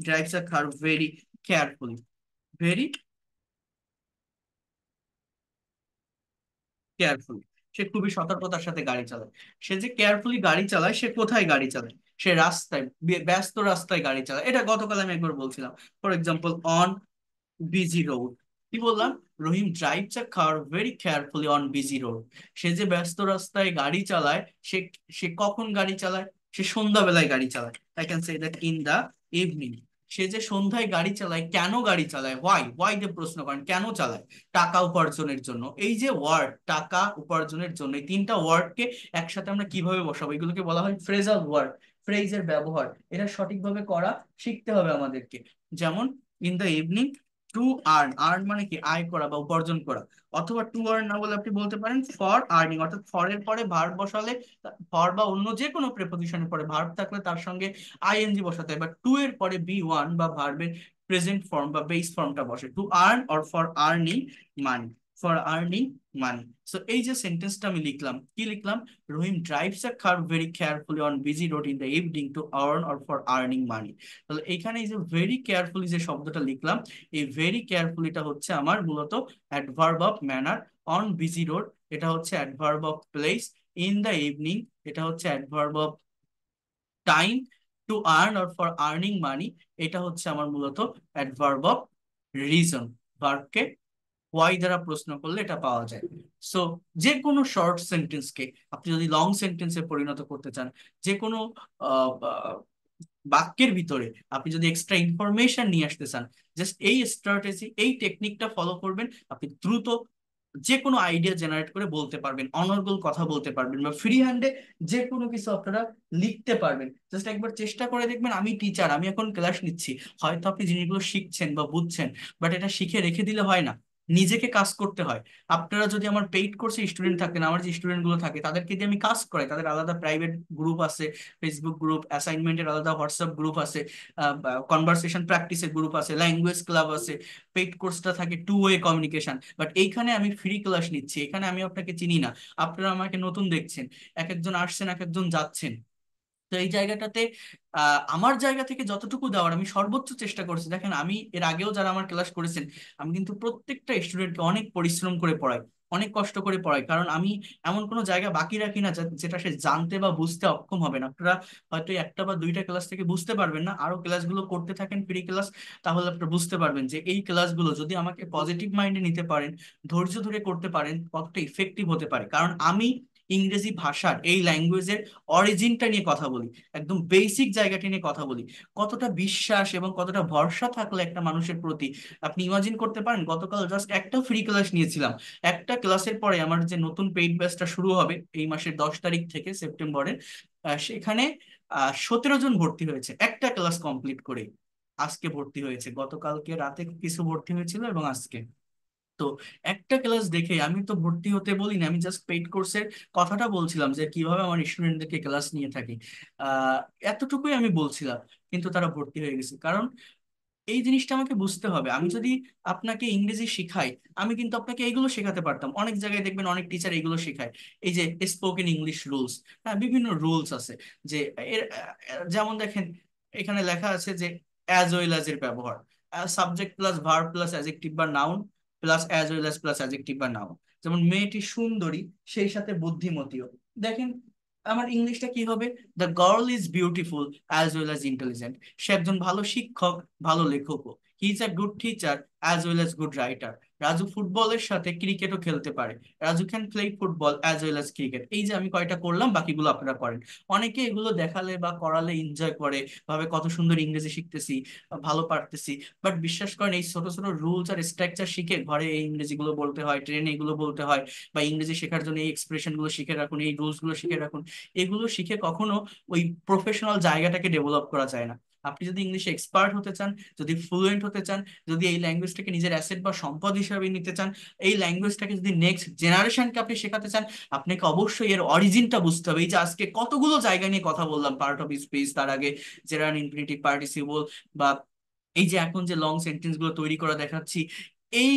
drives a car very carefully, very carefully. সে খুবই সতর্কতার সাথে গাড়ি চালায়। সে যে কেয়ারফুলি গাড়ি চালায়, সে কোথায় গাড়ি চালায়? সে রাস্তায়, ব্যস্ত রাস্তায় গাড়ি চালায়। এটা গতকাল আমি একবার বলছিলাম। For example, on busy road. কি বললাম? Rahim drives a car very carefully on busy road. সে যে ব্যস্ত রাস্তায় গাড়ি চালায়, সে সে কখন গাড়ি চালায়? সে সন্ধ্যাবেলায় গাড়ি চালায়। I can say that in the evening. সে যে সন্ধ্যায় গাড়ি চালায়, কেন গাড়ি চালায়? হোয়াই, হোয়াই দিয়ে প্রশ্ন করেন, কেন চালায়? টাকা উপার্জনের জন্য। এই যে ওয়ার্ড টাকা উপার্জনের জন্য, এই তিনটা ওয়ার্ডকে একসাথে আমরা কিভাবে বসাবো? এগুলোকে বলা হয় ফ্রেজাল ওয়ার্ড। ফ্রেজের ব্যবহার, এটা সঠিকভাবে করা শিখতে হবে আমাদেরকে। যেমন in the evening to earn, earn মানে কি আয় করা বা উপার্জন করা, অথবা টু আর্ন না বলে আপনি বলতে পারেন ফর আর্নিং, অর্থাৎ ফর এর পরে ভার্ব বসালে, ফর বা অন্য যে কোনো প্রেপোজিশনের পরে ভার্ব থাকলে তার সঙ্গে আইএনজি বসাতে হয়, বা টু এর পরে বি ওয়ান বা ভার্বের প্রেজেন্ট ফর্ম বা বেস ফর্মটা বসে, to earn or for earning money, for earning money. So এই যে সেন্টেন্সটা আমি লিখলাম, কি লিখলাম, Rahim drives a car very carefully on busy road in the evening to earn or for earning money. তাহলে এখানে এই যে ভেরি কেয়ারফুলি যে শব্দটা লিখলাম, এই ভেরি কেয়ারফুলিটা হচ্ছে আমার মূলত adverb of manner, on busy road এটা হচ্ছে adverb of place, in the evening এটা হচ্ছে adverb of time, two earn or for earning মানি এটা হচ্ছে আমার মূলত অ্যাডভার্ব অফ রিজন। ভার্বকে ওয়াই দ্বারা প্রশ্ন করলে এটা পাওয়া যায়। সো যে কোনো শর্ট সেন্টেন্সকে আপনি যদি লং সেন্টেন্সে পরিণত করতে চান, যে কোনো আহ, আহ, বাক্যের ভিতরে আপনি যদি এক্সট্রা ইনফরমেশন নিয়ে আসতে চান, জাস্ট এই স্ট্র্যাটেজি এই টেকনিকটা ফলো করবেন, আপনি দ্রুত যে কোনো আইডিয়া জেনারেট করে বলতে পারবেন, অনর্গল কথা বলতে পারবেন, বা ফ্রি হ্যান্ডে যে কোনো কিছু আপনারা লিখতে পারবেন। জাস্ট একবার চেষ্টা করে দেখবেন, আমি টিচার, আমি এখন ক্লাস নিচ্ছি, হয়তো আপনি জিনিসগুলো শিখছেন বা বুঝছেন, বাট এটা শিখে রেখে দিলে হয় না, নিজেকে কাজ করতে হয়। আপনারা যদি আমার পেইড কোর্সে স্টুডেন্ট থাকেন, আমার যে স্টুডেন্ট গুলো থাকে তাদেরকে দিয়ে আমি কাজ করাই, তাদের আলাদা প্রাইভেট গ্রুপ আছে, ফেসবুক গ্রুপ, অ্যাসাইনমেন্টের আলাদা হোয়াটসঅ্যাপ গ্রুপ আছে, কনভারসেশন প্র্যাকটিসের গ্রুপ আছে, ল্যাঙ্গুয়েজ ক্লাব আছে, পেইড কোর্সটা থাকে টু ওয়ে কমিউনিকেশন। বাট এইখানে আমি ফ্রি ক্লাস নিচ্ছি, এখানে আমি আপনাকে চিনি না, আপনারা আমাকে নতুন দেখছেন, এক একজন আসছেন এক একজন যাচ্ছেন। তো এই জায়গাটাতে আমার জায়গা থেকে যতটুকু দেওয়ার আমি সর্বোচ্চ চেষ্টা করছি। দেখেন আমি এর আগেও যারা আমার ক্লাস করেছেন, আমি কিন্তু প্রত্যেকটা স্টুডেন্টকে অনেক পরিশ্রম করে পড়াই, অনেক কষ্ট করে পড়াই, কারণ আমি এমন কোনো জায়গা বাকি রাখি না যেটা সে জানতে বা বুঝতে অক্ষম হবে না। আপনারা হয়তো একটা বা দুইটা ক্লাস থেকে বুঝতে পারবেন না, আরো ক্লাসগুলো করতে থাকেন ফ্রি ক্লাস, তাহলে আপনারা বুঝতে পারবেন যে এই ক্লাসগুলো যদি আমাকে পজিটিভ মাইন্ডে নিতে পারেন, ধৈর্য ধরে করতে পারেন, কতটা ইফেক্টিভ হতে পারে। কারণ আমি ইংরেজি ভাষার এই ল্যাঙ্গুয়েজের অরিজিনটা নিয়ে কথা বলি, একদম বেসিক জায়গাটি নিয়ে কথা বলি, কতটা বিশ্বাস এবং কতটা ভরসা থাকলে একটা মানুষের প্রতি, আপনি ইমাজিন করতে পারেন। গতকাল জাস্ট একটা ফ্রি ক্লাস নিয়েছিলাম, একটা ক্লাসের পরে আমার যে নতুন পেইড ব্যাচটা শুরু হবে এই মাসের 10 তারিখ থেকে সেপ্টেম্বরের, সেখানে 17 জন ভর্তি হয়েছে একটা ক্লাস কমপ্লিট করে। আজকে ভর্তি হয়েছে, গতকালকে রাতে কিছু ভর্তি হয়েছিল এবং আজকে। তো একটা ক্লাস দেখে আমি তো ভর্তি হতে বলিনি, আমি জাস্ট পেইড কোর্সের কথাটা বলছিলাম যে কিভাবে আমার স্টুডেন্টদেরকে ক্লাস নিয়ে থাকি, আহ এতটুকুই আমি বলছিলাম, কিন্তু তারা ভর্তি হয়ে গেছে। কারণ এই জিনিসটা আমাকে বুঝতে হবে, আমি যদি আপনাকে ইংরেজি শিখাই, আমি কিন্তু আপনাকে এইগুলো শেখাতে পারতাম। অনেক জায়গায় দেখবেন অনেক টিচার এইগুলো শেখায়, এই যে স্পোকেন ইংলিশ রুলস, হ্যাঁ বিভিন্ন রুলস আছে, যে এর যেমন দেখেন এখানে লেখা আছে যে অ্যাজ ওয়েল অ্যাজ এর ব্যবহার, subject plus verb plus adjective বা noun plus as well as plus adjective বা নাউন। যেমন মেয়েটি সুন্দরী সেই সাথে বুদ্ধিমতীও, দেখেন আমার ইংলিশটা কি হবে, the girl is beautiful as well as intelligent, সে একজন ভালো শিক্ষক, ভালো লেখকও, he is a good teacher as well as good writer, Raju ফুটবলের সাথে ক্রিকেটও খেলতে পারে, Raju can play football as well as cricket. এই যে আমি কয়টা করলাম, বাকিগুলো আপনারা করেন। অনেকে এগুলো দেখালে বা করালে এনজয় করে, ভাবে কত সুন্দর ইংরেজি শিখতেছি, ভালো পারতেছি। বাট বিশ্বাস করেন এই ছোট ছোট রুলস আর স্ট্রাকচার শিখে ঘরে এই ইংরেজি গুলো বলতে হয়, ট্রেনে এগুলো বলতে হয়, বা ইংরেজি শেখার জন্য এই এক্সপ্রেশন গুলো শিখে রাখুন, এই রুলস গুলো শিখে রাখুন, এগুলো শিখে কখনো ওই প্রফেশনাল জায়গাটাকে ডেভেলপ করা যায় না। আপনি যদি ইংলিশে এক্সপার্ট হতে চান, যদি ফ্লুয়েন্ট হতে চান, যদি এই ল্যাঙ্গুয়েজটাকে নিজের অ্যাসেট বা সম্পদ হিসাবে নিতে চান, এই ল্যাঙ্গুয়েজটাকে যদি নেক্সট জেনারেশনকে আপনি শেখাতে চান, আপনাকে অবশ্যই এর অরিজিনটা বুঝতে হবে। এই যে আজকে কতগুলো জায়গা নিয়ে কথা বললাম, পার্ট অফ স্পিচ, তার আগে জেরান ইনফিনিটিভ পার্টিসিপল, বা এই যে এখন যে লং সেন্টেন্স গুলো তৈরি করা দেখাচ্ছি, এই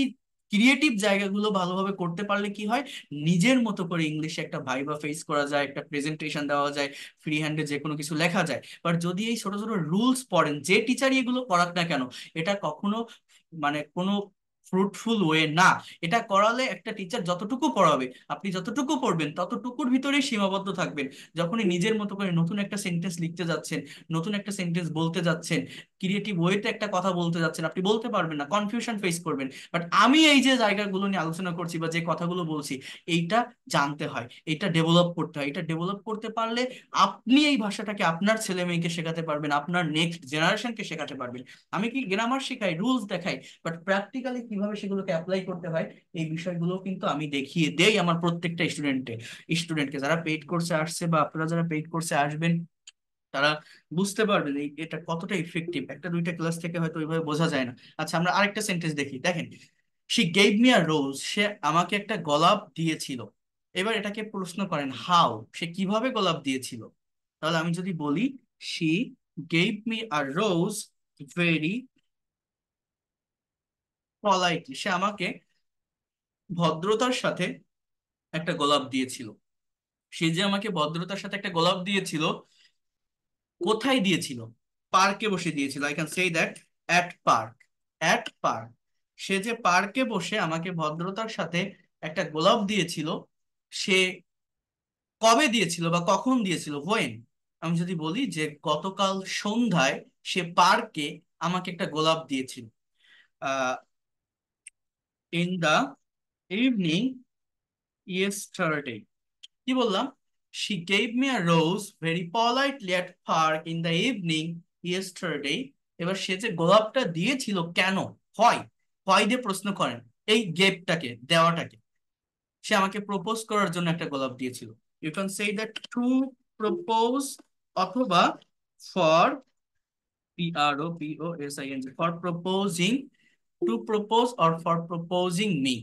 ক্রিয়েটিভ জায়গাগুলো ভালোভাবে করতে পারলে কি হয়, নিজের মতো করে ইংলিশে একটা ভাইবা ফেস করা যায়, একটা প্রেজেন্টেশন দেওয়া যায়, ফ্রি হ্যান্ডে যে কোনো কিছু লেখা যায়। বাট যদি এই ছোট ছোট রুলস পড়েন, যে টিচারই এগুলো করাক না কেন, এটা কখনো মানে কোনো ফ্রুটফুল ওয়ে না। এটা করালে একটা টিচার যতটুকু পড়াবে, আপনি যতটুকু পড়বেন ততটুকুর ভিতরেই সীমাবদ্ধ থাকবেন। যখনই নিজের মতো করে নতুন একটা সেন্টেন্স লিখতে যাচ্ছেন, নতুন একটা সেন্টেন্স বলতে যাচ্ছেন, ক্রিয়েটিভ ওয়েতে একটা কথা বলতে যাচ্ছেন, আপনি বলতে পারবেন না, কনফিউশন ফেস করবেন। বাট আমি এই যে জায়গাগুলো নিয়ে আলোচনা করছি বা যে কথাগুলো বলছি, এইটা জানতে হয়, এটা ডেভেলপ করতে হয়। এটা ডেভেলপ করতে পারলে আপনি এই ভাষাটাকে আপনার ছেলে মেয়েকে শেখাতে পারবেন, আপনার নেক্সট জেনারেশনকে শেখাতে পারবেন। আমি কি গ্রামার শেখাই, রুলস দেখাই, বাট প্র্যাকটিক্যালি কিভাবে সেগুলোকে অ্যাপ্লাই করতে হয়, এই বিষয়গুলো কিন্তু আমি দেখিয়ে দেই আমার প্রত্যেকটা স্টুডেন্টকে, যারা পেইড কোর্সে আসছে বা আপনারা যারা পেইড কোর্সে আসবেন, তারা বুঝতে পারবে যে এটা কতটা ইফেক্টিভ। একটা দুইটা ক্লাস থেকে হয়তো ওইভাবে বোঝা যায় না। আচ্ছা, আমরা আরেকটা সেন্টেন্স দেখি, দেখেন। শি গেভ মি আ রোজ, সে আমাকে একটা গোলাপ দিয়েছিল। এবার এটাকে প্রশ্ন করেন হাউ, সে কিভাবে গোলাপ দিয়েছিল। তাহলে আমি যদি বলি she gave me a rose very politely, সে আমাকে ভদ্রতার সাথে একটা গোলাপ দিয়েছিল। সে যে আমাকে ভদ্রতার সাথে একটা গোলাপ দিয়েছিল, কোথায় দিয়েছিল? পার্কে বসে দিয়েছিল। I can say that at park. At park, সে যে পার্কে বসে আমাকে ভদ্রতার সাথে একটা গোলাপ দিয়েছিল, সে কবে দিয়েছিল বা কখন দিয়েছিল, হোয়েন। আমি যদি বলি যে গতকাল সন্ধ্যায় সে পার্কে আমাকে একটা গোলাপ দিয়েছিল, ইন দা ইভিনিং ইয়েস্টারডে। কি বললাম? She gave me a rose very politely at park in the evening yesterday. এবার সে যে গোলাপটা দিয়েছিল কেন, হয়, হয় দিয়ে প্রশ্ন করেন এই গেভটাকে, দেওয়াটাকে। সে আমাকে প্রপোজ করার জন্য একটা গোলাপ দিয়েছিল। You can say that to propose, অথবা for, PROPOSING, for proposing, to propose or for proposing me.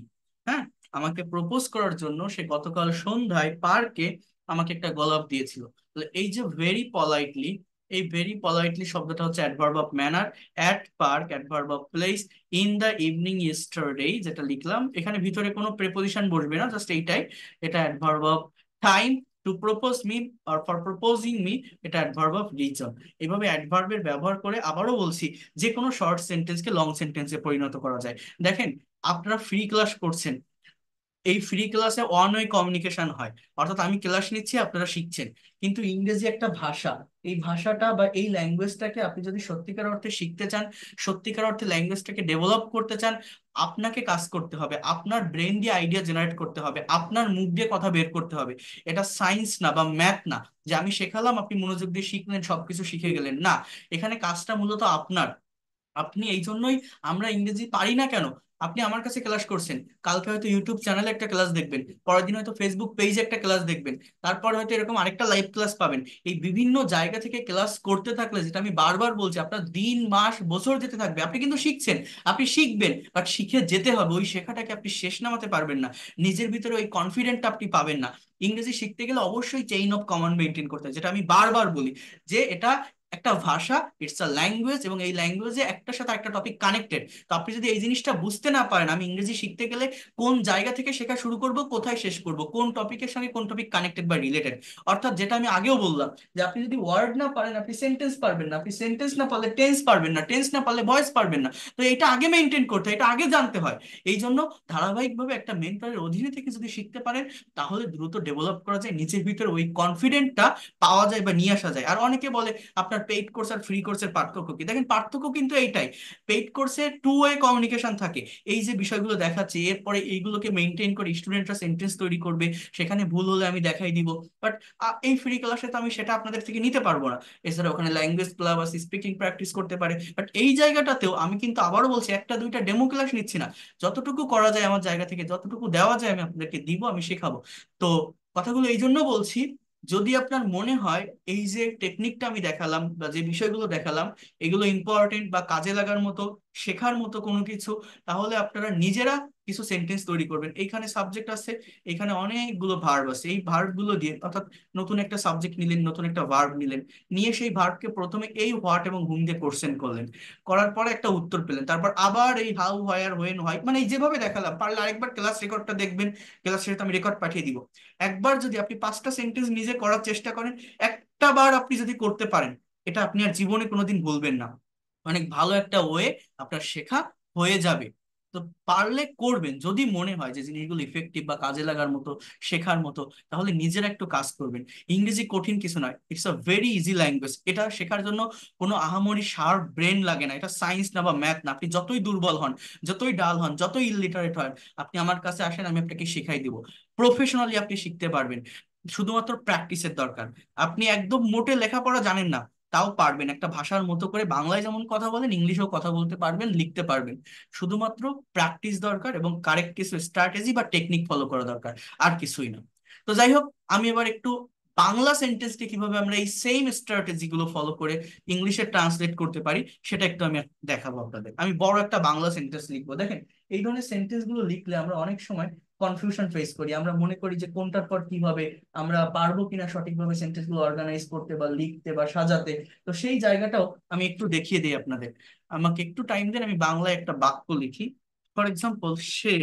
হ্যাঁ, আমাকে প্রপোজ করার জন্য সে গতকাল সন্ধ্যায় পার্কে আমাকে একটা গোলাপ দিয়েছিল। তাহলে এই যে ভেরি পলাইটলি, এই ভেরি পলাইটলি শব্দটা হচ্ছে adverb of manner. At park adverb of place, in the evening yesterday যেটা লিখলাম, এখানে ভিতরে কোনো প্রেপোজিশন বসবে না, জাস্ট এইটাই। এটা adverb of time. Two propose me or for proposing me, এটা অ্যাডভার্ব অফ রিজন। এইভাবে অ্যাডভার্বের ব্যবহার করে, আবারও বলছি, যে কোনো শর্ট সেন্টেন্সকে লং সেন্টেন্সে পরিণত করা যায়। দেখেন, আপনারা ফ্রি ক্লাস করছেন, এই ফ্রি ক্লাসে ওয়ান ওয়ে কমিউনিকেশন হয়, অর্থাৎ আমি ক্লাস নিচ্ছি, আপনারা শিখছেন। কিন্তু ইংরেজি একটা ভাষা, এই ভাষাটা বা এই ল্যাঙ্গুয়েজটাকে আপনি যদি সত্যিকার অর্থে শিখতে চান, সত্যিকার অর্থে ল্যাঙ্গুয়েজটাকে ডেভেলপ করতে চান, আপনাকে কাজ করতে হবে, আপনার ব্রেন দিয়ে আইডিয়া জেনারেট করতে হবে, আপনার মুখ দিয়ে কথা বের করতে হবে। এটা সায়েন্স না বা ম্যাথ না, যে আমি শেখালাম আপনি মনোযোগ দিয়ে শিখলেন সবকিছু শিখে গেলেন, না। এখানে কাজটা মূলত আপনার। আপনি এই জন্যই, আমরা ইংরেজি পারি না কেন, আপনি আমার কাছে ক্লাস করছেন, কালকে হয়তো ইউটিউব চ্যানেলে একটা ক্লাস দেখবেন, পরের দিন হয়তো ফেসবুক পেজে একটা ক্লাস দেখবেন, তারপর হয়তো এরকম আরেকটা লাইভ ক্লাস পাবেন। এই বিভিন্ন জায়গা থেকে ক্লাস করতে থাকলে, যেটা আমি বারবার বলছি, আপনার দিন মাস বছর যেতে থাকবে, আপনি কিন্তু শিখছেন, আপনি শিখবেন, বাট শিখে যেতে হবে। ওই শেখাটাকে আপনি শেষ নামাতে পারবেন না, নিজের ভিতরে ওই কনফিডেন্টটা আপনি পাবেন না। ইংরেজি শিখতে গেলে অবশ্যই চেইন অফ কমান্ড মেনটেন করতে হয়, যেটা আমি বারবার বলি, যে এটা একটা ভাষা, ইটস আ ল্যাঙ্গুয়েজ, এবং এই ল্যাঙ্গুয়েজে একটার সাথে একটা টপিক কানেক্টেড। তো আপনি যদি এই জিনিসটা বুঝতে না পারেন, আমি ইংরেজি শিখতে গেলে কোন জায়গা থেকে শেখা শুরু করব, কোথায় শেষ করব, কোন টপিকের সঙ্গে কোন টপিক কানেক্টেড বা রিলেটেড, অর্থাৎ যেটা আমি আগেও বললাম, যে আপনি যদি ওয়ার্ড না পারেন আপনি সেন্টেন্স পারবেন না, আপনি সেন্টেন্স না পারলে টেন্স পারবেন না, টেন্স না পারলে ভয়েস পারবেন না। তো এটা আগে মেনটেন করতে হয়, এটা আগে জানতে হয়। এই জন্য ধারাবাহিকভাবে একটা মেন্টরের অধীনে থেকে যদি শিখতে পারেন, তাহলে দ্রুত ডেভেলপ করা যায়, নিজের ভিতরে ওই কনফিডেন্টটা পাওয়া যায় বা নিয়ে আসা যায়। আর অনেকে বলে আপনার পেইড কোর্স আর ফ্রি কোর্সের পার্থক্য কি, দেখেন পার্থক্য কিন্তু এইটাই, পেইড কোর্সে টু ওয়ে কমিউনিকেশন থাকে, এই যে বিষয়গুলো দেখাচ্ছি, এরপরে এইগুলোকে মেনটেন করে স্টুডেন্টরা সেন্টেন্স তৈরি করবে, সেখানে ভুল হলে আমি দেখাই দিব। বাট এই ফ্রি ক্লাসে তো আমি সেটা আপনাদের থেকে নিতে পারবো না। এছাড়া ওখানে ল্যাঙ্গুয়েজ ক্লাব আছে, স্পিকিং প্র্যাকটিস করতে পারে, বাট এই জায়গাটাতেও আমি কিন্তু আবারও বলছি, একটা দুইটা ডেমো ক্লাস নিচ্ছি না, যতটুকু করা যায় আমার জায়গা থেকে, যতটুকু দেওয়া যায় আমি আপনাদেরকে দিব, আমি শেখাবো। তো কথাগুলো এই জন্য বলছি, যদি আপনার মনে হয় এই যে টেকনিকটা আমি দেখালাম বা যে বিষয়গুলো দেখালাম, এগুলো ইম্পর্টেন্ট বা কাজে লাগার মতো, শেখার মতো কোনো কিছু, তাহলে আপনারা নিজেরা কিছু সেন্টেন্স তৈরি করবেন। এইখানে সাবজেক্ট আছে, এখানে অনেকগুলো ভার্ব আছে, এই ভার্ব গুলো দিয়ে, অর্থাৎ নতুন একটা সাবজেক্ট নিলেন, নতুন একটা ভার্ব নিলেন, নিয়ে সেই ভার্বকে প্রথমে এই হোয়াট এবং হুম দিয়ে কোশ্চেন করলেন, করার পরে একটা উত্তর পেলেন, তারপর আবার এই হাউ, হোয়ার, হোয়েন, হোয়াই, মানে এই যেভাবে দেখালাম, পারলে আরেকবার ক্লাস রেকর্ডটা দেখবেন, ক্লাস শেষে আমি রেকর্ড পাঠিয়ে দিব। একবার যদি আপনি 5টা সেন্টেন্স নিজে করার চেষ্টা করেন, একটা বার আপনি যদি করতে পারেন, এটা আপনি আর জীবনে কোনোদিন ভুলবেন না। অনেক ভালো একটা ওয়ে আপনার শেখা হয়ে যাবে। তো পারলে করবেন, যদি মনে হয় যে জিনিসগুলো ইফেক্টিভ বা কাজে লাগার মতো, শেখার মতো, তাহলে নিজেরা একটু কাজ করবেন। ইংরেজি কঠিন কিছু নয়, it's a very easy language. এটা শেখার জন্য কোনো আহামরি শার্প ব্রেন লাগে না, এটা সায়েন্স না বা ম্যাথ না। আপনি যতই দুর্বল হন, যতই ডাল হন, যতই ইলিটারেট হন, আপনি আমার কাছে আসেন, আমি আপনাকে শিখাই দিব, প্রফেশনালি আপনি শিখতে পারবেন। শুধুমাত্র প্র্যাকটিসের দরকার। আপনি একদম মোটে লেখাপড়া জানেন না, তাও পারবেন, একটা ভাষার মতো করে বাংলায় যেমন কথা বলেন ইংলিশেও কথা বলতে পারবেন, লিখতে পারবেন। শুধুমাত্র প্র্যাকটিস দরকার এবং কারেক্ট কিছু স্ট্র্যাটেজি বা টেকনিক ফলো করা দরকার, আর কিছুই না। তো যাই হোক, আমি এবার একটু বাংলা সেন্টেন্সকে কিভাবে আমরা এই সেম স্ট্র্যাটেজি গুলো ফলো করে ইংলিশে ট্রান্সলেট করতে পারি সেটা একটু আমি দেখাবো আপনাদের। আমি বড় একটা বাংলা সেন্টেন্স লিখবো। দেখেন, এই ধরনের সেন্টেন্স গুলো লিখলে আমরা অনেক সময় কনফিউশন ফেস করি। আমরা মনে করি যে কোনটার পর কিভাবে আমরা পারবো কিনা সঠিকভাবে সেন্টেন্স গুলো অর্গানাইজ করতে বা লিখতে বা সাজাতে। তো সেই জায়গাটাও আমি একটু দেখিয়ে দিই আপনাদের। আমাকে একটু টাইম দেন, আমি বাংলায় একটা বাক্য লিখি। ফর এক্সাম্পল, সে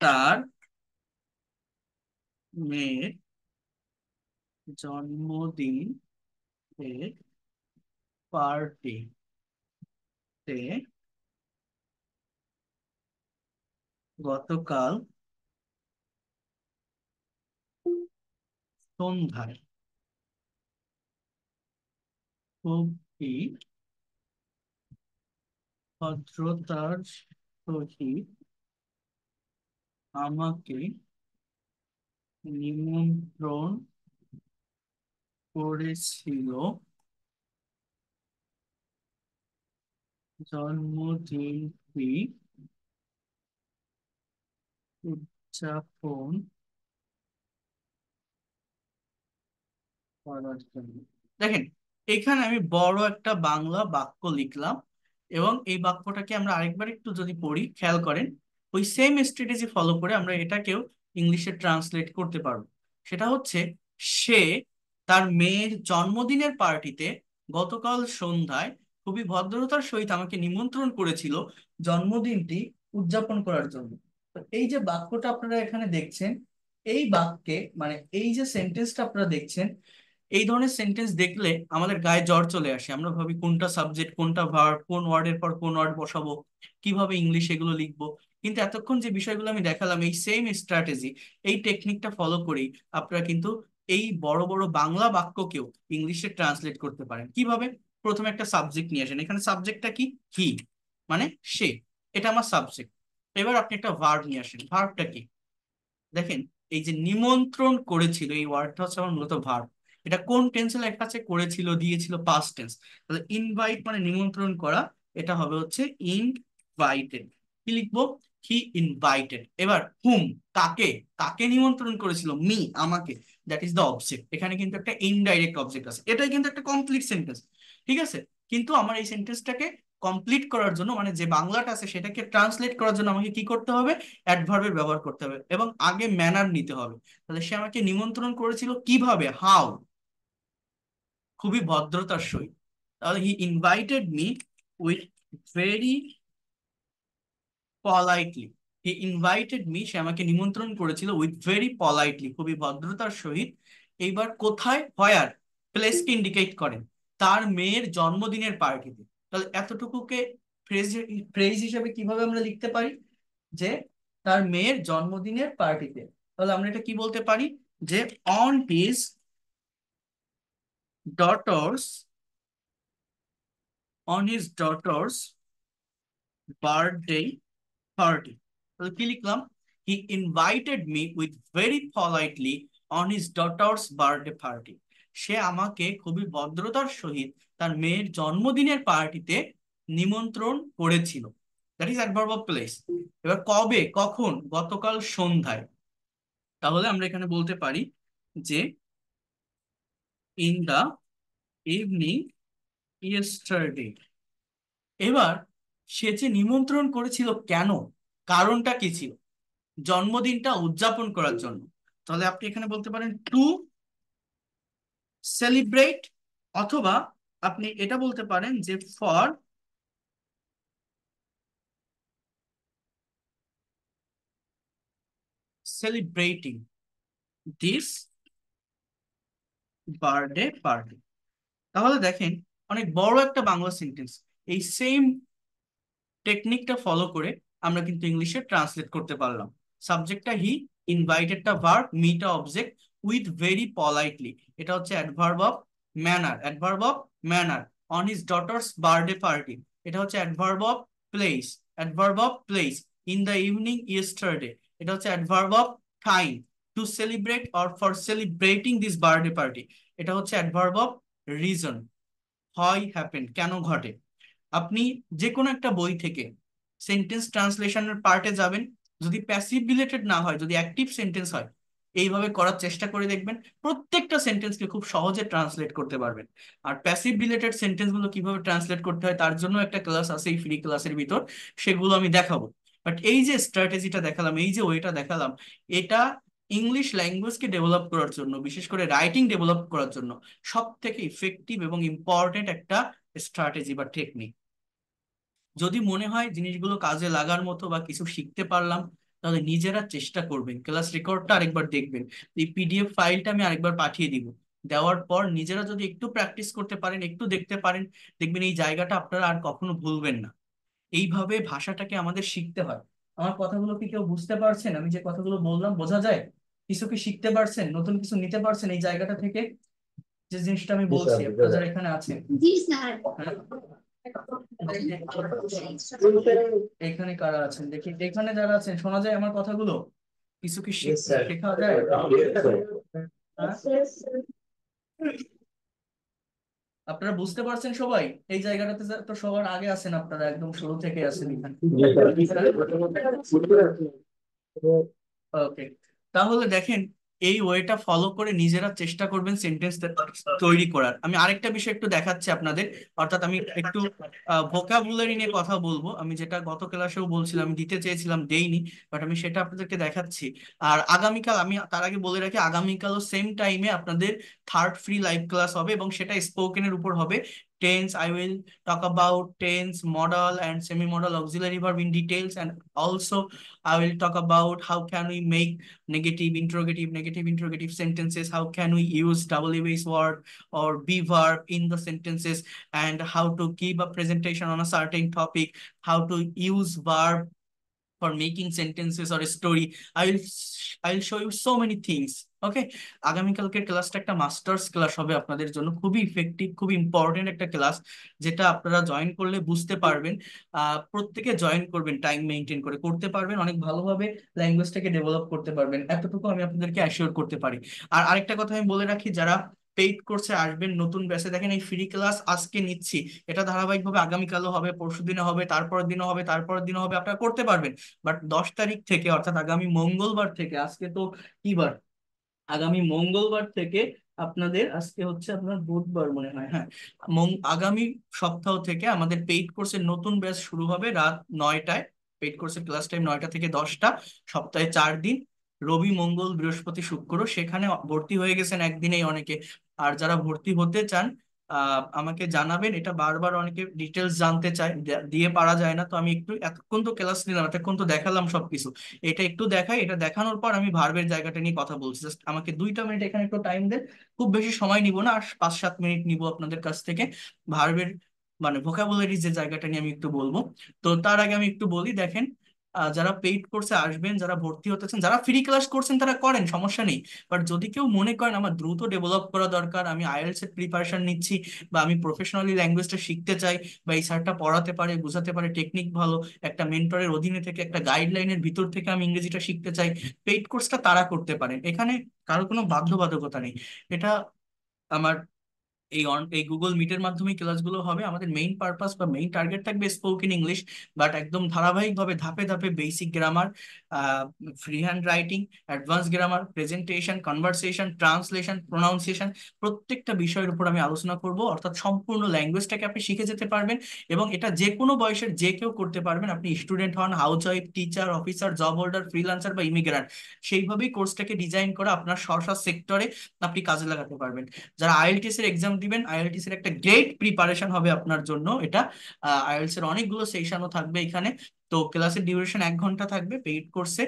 তার মেয়ের জন্মদিন পার্টিতে গতকাল সন্ধ্যায় খুবই ভদ্রতার সহিত আমাকে নিমন্ত্রণ করেছিল জন্মদিনটি উদযাপন করার জন্য। দেখেন, এখানে আমি বড় একটা বাংলা বাক্য লিখলাম, এবং এই বাক্যটাকে আমরা আরেকবার একটু যদি পড়ি, খেয়াল করেন, ওই সেম স্ট্র্যাটেজি ফলো করে আমরা এটাকেও ইংলিশে ট্রান্সলেট করতে পারবো। সেটা হচ্ছে, সে তার মেয়ের জন্মদিনের পার্টিতে গতকাল সন্ধ্যায় খুবই ভদ্রতার সহিত আমাকে নিমন্ত্রণ করেছিল জন্মদিনটি উদযাপন করার জন্য। তো এই যে বাক্যটা আপনারা এখানে দেখছেন, এই বাক্যে মানে এই যে সেন্টেন্সটা আপনারা দেখছেন, এই ধরনের সেন্টেন্স দেখলে আমাদের গায়ে জ্বর চলে আসে। আমরা ভাবি কোনটা সাবজেক্ট, কোনটা ভার্ব, কোন ওয়ার্ডের পর কোন ওয়ার্ড বসাবো, কিভাবে ইংলিশ এগুলো লিখবো। কিন্তু এতক্ষণ যে বিষয়গুলো আমি দেখালাম, এই সেম স্ট্র্যাটেজি, এই টেকনিকটা ফলো করেই আপনারা কিন্তু এই বড় বড় বাংলা বাক্যকেও ইংলিশে ট্রান্সলেট করতে পারেন। কিভাবে? প্রথমে একটা সাবজেক্ট নিয়ে আসেন। এখানে সাবজেক্টটা কি? হি, মানে সে, এটা আমার সাবজেক্ট। এবার আপনি একটা ভার্ব নিয়ে আসেন। ভার্বটা কি? দেখেন, এই যে নিমন্ত্রণ করেছিল, এই ওয়ার্ডটা হচ্ছে আমার মূলত ভার্ব। এটা কোন টেন্সে লেখা আছে? করেছিল, দিয়েছিল, পাস্ট টেন্স। তাহলে ইনভাইট মানে নিমন্ত্রণ করা, এটা হবে হচ্ছে ইনভাইটেড। কি লিখবো? He invited. এবার হুম, কাকে? কাকে নিমন্ত্রণ করেছিল? মি, আমাকে। That is the object. এখানে কিন্তু একটা ইনডাইরেক্ট অবজেক্ট আছে। এটাই কিন্তু একটা কমপ্লিট সেন্টেন্স, ঠিক আছে? কিন্তু আমার এই সেন্টেন্সটাকে কমপ্লিট করার জন্য, মানে যে বাংলাটা আছে সেটাকে ট্রান্সলেট করার জন্য আমাকে কি করতে হবে? অ্যাডভার্বের ব্যবহার করতে হবে, এবং আগে ম্যানার নিতে হবে। তাহলে সে আমাকে নিমন্ত্রণ করেছিল কিভাবে? হাউ, খুবই ভদ্রতার সহিত। তাহলে he invited me with very politely. He invited me, সে আমাকে নিমন্ত্রণ করেছিল উইথ ভেরি পলাইটলি, খুবই ভদ্রতার সহিত। এইবার কোথায়? হোয়ার, প্লেসকে ইন্ডিকেট করেন, তার মেয়ের জন্মদিনের পার্টিতে। তাহলে এতটুকুকে ফ্রেজ ফ্রেজ হিসেবে কিভাবে আমরা লিখতে পারি? যে তার মেয়ের জন্মদিনের পার্টিতে। তাহলে আমরা এটা কি বলতে পারি? যে on his daughter's, on his daughter's birthday party. তাহলে কি লিখলাম? He invited me with very politely on his daughter's birthday party. সে আমাকে খুবই ভদ্রতার সহিত তার মেয়ের জন্মদিনের পার্টিতে নিমন্ত্রণ করেছিল। That is adverb of place. এবার কবে, কখন? গতকাল সন্ধ্যায়। তাহলে আমরা এখানে বলতে পারি যে ইন দা ইভিনিং ইয়েস্টারডে। এবার সে যে নিমন্ত্রণ করেছিল, কেন? কারণটা কি ছিল? জন্মদিনটা উদযাপন করার জন্য। তাহলে আপনি এখানে বলতে পারেন টু সেলিব্রেট, অথবা আপনি এটা বলতে পারেন যে for celebrating this birthday party. তাহলে দেখেন, অনেক বড় একটা বাংলা সেন্টেন্স। এই সেম টেকনিকটা ফলো করে আমরা কিন্তু ইংলিশে ট্রান্সলেট করতে পারলাম। সাবজেক্টটা হি, ইনভাইটেডটা ভার্ব, মিটা অবজেক্ট, উইথ ভেরি পলাইটলি, এটা হচ্ছে adverb of manner, adverb of manner. On his daughter's birthday party, এটা হচ্ছে adverb of place, adverb of place. In the evening yesterday, এটা হচ্ছে adverb of time. To celebrate or for celebrating this birthday party, এটা হচ্ছে অ্যাডভার্ব অফ রিজন। হয়, হ্যাপেন, কেন ঘটে। আপনি যে কোনো একটা বই থেকে সেন্টেন্স ট্রান্সলেশনের পার্টে যাবেন, যদি প্যাসিভ রিলেটেড না হয়, যদি অ্যাক্টিভ সেন্টেন্স হয়, এইভাবে করার চেষ্টা করে দেখবেন, প্রত্যেকটা সেন্টেন্সকে খুব সহজে ট্রান্সলেট করতে পারবেন। আর প্যাসিভ রিলেটেড সেন্টেন্স গুলো কিভাবে ট্রান্সলেট করতে হয় তার জন্য একটা ক্লাস আছে এই ফ্রি ক্লাসের ভিতর, সেগুলো আমি দেখাবো। বাট এই যে স্ট্র্যাটেজিটা দেখালাম, এই যে ওয়েটা দেখালাম, এটা ইংলিশ ল্যাঙ্গুয়েজকে ডেভেলপ করার জন্য, বিশেষ করে রাইটিং ডেভেলপ করার জন্য সব থেকে ইফেক্টিভ এবং ইম্পর্টেন্ট একটা স্ট্র্যাটেজি বা টেকনিক। যদি মনে হয় জিনিসগুলো কাজে লাগার মতো বা কিছু শিখতে পারলাম, তাহলে নিজেরা চেষ্টা করবেন, ক্লাস রেকর্ডটা আরেকবার দেখবেন, এই পিডিএফ ফাইলটা আমি আরেকবার পাঠিয়ে দিব। দেওয়ার পর নিজেরা যদি একটু প্র্যাকটিস করতে পারেন, একটু দেখতে পারেন, দেখবেন এই জায়গাটা আপনারা আর কখনো ভুলবেন না। এইভাবে ভাষাটাকে আমাদের শিখতে হয়। আমার কথাগুলো কি কেউ বুঝতে পারছেন? আমি যে কথাগুলো বললাম বোঝা যায়? কিছু কি শিখতে পারছেন, নতুন কিছু নিতে পারছেন এই জায়গাটা থেকে, যে জিনিসটা আমি জি বলছি? স্যার, বুঝা আপনারা যারা যায়। এখানে আছেন, জি স্যার। হ্যাঁ, এখানে কারা আছেন দেখি, এখানে যারা আছেন শোনা যায় আমার কথাগুলো? কিছু কি Yes, sir. শেখা যায়? Yes, sir. হ্যাঁ, আপনারা বুঝতে পারছেন সবাই? এই জায়গাটাতে তো সবার আগে আছেন, আপনারা একদম শুরু থেকে আছেন এখানে। ওকে, তাহলে দেখেন, এই ওয়েটা ফলো করে নিজেরা চেষ্টা করবেন সেন্টেন্স তৈরি করার। আমি আরেকটা বিষয় একটু দেখাচ্ছি আপনাদের, অর্থাৎ আমি একটু ভোকাবুলারি নিয়ে কথা বলবো। আমি যেটা গত ক্লাসেও বলছিলাম, আমি দিতে চেয়েছিলাম দেইনি, বাট আমি সেটা আপনাদেরকে দেখাচ্ছি। আর আগামীকাল, আমি তার আগে বলে রাখি, আগামীকালও সেম টাইমে আপনাদের থার্ড ফ্রি লাইভ ক্লাস হবে, এবং সেটা স্পোকেনের উপর হবে। Tense, I will talk about tense, modal and semi-modal auxiliary verb in details, and also I will talk about how can we make negative interrogative sentences, how can we use WH word or be verb in the sentences, and how to give a presentation on a certain topic, how to use verb for making sentences or a story. I will show you so many things. ওকে, আগামীকালকের ক্লাসটা একটা মাস্টার্স ক্লাস হবে আপনাদের জন্য, খুবই ইফেক্টিভ, খুবই ইম্পর্টেন্ট একটা ক্লাস, যেটা আপনারা জয়েন করলে বুঝতে পারবেন। প্রত্যেকে জয়েন করবেন, টাইম মেনটেন করে করতে পারবেন, অনেক ভালোভাবে ল্যাঙ্গুয়েজটাকে ডেভেলপ করতে পারবেন, এতটুকু আমি আপনাদেরকে অ্যাসিওর করতে পারি। আর আরেকটা কথা আমি বলে রাখি, যারা পেইড কোর্সে আসবেন নতুন ব্যাচে, দেখেন এই ফ্রি ক্লাস আজকে নিচ্ছি, এটা ধারাবাহিকভাবে আগামীকালও হবে, পরশু দিনে হবে, তারপরের দিনও হবে, তারপরের দিনও হবে, আপনারা করতে পারবেন। বাট 10 তারিখ থেকে, অর্থাৎ আগামী মঙ্গলবার থেকে, আজকে তো কি বার, আগামী মঙ্গলবার থেকে আপনাদের, আজকে হচ্ছে আপনার বুধবার মনে হয়, হ্যাঁ, আগামী সপ্তাহ থেকে আমাদের পেইড কোর্সের নতুন ব্যাচ শুরু হবে রাত 9টায়। পেইড কোর্সের ক্লাস টাইম 9টা থেকে 10টা, সপ্তাহে 4 দিন, রবি মঙ্গল বৃহস্পতি শুক্র। সেখানে ভর্তি হয়ে গেছেন একদিনেই অনেকে, আর যারা ভর্তি হতে চান আমাকে জানাবেন। এটা বারবার অনেকে ডিটেলস জানতে চায়, দিয়ে পারা যায় না, তো আমি একটু, এতক্ষণ তো ক্লাস নিলাম, এতক্ষণ তো দেখালাম সবকিছু, এটা একটু দেখাই। এটা দেখানোর পর আমি ভার্বের জায়গাটা নিয়ে কথা বলছি, জাস্ট আমাকে 2টা মিনিট এখানে একটু টাইম দেন। খুব বেশি সময় নিব না, আর 5-7 মিনিট নিব আপনাদের কাছ থেকে। ভার্বের মানে ভোকাবুলারি যে জায়গাটা নিয়ে আমি একটু বলবো। তো তার আগে আমি একটু বলি, দেখেন, যারা পেইড কোর্সে আসবেন, যারা ভর্তি হতেছেন, যারা ফ্রি ক্লাস করছেন তারা করেন, সমস্যা নেই। বাট যদি কেউ মনে করেন আমার দ্রুত ডেভেলপ করা দরকার, আমি আইএলটিএস এর প্রিপারেশন নিচ্ছি, বা আমি প্রফেশনালি ল্যাঙ্গুয়েজটা শিখতে চাই, বা এই স্যারটা পড়াতে পারে, বোঝাতে পারে, টেকনিক ভালো, একটা মেন্টরের অধীনে থেকে, একটা গাইডলাইনের ভিতর থেকে আমি ইংরেজিটা শিখতে চাই, পেইড কোর্সটা তারা করতে পারেন। এখানে কারো কোনো বাধ্যবাধকতা নেই। এটা আমার এই গুগল মিটের মাধ্যমে ক্লাসগুলো হবে। আমাদের মেইন পারপাস বা মেইন টার্গেট থাকবে স্পোকেন ইংলিশ, বাট একদম ধারাবাহিকভাবে ধাপে ধাপে basic grammar, free hand writing, advance grammar, presentation, conversation, translation, pronunciation, প্রত্যেকটা বিষয়ের উপর আমি আলোচনা করব। অর্থাৎ সম্পূর্ণ ল্যাঙ্গুয়েজটাকে আপনি শিখে যেতে পারবেন, এবং এটা যে কোনো বয়সের যে কেউ করতে পারবেন। আপনি স্টুডেন্ট হন, house wife, teacher, officer, job holder, freelancer বা ইমিগ্রান্ট, সেইভাবেই কোর্সটাকে ডিজাইন করা আপনার স্ব স্ব সেক্টরে আপনি কাজে লাগাতে পারবেন। যারা আইএলটিএস এর এক্সাম দিবেন, আইএলটিএস এর একটা গ্রেট প্রিপারেশন হবে আপনার জন্য এটা। আইএলটিএস এর অনেকগুলো সেশনও থাকবে এখানে। তো ক্লাসের ডিউরেশন 1 ঘন্টা থাকবে পেইড কোর্সে।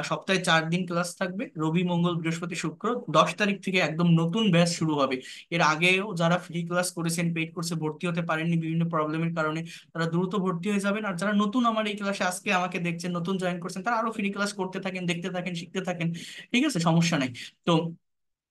সপ্তাহে 4 দিন ক্লাস থাকবে, রবি মঙ্গল বৃহস্পতি শুক্র। 10 তারিখ থেকে একদম নতুন ব্যাচ শুরু হবে। এর আগেও যারা ফ্রি ক্লাস করেছেন, পেইড কোর্সে ভর্তি হতে পারেননি বিভিন্ন প্রবলেমের কারণে, তারা দ্রুত ভর্তি হয়ে যাবেন। আর যারা নতুন আমার এই ক্লাসে আজকে আমাকে দেখছেন, নতুন জয়েন করছেন, তারা আরো ফ্রি ক্লাস করতে থাকেন, দেখতে থাকেন, শিখতে থাকেন। ঠিক আছে, সমস্যা নাই। তো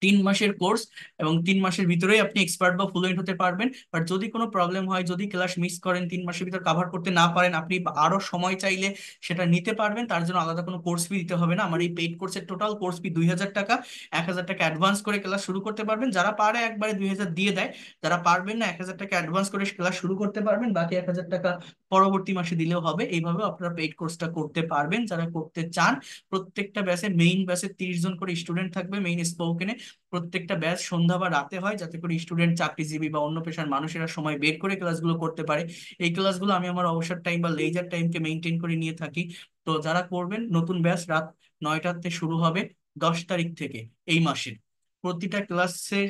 3 মাসের কোর্স, এবং 3 মাসের ভিতরেই আপনি এক্সপার্ট বা ফ্লুয়েন্ট হতে পারবেন। বাট যদি কোনো প্রবলেম হয়, যদি ক্লাস মিস করেন, 3 মাসের ভিতর কাভার করতে না পারেন, আপনি আরো সময় চাইলে সেটা নিতে পারবেন। তার জন্য আলাদা কোনো কোর্স ফি দিতে হবে না। আমার এই পেইড কোর্সের টোটাল কোর্স ফি 2,000 টাকা। 1,000 টাকা অ্যাডভান্স করে ক্লাস শুরু করতে পারবেন। যারা পারে একবারে 2,000 দিয়ে দেয়, যারা পারবেন না 1,000 টাকা অ্যাডভান্স করে ক্লাস শুরু করতে পারবেন, বাকি 1,000 টাকা পরবর্তী মাসে দিলেও হবে। এইভাবে আপনারা পেইড কোর্সটা করতে পারবেন যারা করতে চান। প্রত্যেকটা ব্যাচে, মেইন ব্যাচে 30 জন করে স্টুডেন্ট থাকবে। মেইন স্পোকেনে প্রত্যেকটা ব্যাচ সন্ধ্যা বা রাতে হয়, যাতে করে স্টুডেন্ট, চাকরিজীবী বা অন্য পেশার মানুষেরা সময় বের করে ক্লাসগুলো করতে পারে। এই ক্লাসগুলো আমি আমার অবসর টাইম বা লেজার টাইমকে মেনটেন করে নিয়ে থাকি। তো যারা করবেন, নতুন ব্যাচ রাত 9টাতে শুরু হবে 10 তারিখ থেকে এই মাসের। প্রতিটা ক্লাসের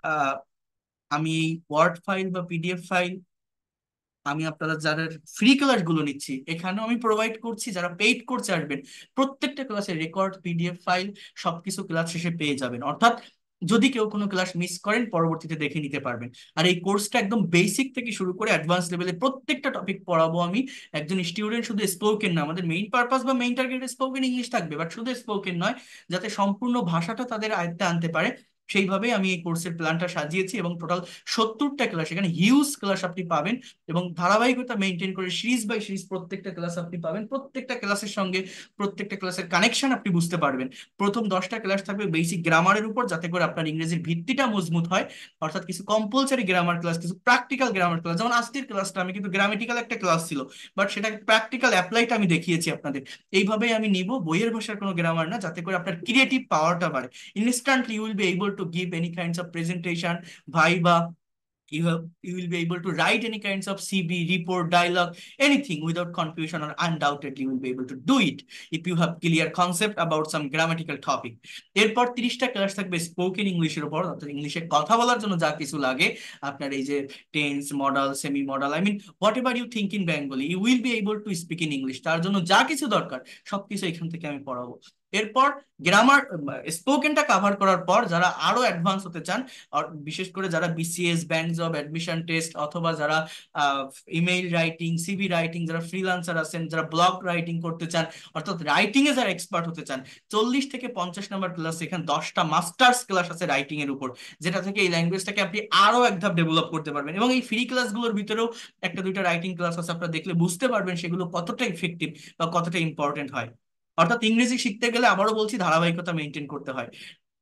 আহ আমি এই ওয়ার্ড ফাইল বা পিডিএফ ফাইল আমি আপনারা যারা ফ্রি ক্লাস গুলো নিচ্ছি এখানেও আমি প্রোভাইড করছি। যারা পেইড কোর্সে আসবেন, প্রত্যেকটা ক্লাসের রেকর্ড, পিডিএফ ফাইল সবকিছু ক্লাস শেষে পেয়ে যাবেন। অর্থাৎ যদি কেউ কোনো ক্লাস মিস করেন, পরবর্তীতে দেখে নিতে পারবেন। আর এই কোর্সটা একদম বেসিক থেকে শুরু করে অ্যাডভান্স লেভেলে প্রত্যেকটা টপিক পড়াবো আমি। একজন স্টুডেন্ট শুধু স্পোকেন না, আমাদের মেইন পারপাস বা মেইন টার্গেট স্পোকেন ইংলিশ থাকবে, বাট শুধু স্পোকেন নয়, যাতে সম্পূর্ণ ভাষাটা তাদের আয়ত্তে আনতে পারে, সেইভাবেই আমি এই কোর্সের প্ল্যানটা সাজিয়েছি। এবং টোটাল 70টা ক্লাস, এখানে হিউজ ক্লাস আপনি পাবেন। এবং ধারাবাহিকতা মেনটেন করে সিরিজ বাই সিরিজ প্রত্যেকটা ক্লাস আপনি পাবেন। প্রত্যেকটা ক্লাসের সঙ্গে প্রত্যেকটা ক্লাসের কানেকশন আপনি বুঝতে পারবেন। প্রথম 10টা ক্লাস থাকবে বেসিক গ্রামারের উপর, যাতে করে আপনার ইংরেজির ভিত্তিটা মজবুত হয়। অর্থাৎ কিছু কম্পালসারি গ্রামার ক্লাস, কিছু প্র্যাকটিক্যাল গ্রামার ক্লাস। যেমন আজকের ক্লাসটা আমি কিন্তু গ্রামেটিক্যাল একটা ক্লাস ছিল, বাট সেটা প্র্যাকটিক্যাল অ্যাপ্লাইটা আমি দেখিয়েছি আপনাদের। এইভাবেই আমি নিব, বইয়ের ভাষার কোনো গ্রামার না, যাতে করে আপনার ক্রিয়েটিভ পাওয়ারটা বাড়ে। Instantly you will be able to give any kinds of presentation, viva, you will be able to write any kinds of CV, report, dialogue, anything without confusion, or undoubtedly you will be able to do it if you have clear concept about some grammatical topic. এরপর 30টা ক্লাস থাকবে স্পোকেন ইংলিশের উপর, অর্থাৎ ইংলিশে কথা বলার জন্য যা কিছু লাগে, আপনার এই যে tense, modal, semi modal, I mean whatever you think in Bengali, you will be able to speak in English. তার জন্য যা কিছু দরকার সবকিছু এখান থেকে আমি পড়াবো। এরপর গ্রামার, স্পোকেনটা কাভার করার পর যারা আরো অ্যাডভান্স হতে চান, আর বিশেষ করে যারা BCS, bank job, admission test, অথবা যারা ইমেইল রাইটিং, সিভি রাইটিং, যারা ফ্রিল্যান্সার আছেন, যারা ব্লগ রাইটিং করতে চান, অর্থাৎ রাইটিং এ যারা এক্সপার্ট হতে চান, 40 থেকে 50 নম্বর ক্লাস, এখানে 10টা মাস্টার্স ক্লাস আছে রাইটিং এর উপর, যেটা থেকে এই ল্যাঙ্গুয়েজটাকে আপনি আরো এক ধাপ ডেভেলপ করতে পারবেন। এবং এই ফ্রি ক্লাসগুলোর ভিতরেও একটা দুইটা রাইটিং ক্লাস আছে, আপনারা দেখলে বুঝতে পারবেন সেগুলো কতটা ইফেক্টিভ বা কতটা ইম্পর্টেন্ট হয়। অর্থাৎ ইংরেজি শিখতে গেলে, আবারও বলছি, ধারাবাহিকতা মেনটেন করতে হয়।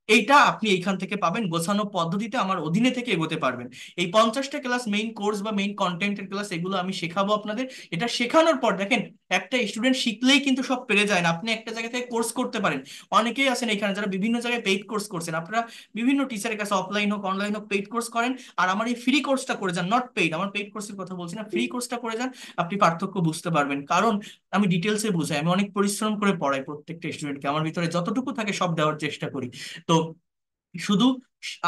এইটা আপনি এইখান থেকে পাবেন, গোছানো পদ্ধতিতে আমার অধীনে থেকে এগোতে পারবেন। এই 50টা ক্লাস মেইন কোর্স বা মেইন কন্টেন্টের ক্লাস, এগুলো আমি শেখাবো আপনাদের। এটা শেখানোর পর দেখেন, একটা স্টুডেন্ট শিখলেই কিন্তু সব পেরে যায় না। আপনি একটা জায়গা থেকে কোর্স করতে পারেন। অনেকেই আছেন এখানে যারা বিভিন্ন জায়গায় পেইড কোর্স করছেন, আপনারা বিভিন্ন টিচারের কাছে অফলাইন হোক অনলাইন হোক পেইড কোর্স করেন, আর আমার এই ফ্রি কোর্সটা করে যান। নট পেইড, আমার পেইড কোর্সের কথা বলছি না, ফ্রি কোর্সটা করে যান। আপনি পার্থক্য বুঝতে পারবেন, কারণ আমি ডিটেলসে বুঝাই, আমি অনেক পরিশ্রম করে পড়াই প্রত্যেকটা স্টুডেন্টকে, আমার ভিতরে যতটুকু থাকে সব দেওয়ার চেষ্টা করি। তো শুধু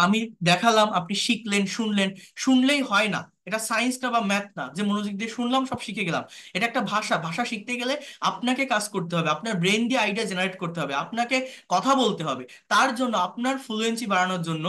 আমি দেখালাম, আপনি শিখলেন, শুনলেন, শুনলেই হয় না। এটা সায়েন্সটা বা ম্যাথ না যে মনোযোগ দিয়ে শুনলাম সব শিখে গেলাম। এটা একটা ভাষা, ভাষা শিখতে গেলে আপনাকে কাজ করতে হবে, আপনার ব্রেন দিয়ে আইডিয়া জেনারেট করতে হবে, আপনাকে কথা বলতে হবে। তার জন্য আপনার ফ্লুয়েন্সি বাড়ানোর জন্য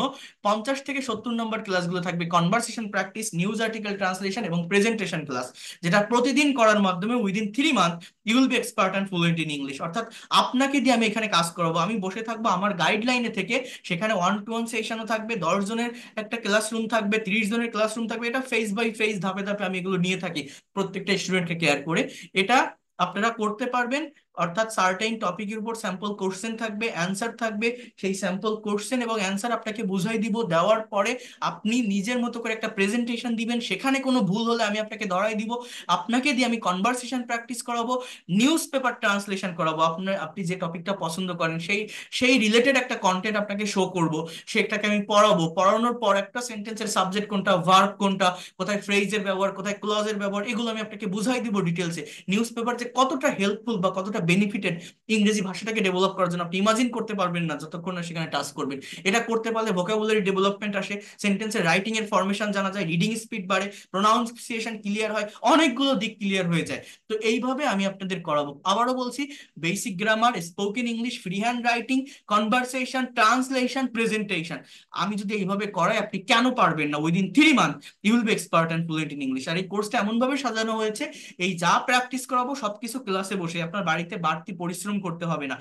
50 থেকে 70 নম্বর ক্লাসগুলো থাকবে conversation practice, news article translation এবং প্রেজেন্টেশন ক্লাস, যেটা প্রতিদিন করার মাধ্যমে within 3 month you will be expert and fluent in English. অর্থাৎ আপনাকে দিয়ে আমি এখানে কাজ করাবো, আমি বসে থাকবো আমার গাইডলাইনে থেকে। সেখানে 1-to-1 সেশনও থাকবে, 10 জনের একটা ক্লাসরুম থাকবে, 30 জনের ক্লাসরুম থাকবে। এটা ফেস বাই ফেস, ধাপে ধাপে আমি এগুলো নিয়ে থাকি প্রত্যেকটা স্টুডেন্টকে কেয়ার করে। এটা আপনারা করতে পারবেন। অর্থাৎ সার্টেইন টপিকের উপর স্যাম্পল কোশ্চেন থাকবে, অ্যান্সার থাকবে। সেই স্যাম্পল কোশ্চেন এবং অ্যান্সার আপনাকে বুঝাই দিব, দেওয়ার পরে আপনি নিজের মতো করে একটা প্রেজেন্টেশন দিবেন। সেখানে কোনো ভুল হলে আমি আপনাকে ধরাই দিব, আপনাকে দিয়ে আমি কনভারসেশন প্র্যাকটিস করাবো, নিউজ পেপার ট্রান্সলেশন করাবো। আপনি যে টপিকটা পছন্দ করেন সেই সেই রিলেটেড একটা কন্টেন্ট আপনাকে শো করব, সেটাকে আমি পড়াবো। পড়ানোর পর একটা সেন্টেন্সের সাবজেক্ট কোনটা, ভার্ব কোনটা, কোথায় ফ্রেজের ব্যবহার, কোথায় ক্লজের ব্যবহার, এগুলো আমি আপনাকে বুঝাই দিব ডিটেলসে। নিউজ পেপার যে কতটা হেল্পফুল বা কতটা বেনিফিটেড ইংরেজি ভাষাটাকে ডেভেলপ করার জন্য, আপনি ইমাজিন করতে পারবেন না যতক্ষণ না সেখানে টাচ করবেন। এটা করতে পারলে ভোকাবুলারি ডেভেলপমেন্ট আসে, সেন্টেন্সের রাইটিং এর ফরমেশন জানা যায়, রিডিং স্পিড বাড়ে, প্রোনাউন্সিয়েশন ক্লিয়ার হয়, অনেকগুলো দিক ক্লিয়ার হয়ে যায়। তো এইভাবে আমি আপনাদের করাবো। আবারও বলছি, basic grammar, spoken English, free hand writing, conversation, translation, presentation. আমি যদি এইভাবে করাই, আপনি কেন পারবেন না? Within 3 month you will be expert and fluent in English. আর এই কোর্সটা এমন ভাবে সাজানো হয়েছে, এই যা প্র্যাকটিস করাবো সবকিছু ক্লাসে বসে, আপনার বাড়িতে বাড়তি পরিশ্রম করতে হবে না।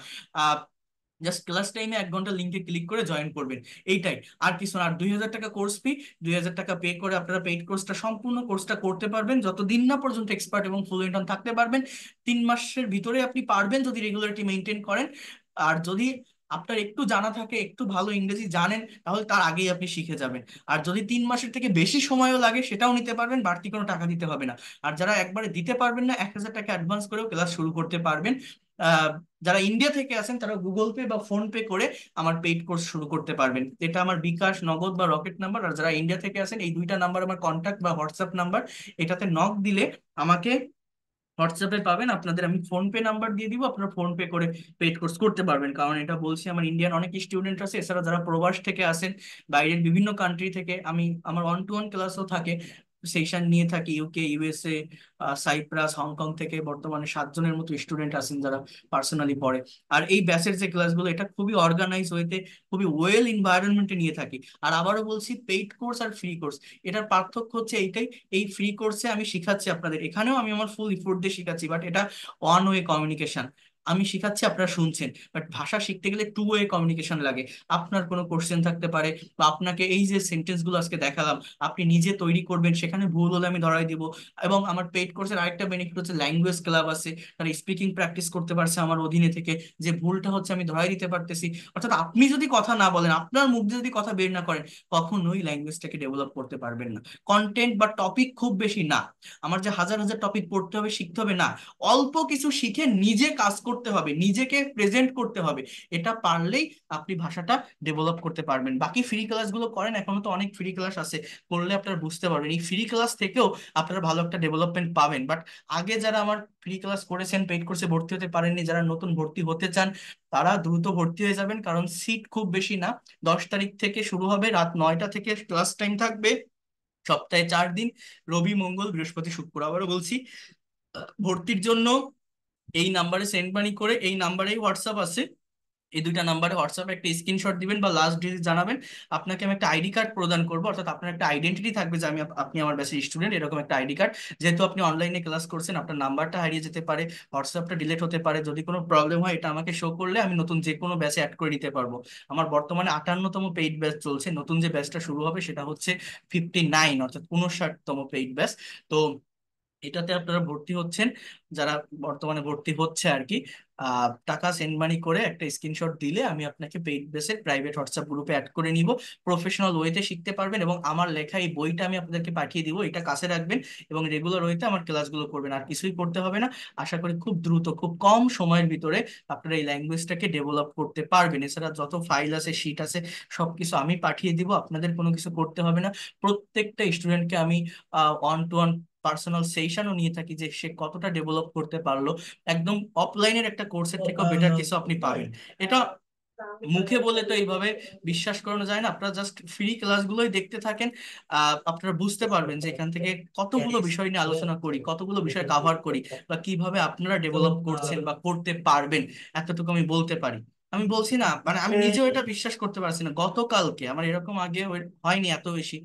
জাস্ট ক্লাস টাইমে 1 ঘন্টা লিঙ্কে ক্লিক করে জয়েন করবেন, এইটাই। আর কিছু না। আর 2,000 টাকা কোর্স ফি, 2,000 টাকা পে করে আপনারা পেইড কোর্সটা, সম্পূর্ণ কোর্সটা করতে পারবেন যতদিন না পর্যন্ত এক্সপার্ট এবং ফ্লুয়েন্ট অন থাকতে পারবেন। 3 মাসের ভিতরে আপনি পারবেন যদি রেগুলারিটি মেনটেন করেন। আর যদি আপনার একটু জানা থাকে, একটু ভালো ইংরেজি জানেন, তাহলে তার আগেই আপনি শিখে যাবেন। আর যদি 3 মাসের থেকে বেশি সময়ও লাগে সেটাও নিতে পারবেন, বাড়তি কোনো টাকা দিতে হবে না। আর যারা একবারে দিতে পারবেন না, 1,000 টাকা অ্যাডভান্স করেও ক্লাস শুরু করতে পারবেন। আহ, যারা ইন্ডিয়া থেকে আছেন তারা গুগল পে বা ফোন পে করে আমার পেইড কোর্স শুরু করতে পারবেন। এটা আমার বিকাশ, নগদ বা রকেট নাম্বার। আর যারা ইন্ডিয়া থেকে আছেন, এই 2টা নাম্বার আমার কন্ট্যাক্ট বা হোয়াটসঅ্যাপ নাম্বার। এটাতে নক দিলে আমাকে হোয়াটসঅ্যাপে পাবেন। আপনাদের আমি ফোন পে নাম্বার দিয়ে দিব, আপনারা ফোন পে করে পেইড কোর্স করতে পারবেন। কারণ এটা বলছি, আমার ইন্ডিয়ান অনেক স্টুডেন্ট আছে, এছাড়া যারা প্রবাস থেকে আসেন, বাইরের বিভিন্ন কান্ট্রি থেকে, আমি আমার 1-to-1 ক্লাসও থাকে, সেশন নিয়ে থাকি। ইউকে, ইউএসএ, সাইপ্রাস, হংকং থেকে বর্তমানে 7 জনের মতো স্টুডেন্ট আছেন যারা পার্সোনালি পড়ে। আর এই ব্যাচের যে ক্লাসগুলো, এটা খুবই অর্গানাইজ ওয়েতে, খুবই ওয়েল এনভায়রনমেন্টে নিয়ে থাকি। আর আবারও বলছি, পেইড কোর্স আর ফ্রি কোর্স, এটার পার্থক্য হচ্ছে এইটাই। এই ফ্রি কোর্সে আমি শিখাচ্ছি আপনাদের, এখানেও আমি আমার ফুল ইফোর্ট দিয়ে শিখাচ্ছি, বাট এটা ওয়ান ওয়ে কমিউনিকেশন। আমি শিখাচ্ছি, আপনারা শুনছেন, বাট ভাষা শিখতে গেলে 2 ওয়ে কমিউনিকেশন লাগে। আপনার কোনো কোশ্চেন থাকতে পারে, বা আপনাকে এই যে সেন্টেন্স গুলো আজকে দেখালাম আপনি নিজে তৈরি করবেন, সেখানে ভুল হলে আমি ধরাই দিব। এবং আমার পেইড কোর্সের আরেকটা বেনিফিট হচ্ছে, ল্যাঙ্গুয়েজ ক্লাব আছে, তারা স্পিকিং প্র্যাকটিস করতে পারছে আমার অধীনে থেকে। যে ভুলটা হচ্ছে আমি ধরাই দিতে পারতেছি। অর্থাৎ আপনি যদি কথা না বলেন, আপনার মুখ দিয়ে যদি কথা বের না করেন, কখনোই ল্যাঙ্গুয়েজটাকে ডেভেলপ করতে পারবেন না। কন্টেন্ট বা টপিক খুব বেশি না, আমার যে হাজার হাজার টপিক পড়তে হবে, শিখতে হবে না। অল্প কিছু শিখে নিজে কাজ করতে হবে, নিজেকে প্রেজেন্ট করতে হবে। এটা পারলেই আপনি ভাষাটা ডেভেলপ করতে পারবেন। বাকি ফ্রি ক্লাসগুলো করেন, এখনো তো অনেক ফ্রি ক্লাস আছে, করলে আপনারা বুঝতে পারবেন। এই ফ্রি ক্লাস থেকেও আপনারা ভালো একটা ডেভেলপমেন্ট পাবেন। বাট আগে যারা আমার ফ্রি ক্লাস করেছেন, পেইড কোর্সে ভর্তি হতে পারেননি, যারা নতুন ভর্তি হতে চান, তারা দ্রুত ভর্তি হয়ে যাবেন, কারণ সিট খুব বেশি না। 10 তারিখ থেকে শুরু হবে, রাত 9টা থেকে ক্লাস টাইম থাকবে, সপ্তাহে 4 দিন, রবি, মঙ্গল, বৃহস্পতি, শুক্র। আবারও বলছি, ভর্তির জন্য এই নাম্বারে সেন্ড মানি করে, এই নাম্বারেই হোয়াটসঅ্যাপ আছে, এই 2টা নাম্বারে হোয়াটসঅ্যাপে একটা স্ক্রিনশট দিবেন বা লাস্ট ডিজিট জানাবেন। আপনাকে আমি একটা আইডি কার্ড প্রদান করবো, অর্থাৎ আপনার একটা আইডেন্টিটি থাকবে যে আপনি আমার ব্যাচের স্টুডেন্ট, এরকম একটা আইডি কার্ড। যেহেতু আপনি অনলাইনে ক্লাস করছেন, আপনার নাম্বারটা হারিয়ে যেতে পারে, হোয়াটসঅ্যাপটা ডিলিট হতে পারে, যদি কোনো প্রবলেম হয় এটা আমাকে শো করলে আমি নতুন যে কোনো ব্যাচে অ্যাড করে নিতে পারবো। আমার বর্তমানে 58তম পেইড ব্যাচ চলছে, নতুন যে ব্যাচটা শুরু হবে সেটা হচ্ছে 59, অর্থাৎ 59তম পেইড ব্যাচ। তো এটাতে আপনারা ভর্তি হচ্ছেন, যারা বর্তমানে ভর্তি হচ্ছে আর কি, টাকা সেন্ড মানি করে একটা স্ক্রিনশট দিলে আমি আপনাকে পেইড বেসের প্রাইভেট হোয়াটসঅ্যাপ গ্রুপে অ্যাড করে নিব। প্রফেশনাল ওয়েতে শিখতে পারবেন, এবং আমার লেখা এই বইটা আমি আপনাদেরকে পাঠিয়ে দিব, এটা কাছে রাখবেন এবং রেগুলার ওয়েতে আমার ক্লাসগুলো করবেন, আর কিছুই করতে হবে না। আশা করি খুব দ্রুত, খুব কম সময়ের ভিতরে আপনারা এই ল্যাঙ্গুয়েজটাকে ডেভেলপ করতে পারবেন। এছাড়া যত ফাইল আছে, শিট আছে, সবকিছু আমি পাঠিয়ে দিব, আপনাদের কোনো কিছু করতে হবে না। প্রত্যেকটা স্টুডেন্টকে আমি 1-to-1 পার্সোনাল সেশনও নিয়ে থাকি, যে সে কতটা ডেভেলপ করতে পারলো। একদম অফলাইনের একটা কোর্সের থেকেও বেটার কিছু আপনি পাবেন। এটা মুখে বলে তো এইভাবে বিশ্বাস করানো যায় না, আপনারা জাস্ট ফ্রি ক্লাসগুলোই দেখতে থাকেন। আপনারা বুঝতে পারবেন যে এখান থেকে কতগুলো বিষয় নিয়ে আলোচনা করি, কতগুলো বিষয় কাভার করি, বা কিভাবে আপনারা ডেভেলপ করছেন বা করতে পারবেন, এতটুকু আমি বলতে পারি। আমি বলছি না, মানে আমি নিজেও এটা বিশ্বাস করতে পারছি না, গতকালকে আমার এরকম আগে হয়নি এত বেশি,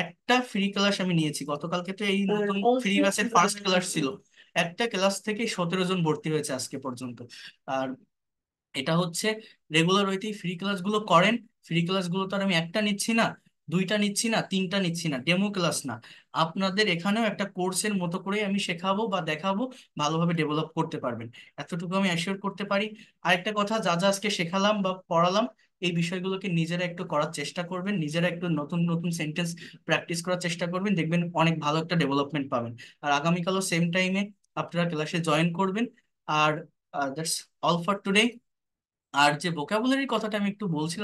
একটা ফ্রি ক্লাস আমি নিয়েছি গতকালকে। তো এই নতুন ফ্রি ব্যাচের ফার্স্ট ক্লাস ছিল, একটা ক্লাস থেকে 17 জন ভর্তি হয়েছে আজকে পর্যন্ত। আর এটা হচ্ছে রেগুলার ওয়েতেই ফ্রি ক্লাসগুলো করেন। ফ্রি ক্লাসগুলো তো আর আমি একটা নিচ্ছি না, 2টা নিচ্ছি না, 3টা নিচ্ছি না, ডেমো ক্লাস না। আপনাদের এখানেও একটা কোর্সের মতো করে আমি শেখাবো বা দেখাবো, ভালোভাবে ডেভেলপ করতে পারবেন, এতটুকু আমি অ্যাসিওর করতে পারি। আরেকটা কথা, যা যা আজকে শেখালাম বা পড়ালাম, এই বিষয়গুলোকে নিজেরা একটু করার চেষ্টা করবেন, নিজেরা একটু নতুন নতুন সেন্টেন্স প্র্যাকটিস করার চেষ্টা করবেন, দেখবেন অনেক ভালো একটা ডেভেলপমেন্ট পাবেন। আর আগামীকালও সেম টাইমে আপনারা ক্লাসে জয়েন করবেন। আর দ্যাটস অল ফর টুডে। আর যে ভোকাবুলারির কথাটা আমি একটু বলছিলাম,